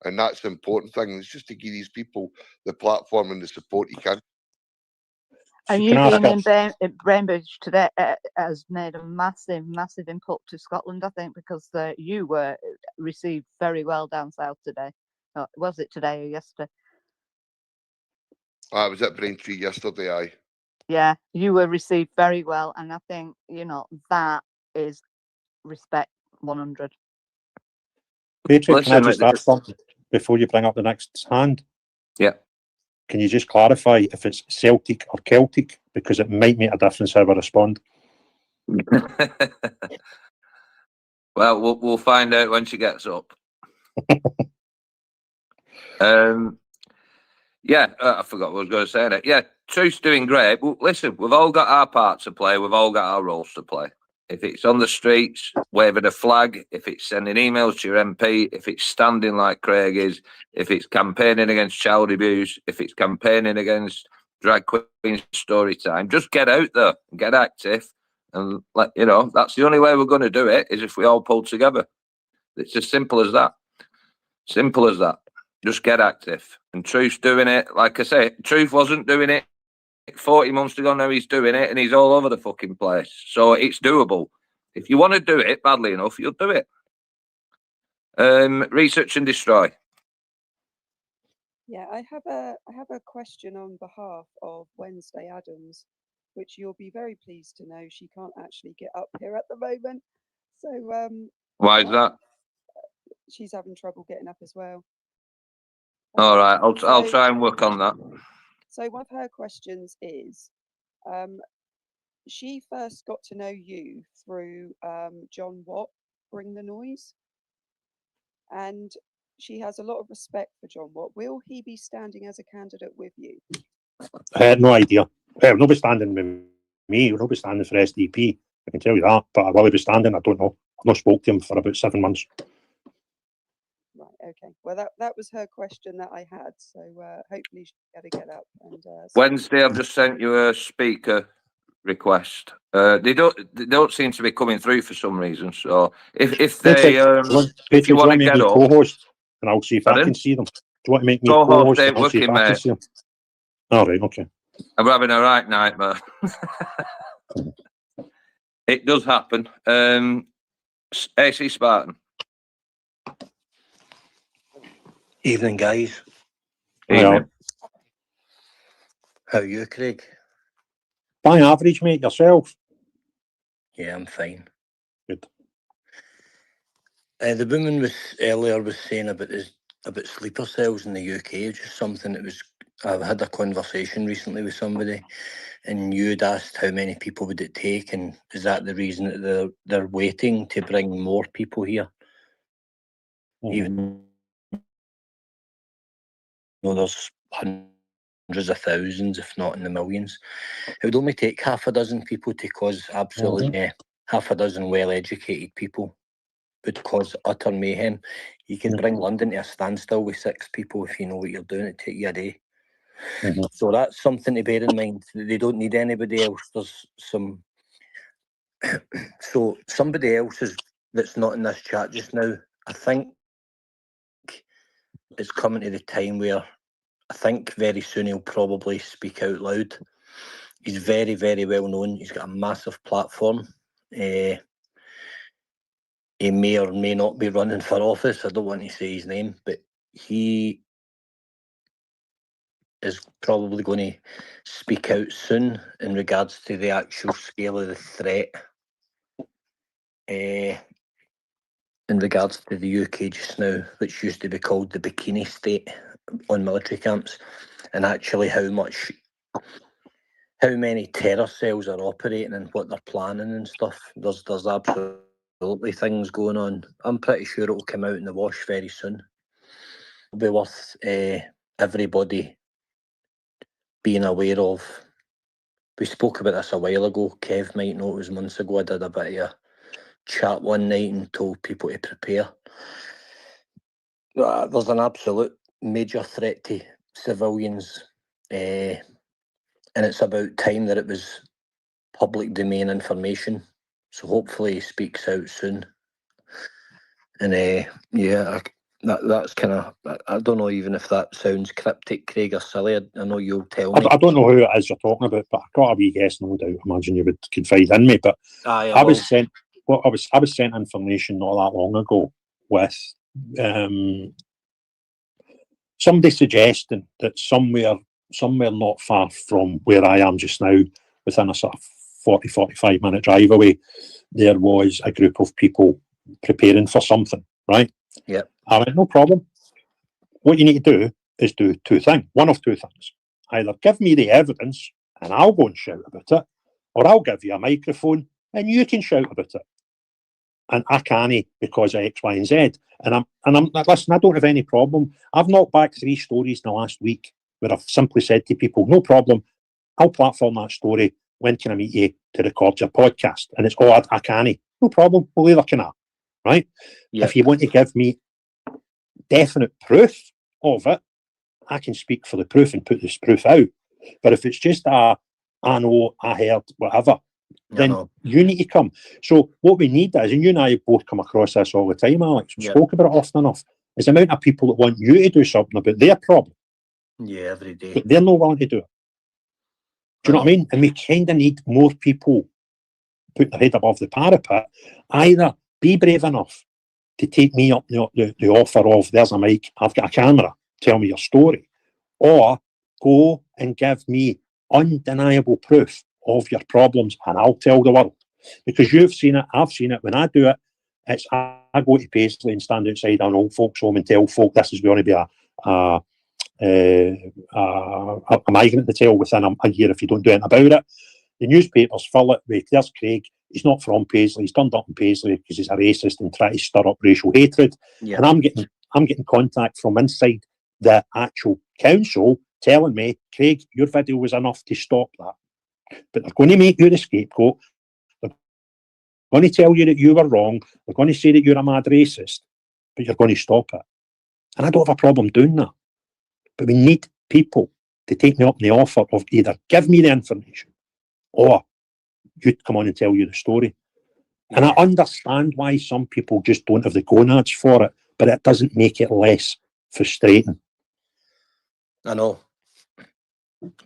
and that's the important thing. It's just to give these people the platform and the support you can. And you being in Bainbridge today has made a massive input to Scotland, I think, because you were received very well down south today. Was it today or yesterday? I was at Braintree yesterday, aye. Yeah, you were received very well, and I think, that is respect 100. Patrick, can I just ask something before you bring up the next hand? Yeah. Can you just clarify if it's Celtic or Celtic? Because it might make a difference how I respond. Well, we'll find out when she gets up. Yeah, I forgot what I was going to say. That. Yeah, Truth's doing great. Well, listen, we've all got our part to play. We've all got our roles to play. If it's on the streets, waving a flag, if it's sending emails to your MP, if it's standing like Craig is, if it's campaigning against child abuse, if it's campaigning against drag queen story time, just get out there and get active. And that's the only way we're going to do it is if we all pull together. It's as simple as that. Simple as that. Just get active. And Truth's doing it. Like I say, Truth wasn't doing it 40 months ago. Now he's doing it, and he's all over the fucking place. So it's doable. If you want to do it badly enough, you'll do it. Research and destroy. Yeah, I have a question on behalf of Wednesday Adams, which you'll be very pleased to know she can't actually get up here at the moment. So why is that? She's having trouble getting up as well. All right, I'll try and work on that. So one of her questions is, she first got to know you through John Watt, Bring the Noise, and she has a lot of respect for John Watt. Will he be standing as a candidate with you? No idea. He'll not be standing with me. He'll not be standing for SDP. I can tell you that. But will he be standing? I don't know. I've not spoke to him for about 7 months. Right. Okay. Well, that was her question that I had. So hopefully she'll get up and. Wednesday, I've just sent you a speaker request. They don't seem to be coming through for some reason. So if they if you want to get up, co-host, and I'll see if pardon? I can see them. Do you want to make me Co-host co-host? ain't I'll see if working, I can mate. see them. All right. Okay. I'm having a right nightmare. It does happen. AC Spartan. Evening, guys. Evening. How are you, Craig? By average, mate, yourself. Yeah, I'm fine. Good. The woman was saying about sleeper cells in the UK. Just something that was. I had a conversation recently with somebody, and you'd asked how many people would it take, and is that the reason that they're waiting to bring more people here, even though there's hundreds of thousands, if not in the millions. It would only take half a dozen people to cause absolutely half a dozen well-educated people would cause utter mayhem. You can bring London to a standstill with 6 people if you know what you're doing. It'd take you a day. So that's something to bear in mind. They don't need anybody else. There's some. So somebody else that's not in this chat just now. I think it's coming to the time where I think very soon he'll probably speak out loud. He's very, very well known. He's got a massive platform. He may or may not be running for office. I don't want to say his name, but he is probably going to speak out soon in regards to the actual scale of the threat in regards to the UK just now, which used to be called the Bikini State on military camps, and actually how many terror cells are operating and what they're planning and stuff. There's absolutely things going on. I'm pretty sure it will come out in the wash very soon. It'll be worth everybody being aware of. We spoke about this a while ago. Kev might know it was months ago. I did a bit of a chat one night and told people to prepare. There's an absolute major threat to civilians, and it's about time that it was public domain information. So hopefully he speaks out soon. And that's kind of, I don't know even if that sounds cryptic, Craig, or silly. I know you'll tell me. I don't know who it is you're talking about, but I've got a wee guess, no doubt. I imagine you would confide in me. But I was sent information not that long ago with somebody suggesting that somewhere not far from where I am just now, within a sort of 40-45 minute drive away, there was a group of people preparing for something, right? Yeah. I went, no problem. What you need to do is do one of two things. Either give me the evidence and I'll go and shout about it, or I'll give you a microphone and you can shout about it. And I can't because of X, Y, and Z. And I'm listen, I don't have any problem. I've knocked back 3 stories in the last week where I've simply said to people, no problem, I'll platform that story. When can I meet you to record your podcast? And it's, I can't. No problem, we'll either can I, right? Yep. If you want to give me definite proof of it, I can speak for the proof and put this proof out. But if it's just I know, I heard, whatever, then you need to come. So what we need is, and you and I both come across this all the time, Alex, we spoke about it often enough, is the amount of people that want you to do something about their problem. Yeah, every day. But they're not willing to do it. Do you know what I mean? And we kind of need more people putting their head above the parapet. Either be brave enough to take me up the offer of, there's a mic, I've got a camera, tell me your story, or go and give me undeniable proof of your problems and I'll tell the world. Because you've seen it, I've seen it. When I do it, it's I go to Paisley and stand outside an old folks home and tell folk this is going to be a migrant to tell within a year if you don't do anything about it. The newspapers fill it with, there's Craig, he's not from Paisley, he's turned up in Paisley because he's a racist and trying to stir up racial hatred. Yeah. And I'm getting I'm getting contact from inside the actual council telling me, Craig, your video was enough to stop that. But they're going to make you the scapegoat. They're going to tell you that you were wrong. They're going to say that you're a mad racist, but you're going to stop it. And I don't have a problem doing that. But we need people to take me up on the offer of either give me the information or you come on and tell you the story. And I understand why some people just don't have the gonads for it, but it doesn't make it less frustrating. I know.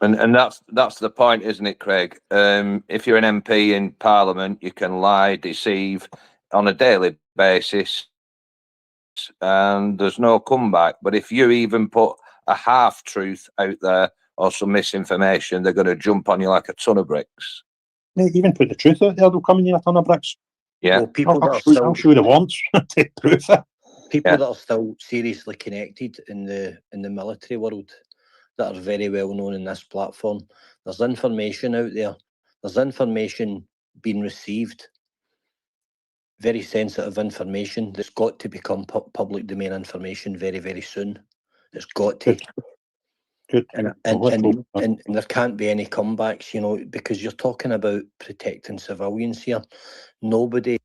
And that's the point, isn't it, Craig? If you're an MP in Parliament, you can lie, deceive on a daily basis, and there's no comeback. But if you even put a half truth out there or some misinformation, they're going to jump on you like a ton of bricks. They even put the truth out there, they'll come in a ton of bricks. Yeah. Well, people that I'll are still, show you the ones to prove it. people that are still seriously connected in the military world that are very well known in this platform. There's information out there. There's information being received. Very sensitive information that's got to become public domain information very, very soon. It's got to. Good. And there can't be any comebacks, you know, because you're talking about protecting civilians here. Nobody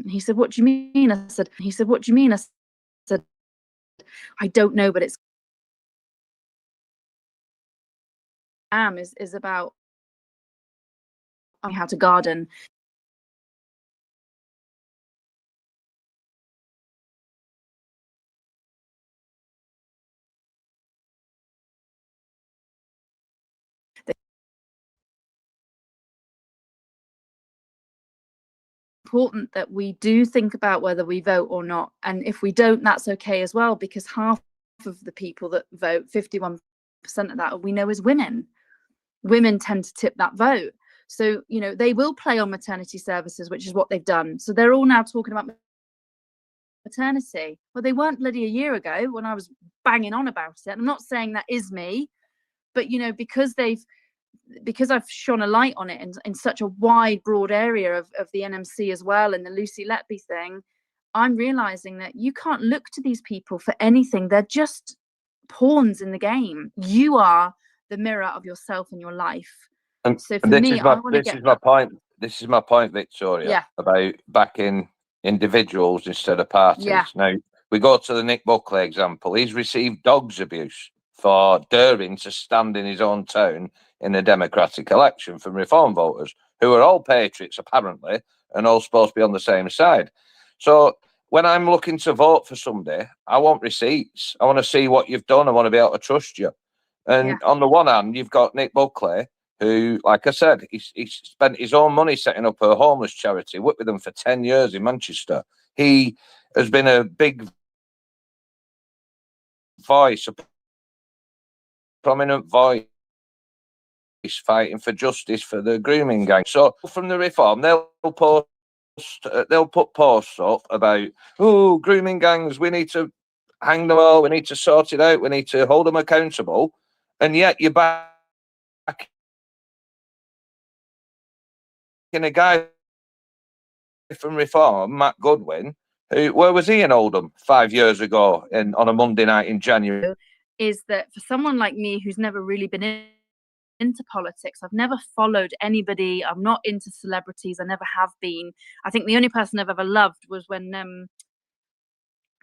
He said, what do you mean? I said, what do you mean? I said, I don't know, but it's is about how to garden. Important that we do think about whether we vote or not, and if we don't, that's okay as well, because half of the people that vote, 51% of that, we know is women. Women tend to tip that vote, so you know they will play on maternity services, which is what they've done. So they're all now talking about maternity. Well, they weren't bloody a year ago when I was banging on about it. I'm not saying that is me, but you know, because I've shone a light on it in such a wide, broad area of the NMC as well, and the Lucy Letby thing, I'm realizing that you can't look to these people for anything. They're just pawns in the game. You are the mirror of yourself and your life. And so for me, I want to get my point. This is my point, Victoria, Yeah. about backing individuals instead of parties. Yeah. Now, we go to the Nick Buckley example. He's received dogs abuse for daring to stand in his own town in a democratic election from Reform voters, who are all patriots, apparently, and all supposed to be on the same side. So when I'm looking to vote for somebody, I want receipts. I want to see what you've done. I want to be able to trust you. And on the one hand, you've got Nick Buckley, who, like I said, he's spent his own money setting up a homeless charity, worked with them for 10 years in Manchester. He has been a big voice, a prominent voice, fighting for justice for the grooming gang. So from the Reform, they'll put posts up about, oh, grooming gangs, we need to hang them all, we need to sort it out, we need to hold them accountable. And yet you're back in a guy from Reform, Matt Goodwin, where was he in Oldham 5 years ago on a Monday night in January? Is that for someone like me who's never really been into politics, I've never followed anybody, I'm not into celebrities, I never have been. I think the only person I've ever loved was when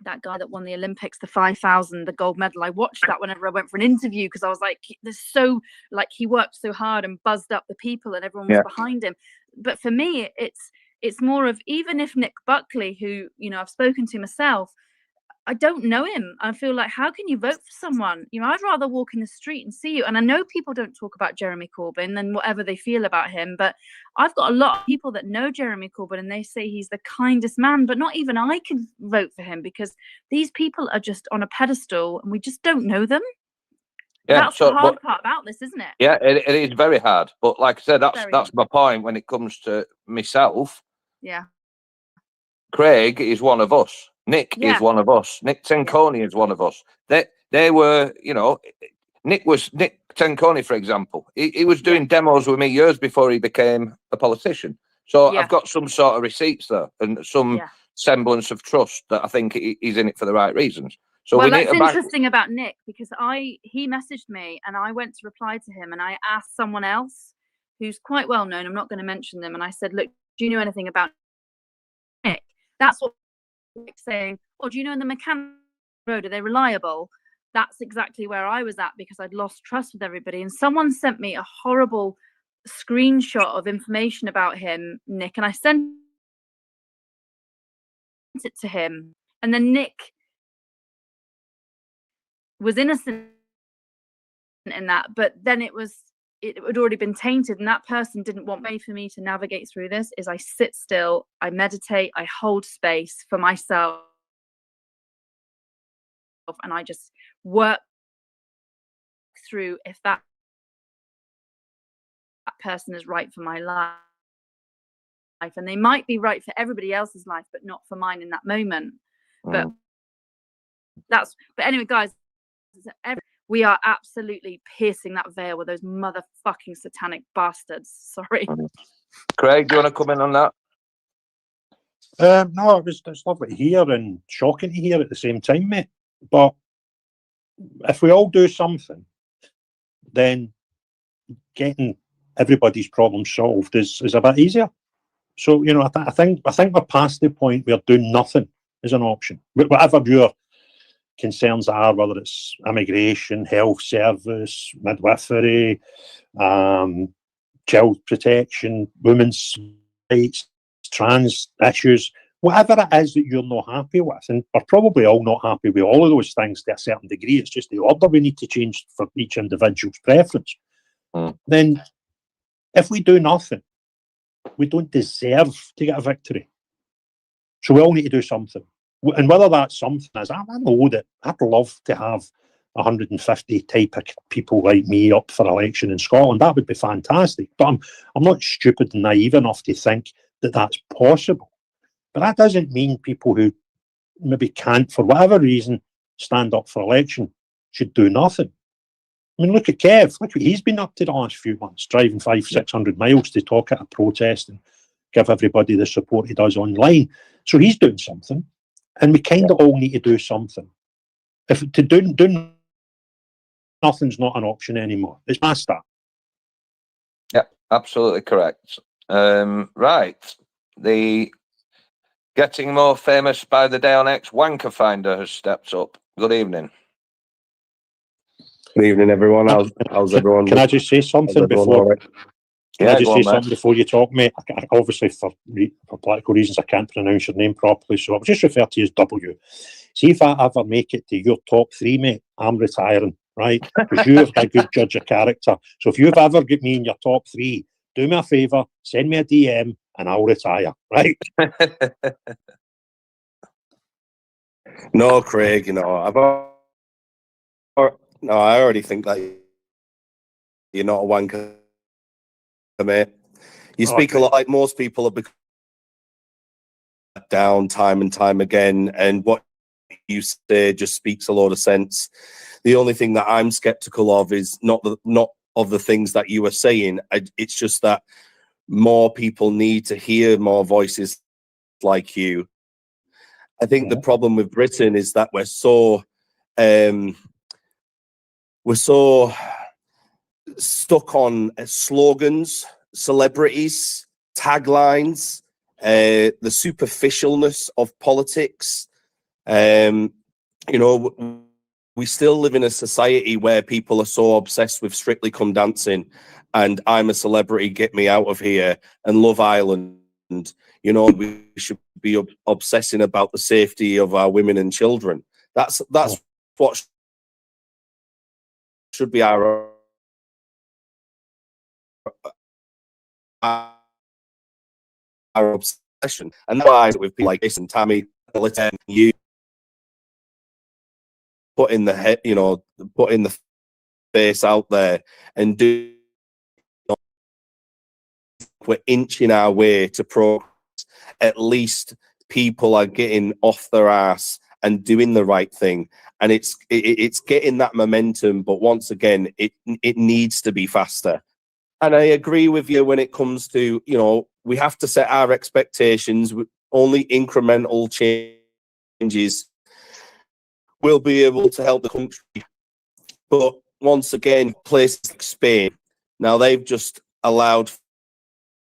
that guy that won the Olympics, the 5,000, the gold medal. I watched that whenever I went for an interview because I was like, there's so, like, he worked so hard and buzzed up the people and everyone was behind him. But for me, it's more of, even if Nick Buckley, who, you know, I've spoken to myself, I don't know him. I feel like, how can you vote for someone? You know, I'd rather walk in the street and see you. And I know people don't talk about Jeremy Corbyn and whatever they feel about him, but I've got a lot of people that know Jeremy Corbyn and they say he's the kindest man, but not even I can vote for him because these people are just on a pedestal and we just don't know them. Yeah, that's the hard part about this, isn't it? Yeah, it is very hard. But like I said, that's my point when it comes to myself. Yeah. Craig is one of us. Nick is one of us. Nick Tenconi is one of us. They were, you know, Nick Tenconi, for example. He was doing demos with me years before he became a politician. So I've got some sort of receipts there and some semblance of trust that I think he's in it for the right reasons. So well, that's interesting about Nick, because he messaged me and I went to reply to him and I asked someone else who's quite well known, I'm not going to mention them, and I said, look, do you know anything about Nick? That's what Nick saying, oh, do you know in the mechanic road, are they reliable? That's exactly where I was at, because I'd lost trust with everybody. And someone sent me a horrible screenshot of information about him, Nick, and I sent it to him. And then Nick was innocent in that, but then it had already been tainted, and that person didn't want me. For me to navigate through this is I sit still, I meditate, I hold space for myself, and I just work through if that person is right for my life. And they might be right for everybody else's life, but not for mine in that moment. But anyway, guys, we are absolutely piercing that veil with those motherfucking satanic bastards. Sorry. Craig, do you want to come in on that? No, it's lovely to hear and shocking to hear at the same time, mate. But if we all do something, then getting everybody's problem solved is a bit easier. So, you know, I think we're past the point where doing nothing is an option. Whatever your concerns are, whether it's immigration, health service, midwifery, child protection, women's rights, trans issues, whatever it is that you're not happy with, and we're probably all not happy with all of those things to a certain degree, it's just the order we need to change for each individual's preference. Then if we do nothing, we don't deserve to get a victory. So we all need to do something. And whether that something is, I know that I'd love to have 150 type of people like me up for election in Scotland. That would be fantastic. But I'm not stupid and naive enough to think that that's possible. But that doesn't mean people who maybe can't, for whatever reason, stand up for election should do nothing. I mean, look at Kev. Look what he's been up to the last few months, driving 500-600 miles to talk at a protest and give everybody the support he does online. So he's doing something, and we kind of all need to do something. If to do nothing's not an option anymore. It's past that. Yeah, absolutely correct. Right, the getting more famous by the day on X wanker finder has stepped up. Good evening. Good evening, everyone. How's everyone? Can I just say something before? Right? Can I just say something before you talk, mate? Obviously, for political reasons, I can't pronounce your name properly, so I'll just refer to you as W. See if I ever make it to your top 3, mate, I'm retiring, right? Because you're a good judge of character. So if you've ever got me in your top 3, do me a favour, send me a DM, and I'll retire, right? No, Craig, I already think that you're not a wanker, mate. You speak a lot like most people have become down time and time again, and what you say just speaks a lot of sense. The only thing that I'm skeptical of is not of the things that you are saying. It's just that more people need to hear more voices like you. I think the problem with Britain is that we're so stuck on slogans, celebrities, taglines, the superficialness of politics. We still live in a society where people are so obsessed with Strictly Come Dancing and I'm a celebrity, get me out of here, and Love Island. We should be obsessing about the safety of our women and children. That's what should be our obsession. And why with people like this and Tammy, you putting the face out there and we're inching our way to progress. At least people are getting off their ass and doing the right thing, and it's getting that momentum. But once again, it needs to be faster. And I agree with you when it comes to, we have to set our expectations. Only incremental changes will be able to help the country. But once again, places like Spain, now they've just allowed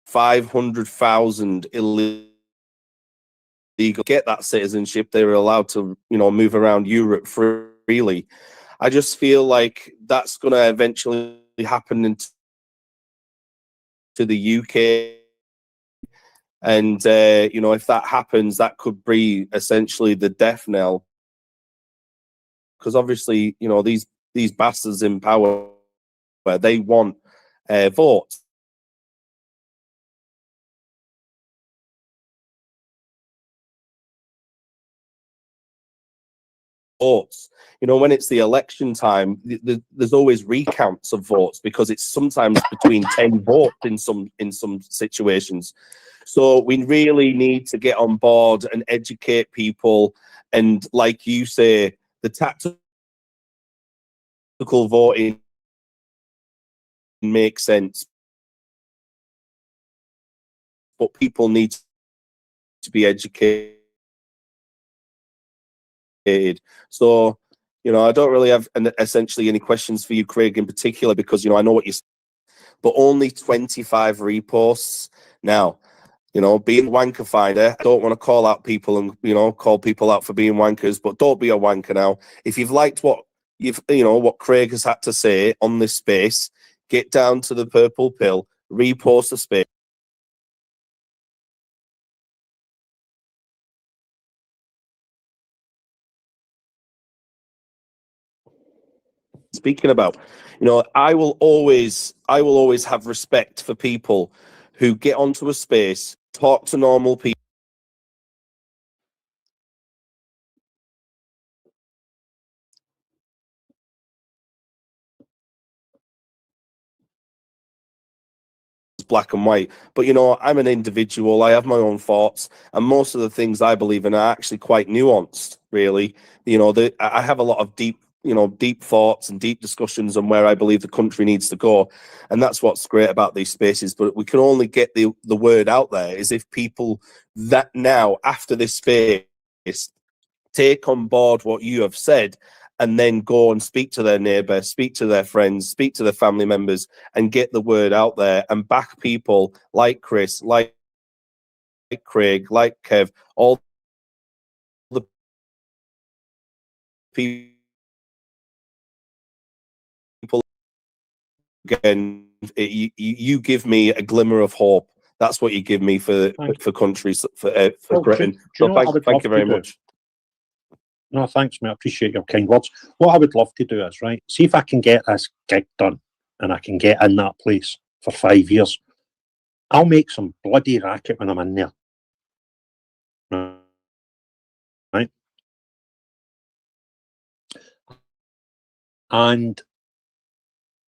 500,000 illegal get that citizenship. They were allowed to, move around Europe freely. I just feel like that's going to eventually happen into the UK. And, if that happens, that could be essentially the death knell. Because obviously, these bastards in power, where they want votes. Votes. When it's the election time, there's always recounts of votes because it's sometimes between 10 votes in some situations. So we really need to get on board and educate people. And like you say, the tactical voting makes sense, but people need to be educated. So, I don't really have essentially any questions for you, Craig, in particular, because, I know what you said, but only 25 reposts. Now, You know, being wanker finder. I don't want to call out people and, you know, call people out for being wankers, but don't be a wanker now. If you've liked what what Craig has had to say on this space, get down to the purple pill, repost the space. Speaking about, you know, I will always have respect for people who get onto a space, talk to normal people. Black and white, but you know, I'm an individual. I have my own thoughts, and most of the things I believe in are actually quite nuanced. Really, you know, I have a lot of deep thoughts and deep discussions on where I believe the country needs to go, and that's what's great about these spaces. But we can only get the word out there is if people that now after this space take on board what you have said and then go and speak to their neighbour, speak to their friends, speak to their family members, and get the word out there and back people like Chris, like Craig, like Kev, all the people. Again, you give me a glimmer of hope. That's what you give me for countries, for Britain. So thank you very much. No, thanks, mate. I appreciate your kind words. What I would love to do is, right, see if I can get this gig done and I can get in that place for 5 years. I'll make some bloody racket when I'm in there. Right? And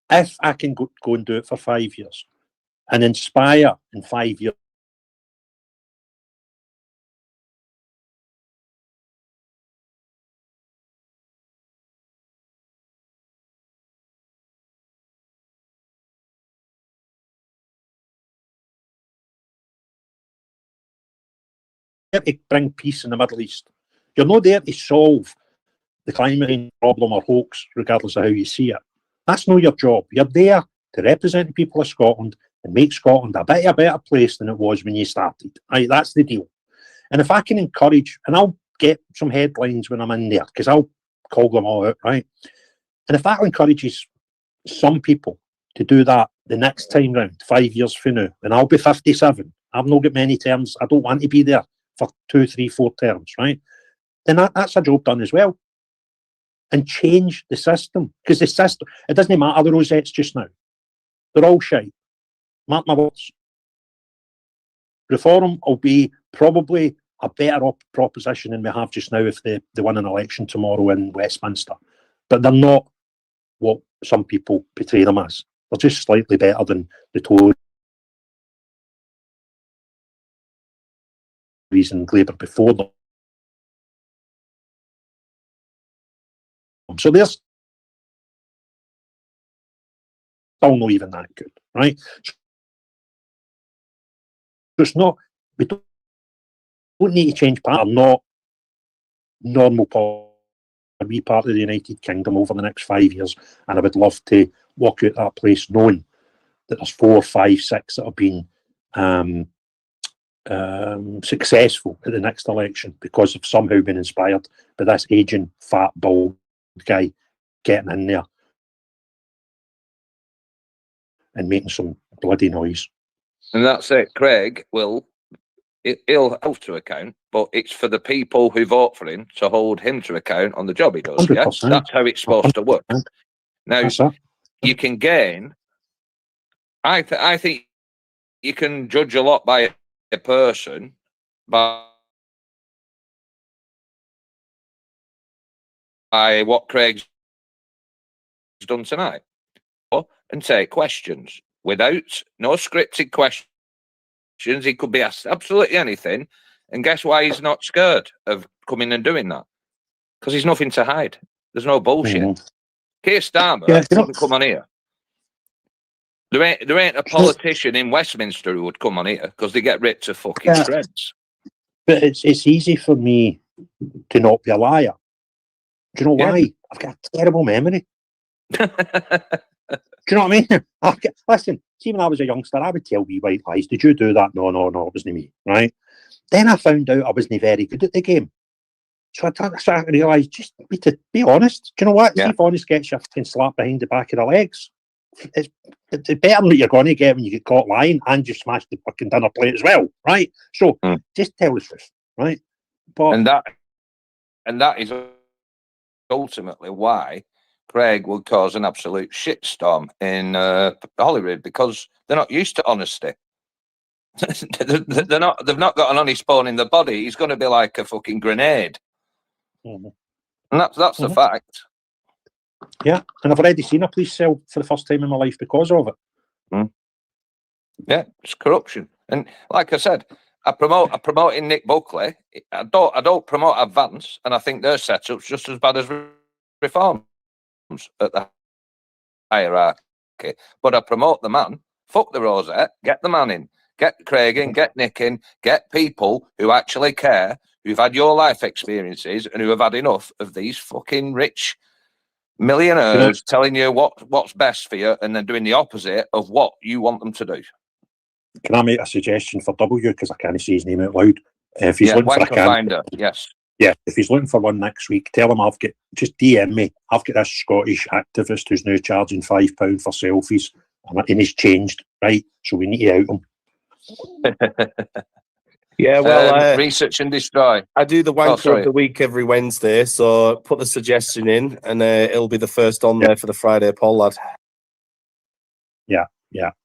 if I can go and do it for 5 years and inspire in 5 years, to bring peace in the Middle East. You're not there to solve the climate change problem or hoax, regardless of how you see it. That's not your job. You're there to represent the people of Scotland and make Scotland a better place than it was when you started. Right, that's the deal. And if I can encourage, and I'll get some headlines when I'm in there, because I'll call them all out, right? And if that encourages some people to do that the next time round, 5 years from now, and I'll be 57, I've not got many terms, I don't want to be there for 2, 3, 4 terms, right? Then that's a job done as well. And change the system. Because the system, it doesn't matter the rosettes just now. They're all shite. Mark my words. Reform will be probably a better proposition than we have just now if they win an election tomorrow in Westminster. But they're not what some people portray them as. They're just slightly better than the Tories and Labour before them. So they're still not even that good, right? So it's not, we don't need to change part, not normal policy. I'll be part of the United Kingdom over the next 5 years, and I would love to walk out that place knowing that there's 4, 5, 6 that have been successful at the next election because of somehow been inspired by this aging, fat, bald guy getting in there and making some bloody noise. And that's it. Craig will, he'll hold to account, but it's for the people who vote for him to hold him to account on the job he does. 100%. Yeah? That's how it's supposed to work. Now, That's it. you can gain, I think you can judge a lot by a person by what Craig's done tonight, and take questions without no scripted questions. He could be asked absolutely anything, and guess why he's not scared of coming and doing that? Because he's nothing to hide. There's no bullshit. Keir Starmer wouldn't come on here. There ain't a politician in Westminster who would come on here because they get ripped to fucking shreds. But it's easy for me to not be a liar. Do you know why? I've got a terrible memory. Do you know what I mean? Listen, See, when I was a youngster, I would tell wee white lies. Did you do that? No, no, no, it wasn't me, right? Then I found out I wasn't very good at the game. So I started to realise, just be honest. Do you know what? Yeah. See if honest gets you fucking slapped behind the back of the legs. It's the better that you're going to get when you get caught lying and you smash the fucking dinner plate as well, right? So just tell the truth, right? But and that is ultimately why Craig will cause an absolute shitstorm in Hollywood, because they're not used to honesty. They've not got an honest bone in the body. He's going to be like a fucking grenade, and that's the fact. Yeah, and I've already seen a police cell for the first time in my life because of it. Yeah, it's corruption, and like I said, I'm promoting Nick Buckley. I don't promote Advance, and I think their setup's just as bad as Reforms at the hierarchy. But I promote the man. Fuck the rosette. Get the man in. Get Craig in. Get Nick in. Get people who actually care, who've had your life experiences, and who have had enough of these fucking rich millionaires telling you what's best for you, and then doing the opposite of what you want them to do. Can I make a suggestion for W? Because I can't say his name out loud. If he's looking for a Finder, yes. Yeah, if he's looking for one next week, tell him just DM me. I've got this Scottish activist who's now charging £5 for selfies, and he's changed, right? So we need to out him. Yeah, well, research and destroy. I do the wanker of the week every Wednesday, so put the suggestion in, and it'll be the first on there for the Friday poll, lad. Yeah.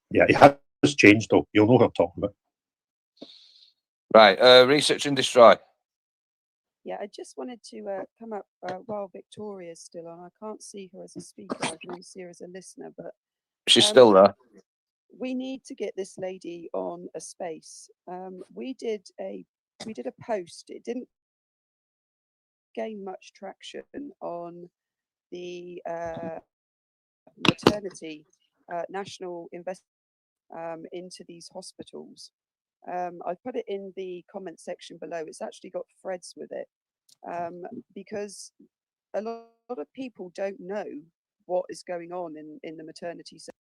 It has changed, though. You'll know what I'm talking about. Right, research and destroy. Yeah, I just wanted to come up while Victoria's still on. I can't see her as a speaker. I can only see her as a listener, but she's still there. We need to get this lady on a space. We did a post. It didn't gain much traction on the maternity national investment into these hospitals. I put it in the comment section below. It's actually got threads with it, because a lot of people don't know what is going on in the maternity sector.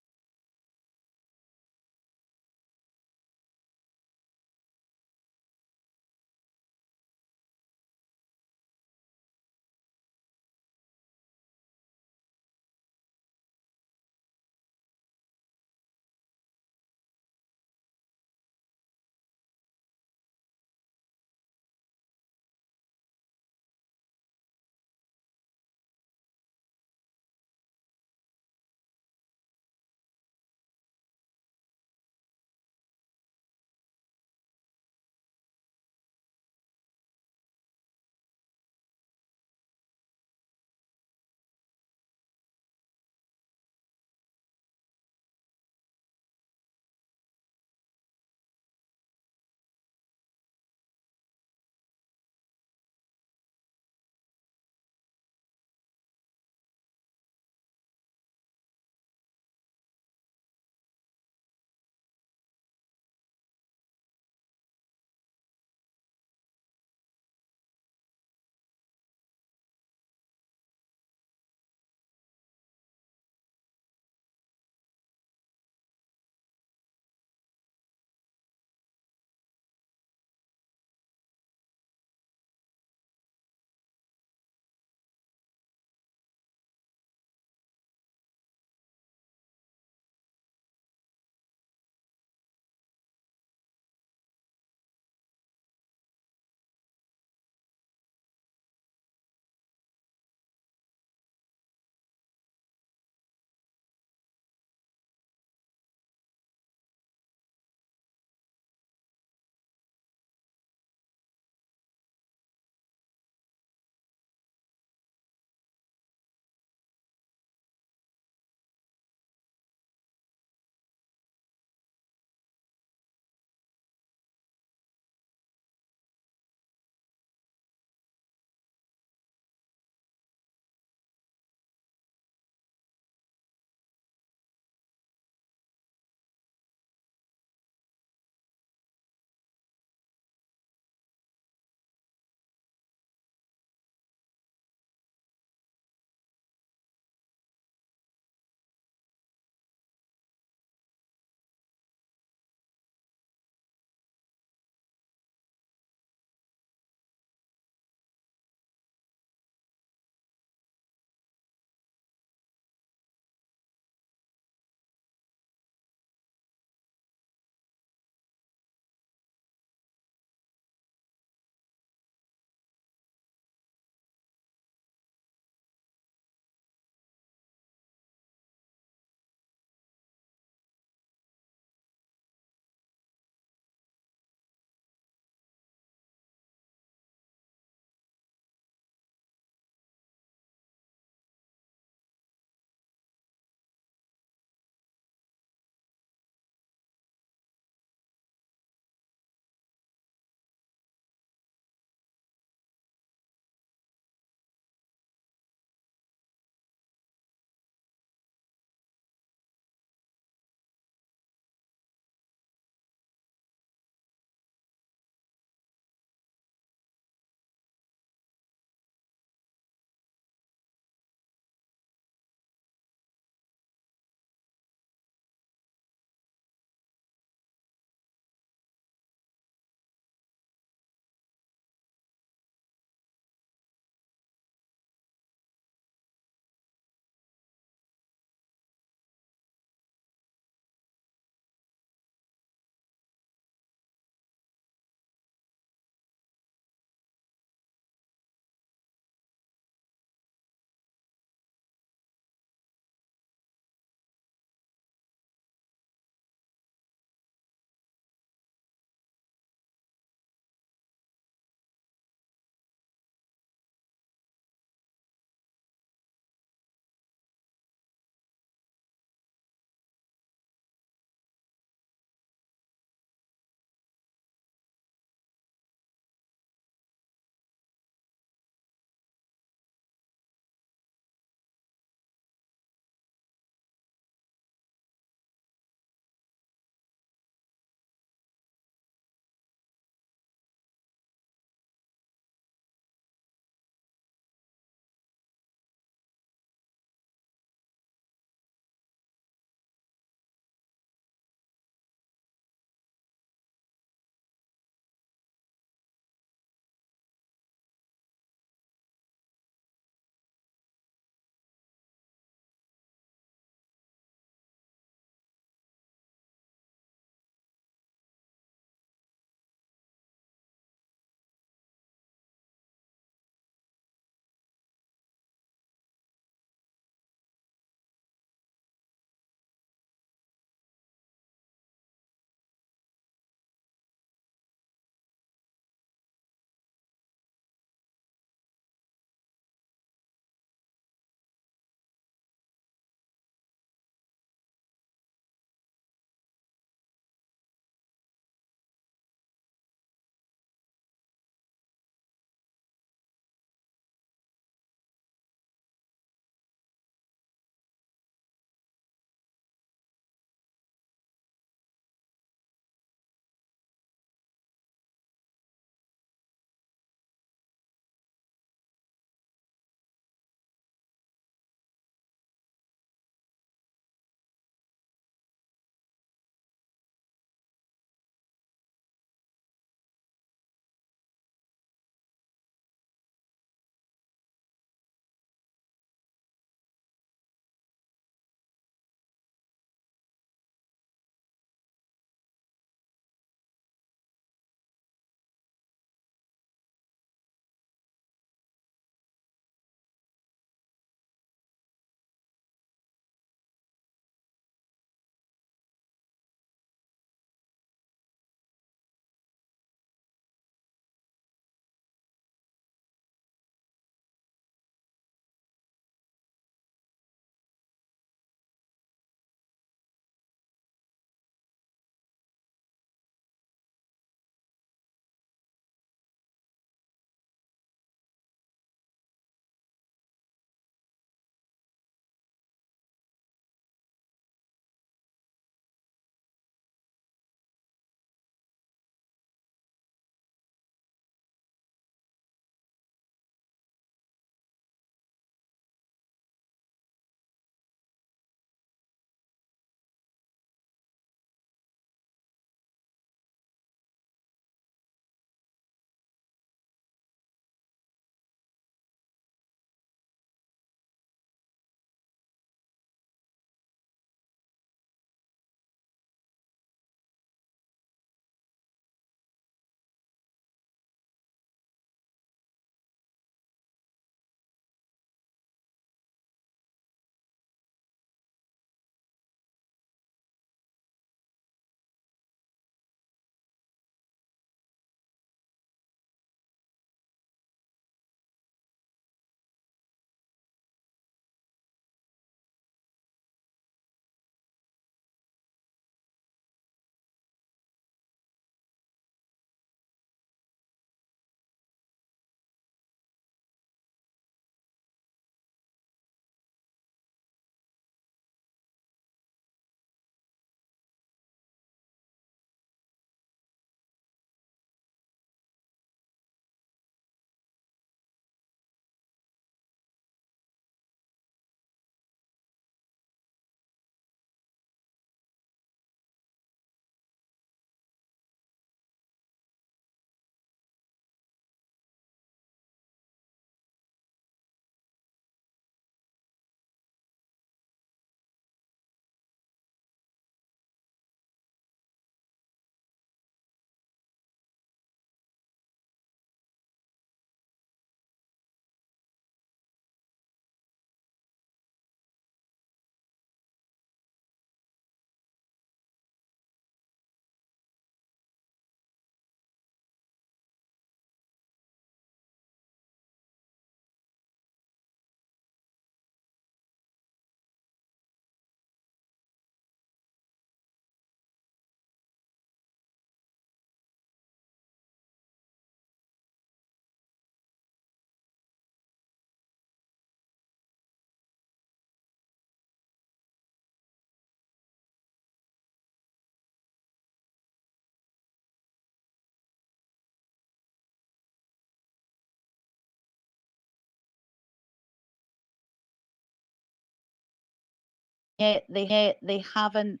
yet they haven't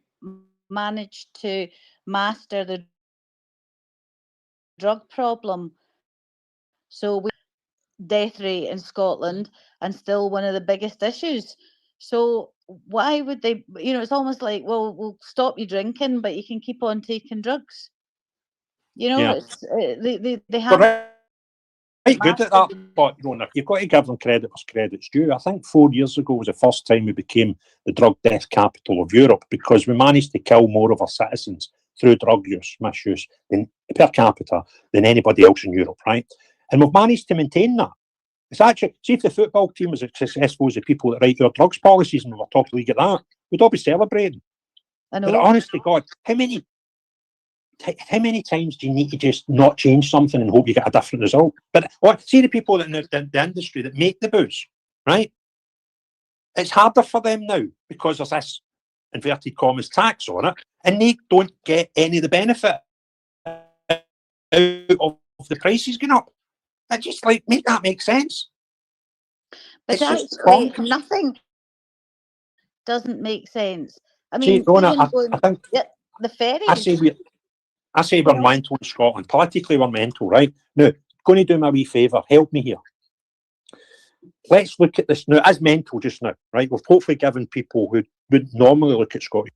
managed to master the drug problem. So we death rate in Scotland and still one of the biggest issues. So why would they, it's almost like, well, we'll stop you drinking, but you can keep on taking drugs. Yeah. It's they They're have right good at that, but you've got to give them credit where credit's due. I think 4 years ago was the first time we became the drug death capital of Europe, because we managed to kill more of our citizens through drug use, misuse, per capita than anybody else in Europe, right? And we've managed to maintain that. It's actually, see, if the football team was as successful as the people that write our drugs policies and we were top league at that, we'd all be celebrating. I But know. honestly, God, how many times do you need to just not change something and hope you get a different result? But see the people in the industry that make the booze, right? It's harder for them now because there's this inverted commas tax on it, and they don't get any of the benefit out of the prices going up. I just make that make sense. But It's just actually, bonkers. nothing doesn't make sense. I See, mean, Donna, even I think the ferries. I say we're mental in Scotland. Politically, we're mental, right? Now, going to do me a wee favour. Help me here. Let's look at this now as mental just now, right? We've hopefully given people who would normally look at Scottish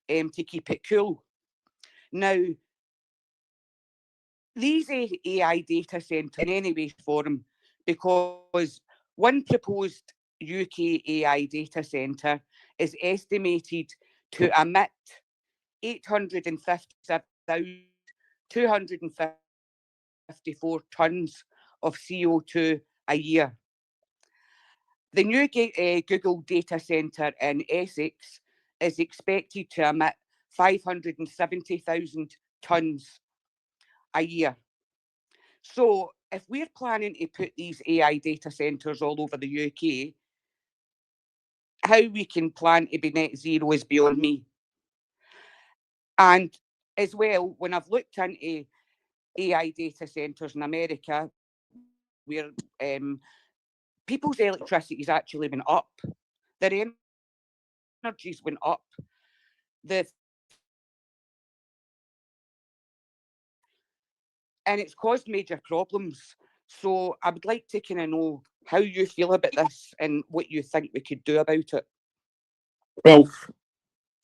to keep it cool. Now, these AI data centres in any way form, because one proposed UK AI data centre is estimated to emit 857,254 tonnes of CO2 a year. The new Google data centre in Essex is expected to emit 570,000 tonnes a year. So if we're planning to put these AI data centres all over the UK, how we can plan to be net zero is beyond me. And as well, when I've looked into AI data centres in America, where people's electricity's actually been up, their energy's went up, and it's caused major problems. So I would like to kind of know how you feel about this and what you think we could do about it. Well,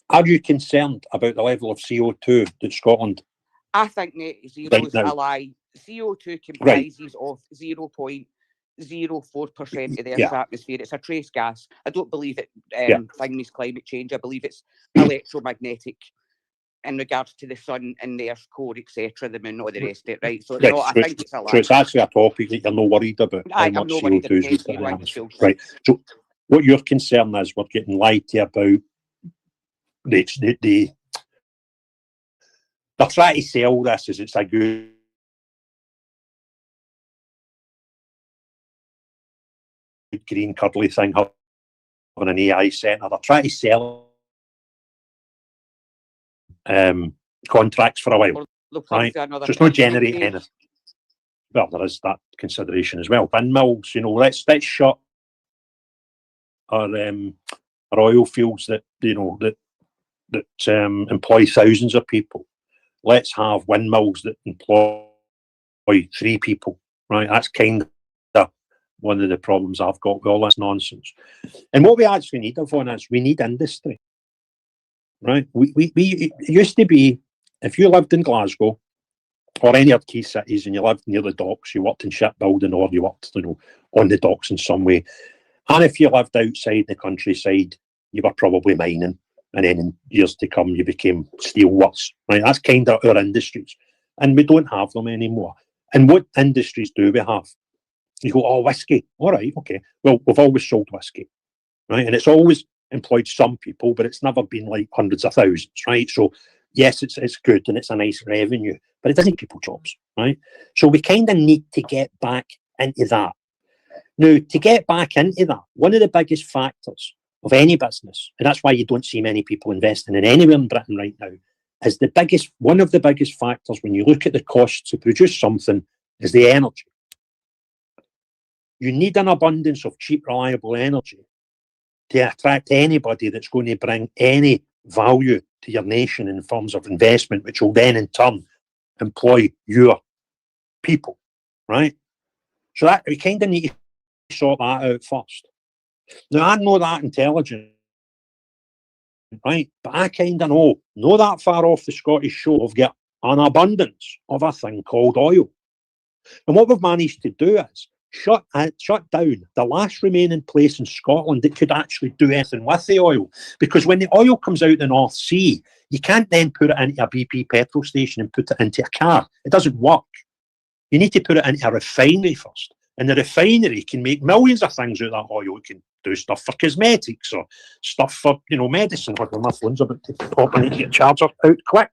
are you concerned about the level of CO2 that Scotland? I think net zero Right is now. a lie. CO2 comprises of 0.04% of the Earth's atmosphere. It's a trace gas. I don't believe it thing is climate change. I believe it's electromagnetic in regards to the sun and the Earth's core, etc., the moon, all the rest of it, right? So no, I think it's a lie. So it's actually a topic that you're not worried about. I'm how not much worried CO2 about net is zero. I think it's right. So what your concern is, we're getting lied to about. They're trying to sell this as it's a good green cuddly thing, having an AI centre. They're trying to sell contracts for a while, right? So it's not generating anything. Well, there is that consideration as well. Windmills, let's shut our oil fields that employ thousands of people. Let's have windmills that employ 3 people, right? That's kind of one of the problems I've got with all this nonsense. And what we actually need, Yvonne, is we need industry, right? It used to be, if you lived in Glasgow or any other key cities and you lived near the docks, you worked in shipbuilding or you worked, on the docks in some way. And if you lived outside the countryside, you were probably mining. And then in years to come, you became steelworks, right? That's kind of our industries. And we don't have them anymore. And what industries do we have? You go, oh, whiskey. All right, okay. Well, we've always sold whiskey, right? And it's always employed some people, but it's never been like hundreds of thousands, right? So yes, it's good and it's a nice revenue, but it doesn't people jobs, right? So we kind of need to get back into that. Now, to get back into that, one of the biggest factors of any business, and that's why you don't see many people investing in anywhere in Britain right now, is one of the biggest factors when you look at the cost to produce something is the energy. You need an abundance of cheap, reliable energy to attract anybody that's going to bring any value to your nation in terms of investment, which will then in turn employ your people, right? So that we kind of need to sort that out first. Now, I'm not that intelligent, right? But I kind of know, not that far off the Scottish shore, we've got an abundance of a thing called oil. And what we've managed to do is shut down the last remaining place in Scotland that could actually do anything with the oil. Because when the oil comes out the North Sea, you can't then put it into a BP petrol station and put it into a car. It doesn't work. You need to put it into a refinery first. And the refinery can make millions of things out of that oil. It can do stuff for cosmetics or stuff for, medicine. My phone's about to pop and get charger out quick.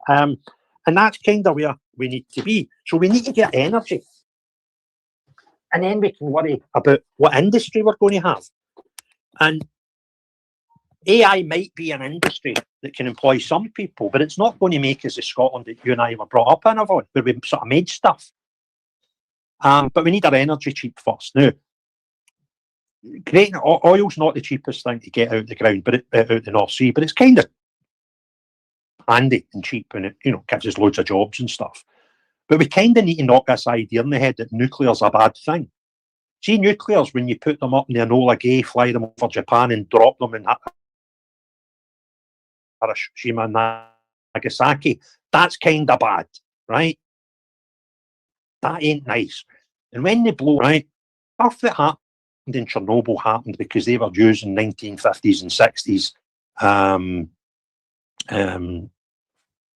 And that's kind of where we need to be. So we need to get energy. And then we can worry about what industry we're going to have. And AI might be an industry that can employ some people, but it's not going to make us the Scotland that you and I were brought up in, where we sort of made stuff. But we need our energy cheap first. Now, creating oil's not the cheapest thing to get out the ground, but out the North Sea, but it's kind of handy and cheap, and it gives us loads of jobs and stuff. But we kind of need to knock this idea in the head that nuclear's a bad thing. See, nuclears, when you put them up in the Enola Gay, fly them over Japan and drop them in Hiroshima and Nagasaki. That's kind of bad, right? That ain't nice. And when they blow, right, stuff that happened in Chernobyl happened because they were using 1950s and 60s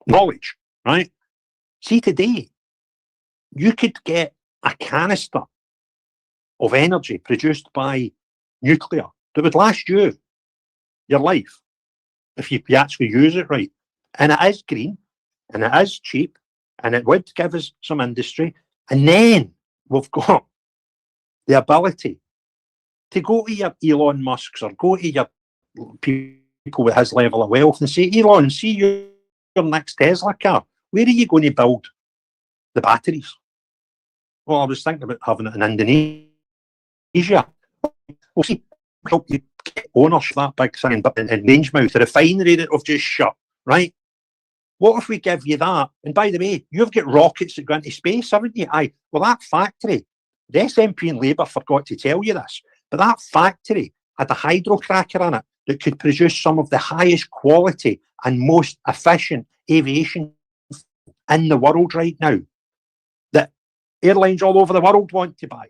knowledge, right? See, today, you could get a canister of energy produced by nuclear that would last you your life if you actually use it right. And it is green, and it is cheap, and it would give us some industry. And then we've got the ability to go to your Elon Musks or go to your people with his level of wealth and say, Elon, see your next Tesla car, where are you going to build the batteries? Well, I was thinking about having it in Indonesia. We'll see, help you get ownership of that big thing, but in Rangemouth, the refinery that have just shut, right? What if we give you that? And by the way, you've got rockets that go into space, haven't you? Aye. Well, that factory, the SNP and Labour forgot to tell you this, but that factory had a hydrocracker in it that could produce some of the highest quality and most efficient aviation in the world right now that airlines all over the world want to buy.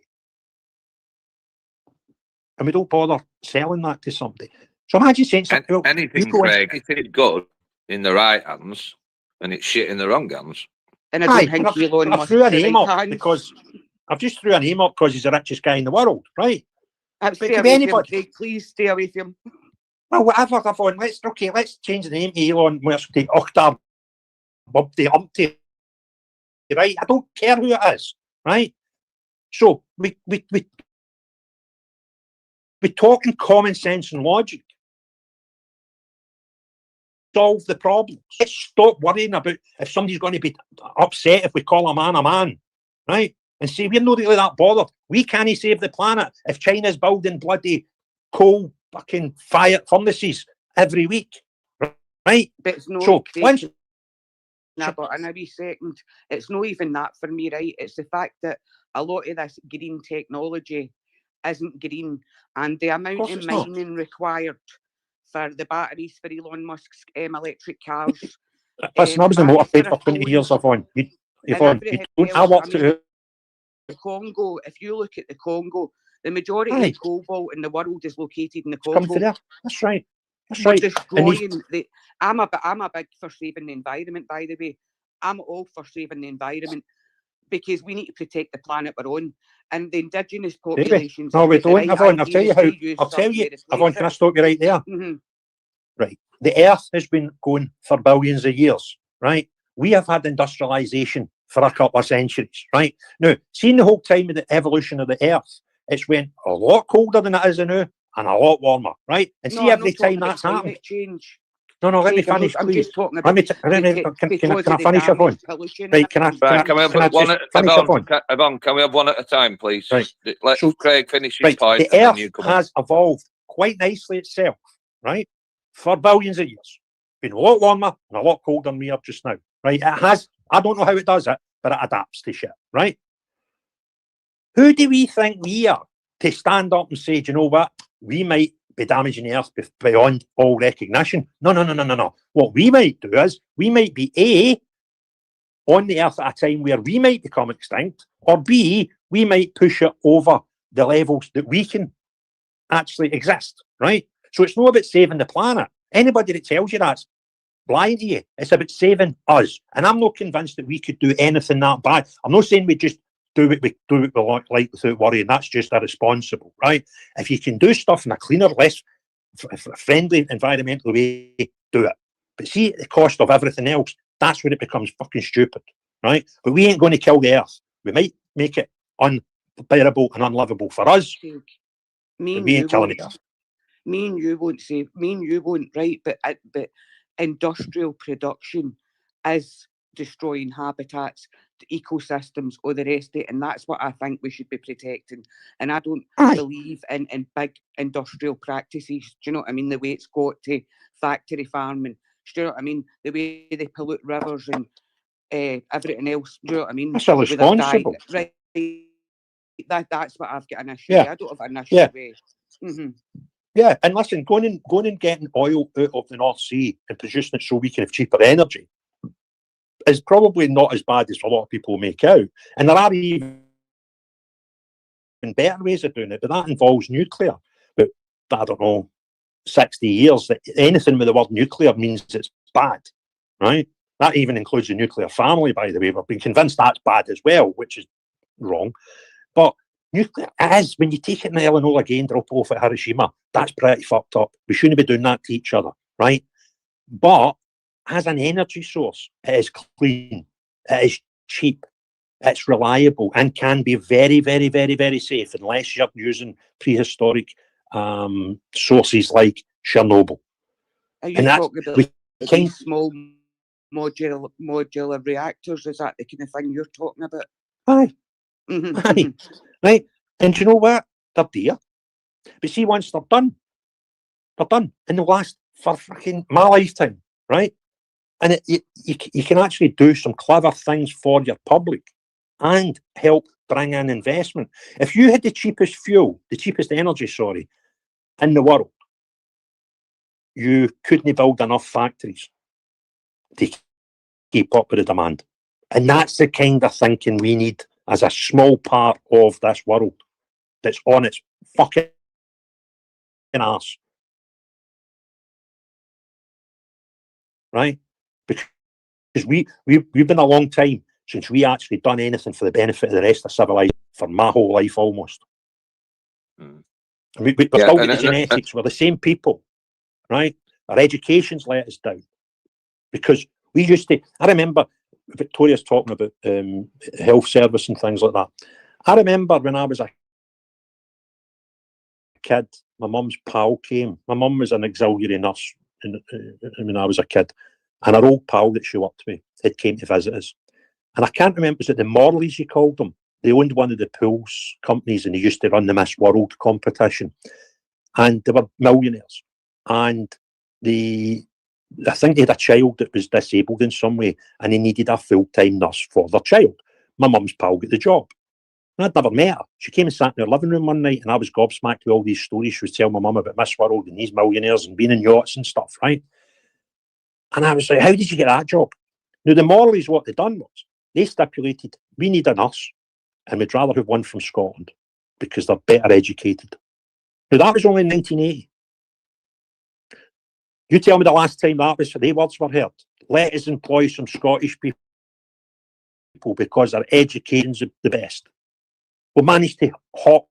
And we don't bother selling that to somebody. So imagine saying something. Anything, Craig, if it's good in the right hands and it's shit in the wrong hands. And I don't think Elon Musk threw a the name right up hands. because I've just threw a name up because he's the richest guy in the world, right? Stay away from him, Craig. Please stay away from him. Well, whatever. Let's change the name to Elon Musk to Octar Bubty Umpty. Right? I don't care who it is, right? So we talking common sense and logic. Solve the problems. Let's stop worrying about if somebody's going to be upset if we call a man, right? And say we're not really that bothered. We can't save the planet if China's building bloody coal fucking fire furnaces every week, right? But it's not. So once. But in a wee second, it's not even that for me, right? It's the fact that a lot of this green technology isn't green, and the amount of mining required for the batteries for Elon Musk's electric cars. Listen, I was in motorcade for 20 years, Yvonne. I walked through the Congo. If you look at the Congo, the majority of cobalt in the world is located in the Congo. That's right. That's We're right. destroying the. I'm a big for saving the environment. By the way, I'm all for saving the environment because we need to protect the planet we're on. And the indigenous populations. No, we don't, Yvonne. I'll tell you how. Yvonne, can I stop you right there? Mm-hmm. Right. The Earth has been going for billions of years, right? We have had industrialization for a couple of centuries, right? Now, seeing the whole time of the evolution of the Earth, it's went a lot colder than it is now and a lot warmer, right? And see, every time that's happened. Change. No, let me finish, I'm please. just talking about can I finish, Yvonne? Right, can we have one at Yvonne, can we have one at a time, please? Right. Let Craig finish his point. The Earth has evolved quite nicely itself, right? For billions of years. It's been a lot warmer and a lot colder than we are just now, right? It has, I don't know how it does it, but it adapts to shit, right? Who do we think we are to stand up and say, do you know what? We might be damaging the Earth beyond all recognition. No. What we might do is we might be A, on the Earth at a time where we might become extinct, or B, we might push it over the levels that we can actually exist, right? So it's not about saving the planet. Anybody that tells you that's lying to you. It's about saving us. And I'm not convinced that we could do anything that bad. I'm not saying we just do what we like without worrying. That's just irresponsible, right? If you can do stuff in a cleaner, less friendly environmental way, do it. But see, at the cost of everything else, that's where it becomes fucking stupid, right? But we ain't going to kill the Earth. We might make it unbearable and unlivable for us. We ain't killing the Earth. Me and you won't, right? But industrial production is destroying habitats, ecosystems, or the rest of it, and that's what I think we should be protecting. And I don't believe in big industrial practices. Do you know what I mean? The way it's got to factory farming. Do you know what I mean? The way they pollute rivers and everything else. Do you know what I mean? That's irresponsible. Right. That's what I've got an issue with. I don't have an issue with. Mm-hmm. Yeah, and listen, going and getting oil out of the North Sea and producing it so we can have cheaper energy is probably not as bad as a lot of people make out. And there are even better ways of doing it, but that involves nuclear. But I don't know, 60 years, that anything with the word nuclear means it's bad, right? That even includes the nuclear family, by the way. We've been convinced that's bad as well, which is wrong. But nuclear is, when you take it in the Enola Gay and drop it off at Hiroshima, that's pretty fucked up. We shouldn't be doing that to each other, right? But as an energy source, it is clean, it is cheap, it's reliable, and can be very, very, very, very safe unless you're using prehistoric sources like Chernobyl. Are you And that's, talking about we can, these small modular reactors? Is that the kind of thing you're talking about? aye, Mhm, aye, mhm. right? And do you know what? They're dear. But see, once they're done, and they'll last for fucking my lifetime, right? And you can actually do some clever things for your public and help bring in investment. If you had the cheapest fuel, the cheapest energy, sorry, in the world, you couldn't build enough factories to keep up with the demand. And that's the kind of thinking we need as a small part of this world that's on its fucking ass. Right? Because we've been a long time since we actually done anything for the benefit of the rest of civilization for my whole life almost. Mm. And we're Yeah, still and- with the genetics. We're the same people, right? Our education's let us down because we used to. I remember Victoria's talking about health service and things like that. I remember when I was a kid, my mum's pal came. My mum was an auxiliary nurse when I was a kid, and our old pal that she worked with had came to visit us. And I can't remember, was it the Morleys you called them? They owned one of the pools companies and they used to run the Miss World competition. And they were millionaires. And I think they had a child that was disabled in some way and they needed a full-time nurse for their child. My mum's pal got the job. And I'd never met her. She came and sat in her living room one night and I was gobsmacked with all these stories she was telling my mum about Miss World and these millionaires and being in yachts and stuff, right? And I was like, how did you get that job? Now, the Morleys, what they done was, they stipulated, we need a nurse and we'd rather have one from Scotland because they're better educated. Now, that was only in 1980. You tell me the last time that was, the words were heard. Let us employ some Scottish people because their education's the best. We managed to hawk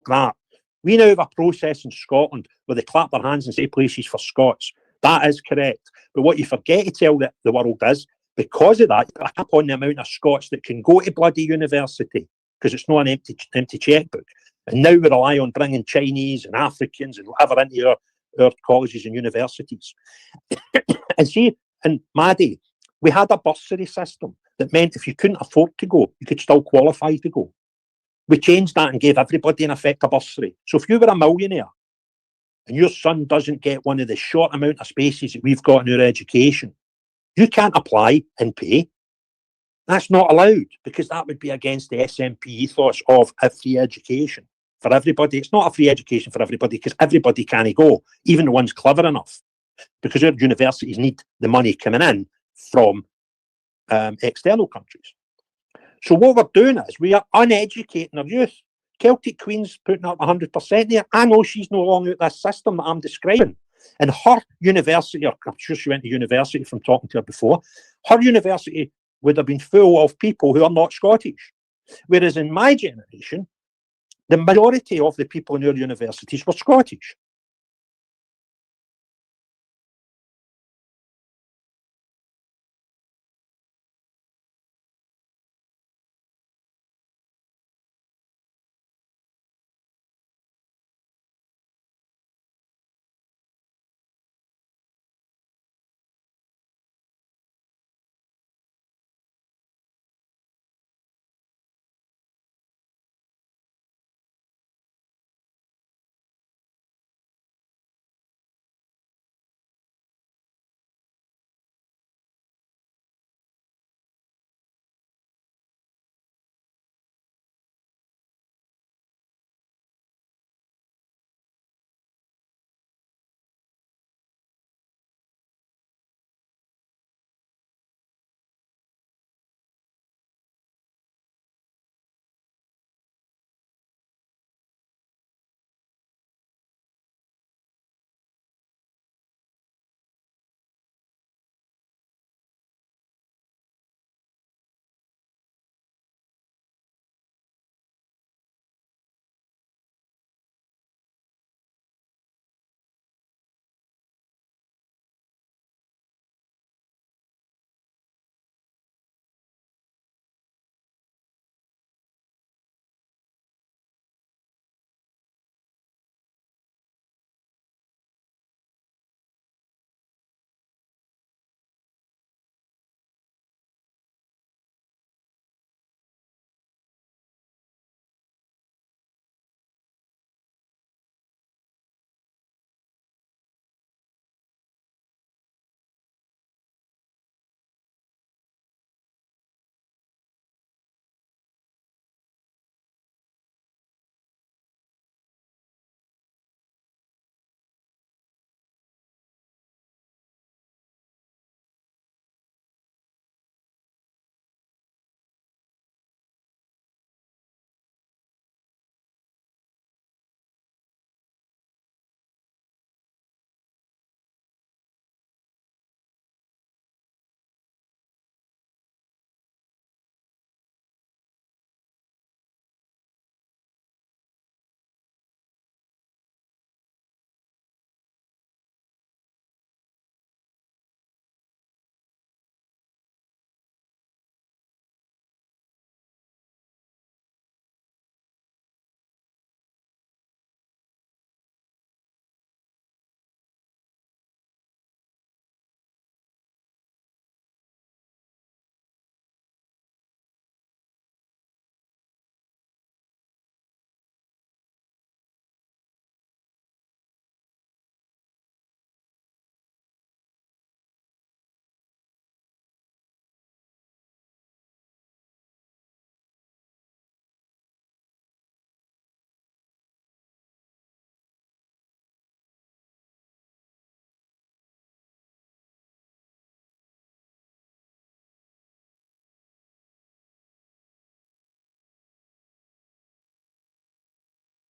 that. We now have a process in Scotland where they clap their hands and say places for Scots. That is correct. But what you forget to tell the world is, because of that, I cap on the amount of Scots that can go to bloody university because it's not an empty checkbook. And now we rely on bringing Chinese and Africans and whatever into our colleges and universities. And see, in my day, we had a bursary system that meant if you couldn't afford to go, you could still qualify to go. We changed that and gave everybody in effect a bursary. So if you were a millionaire and your son doesn't get one of the short amount of spaces that we've got in our education, you can't apply and pay. That's not allowed because that would be against the SNP ethos of a free education for everybody. It's not a free education for everybody because everybody can't go, even the ones clever enough, because our universities need the money coming in from external countries. So what we're doing is we are uneducating our youth. Celtic Queen's putting up 100% there. I know she's no longer at this system that I'm describing. And her university, or I'm sure she went to university from talking to her before, her university would have been full of people who are not Scottish. Whereas in my generation, the majority of the people in our universities were Scottish.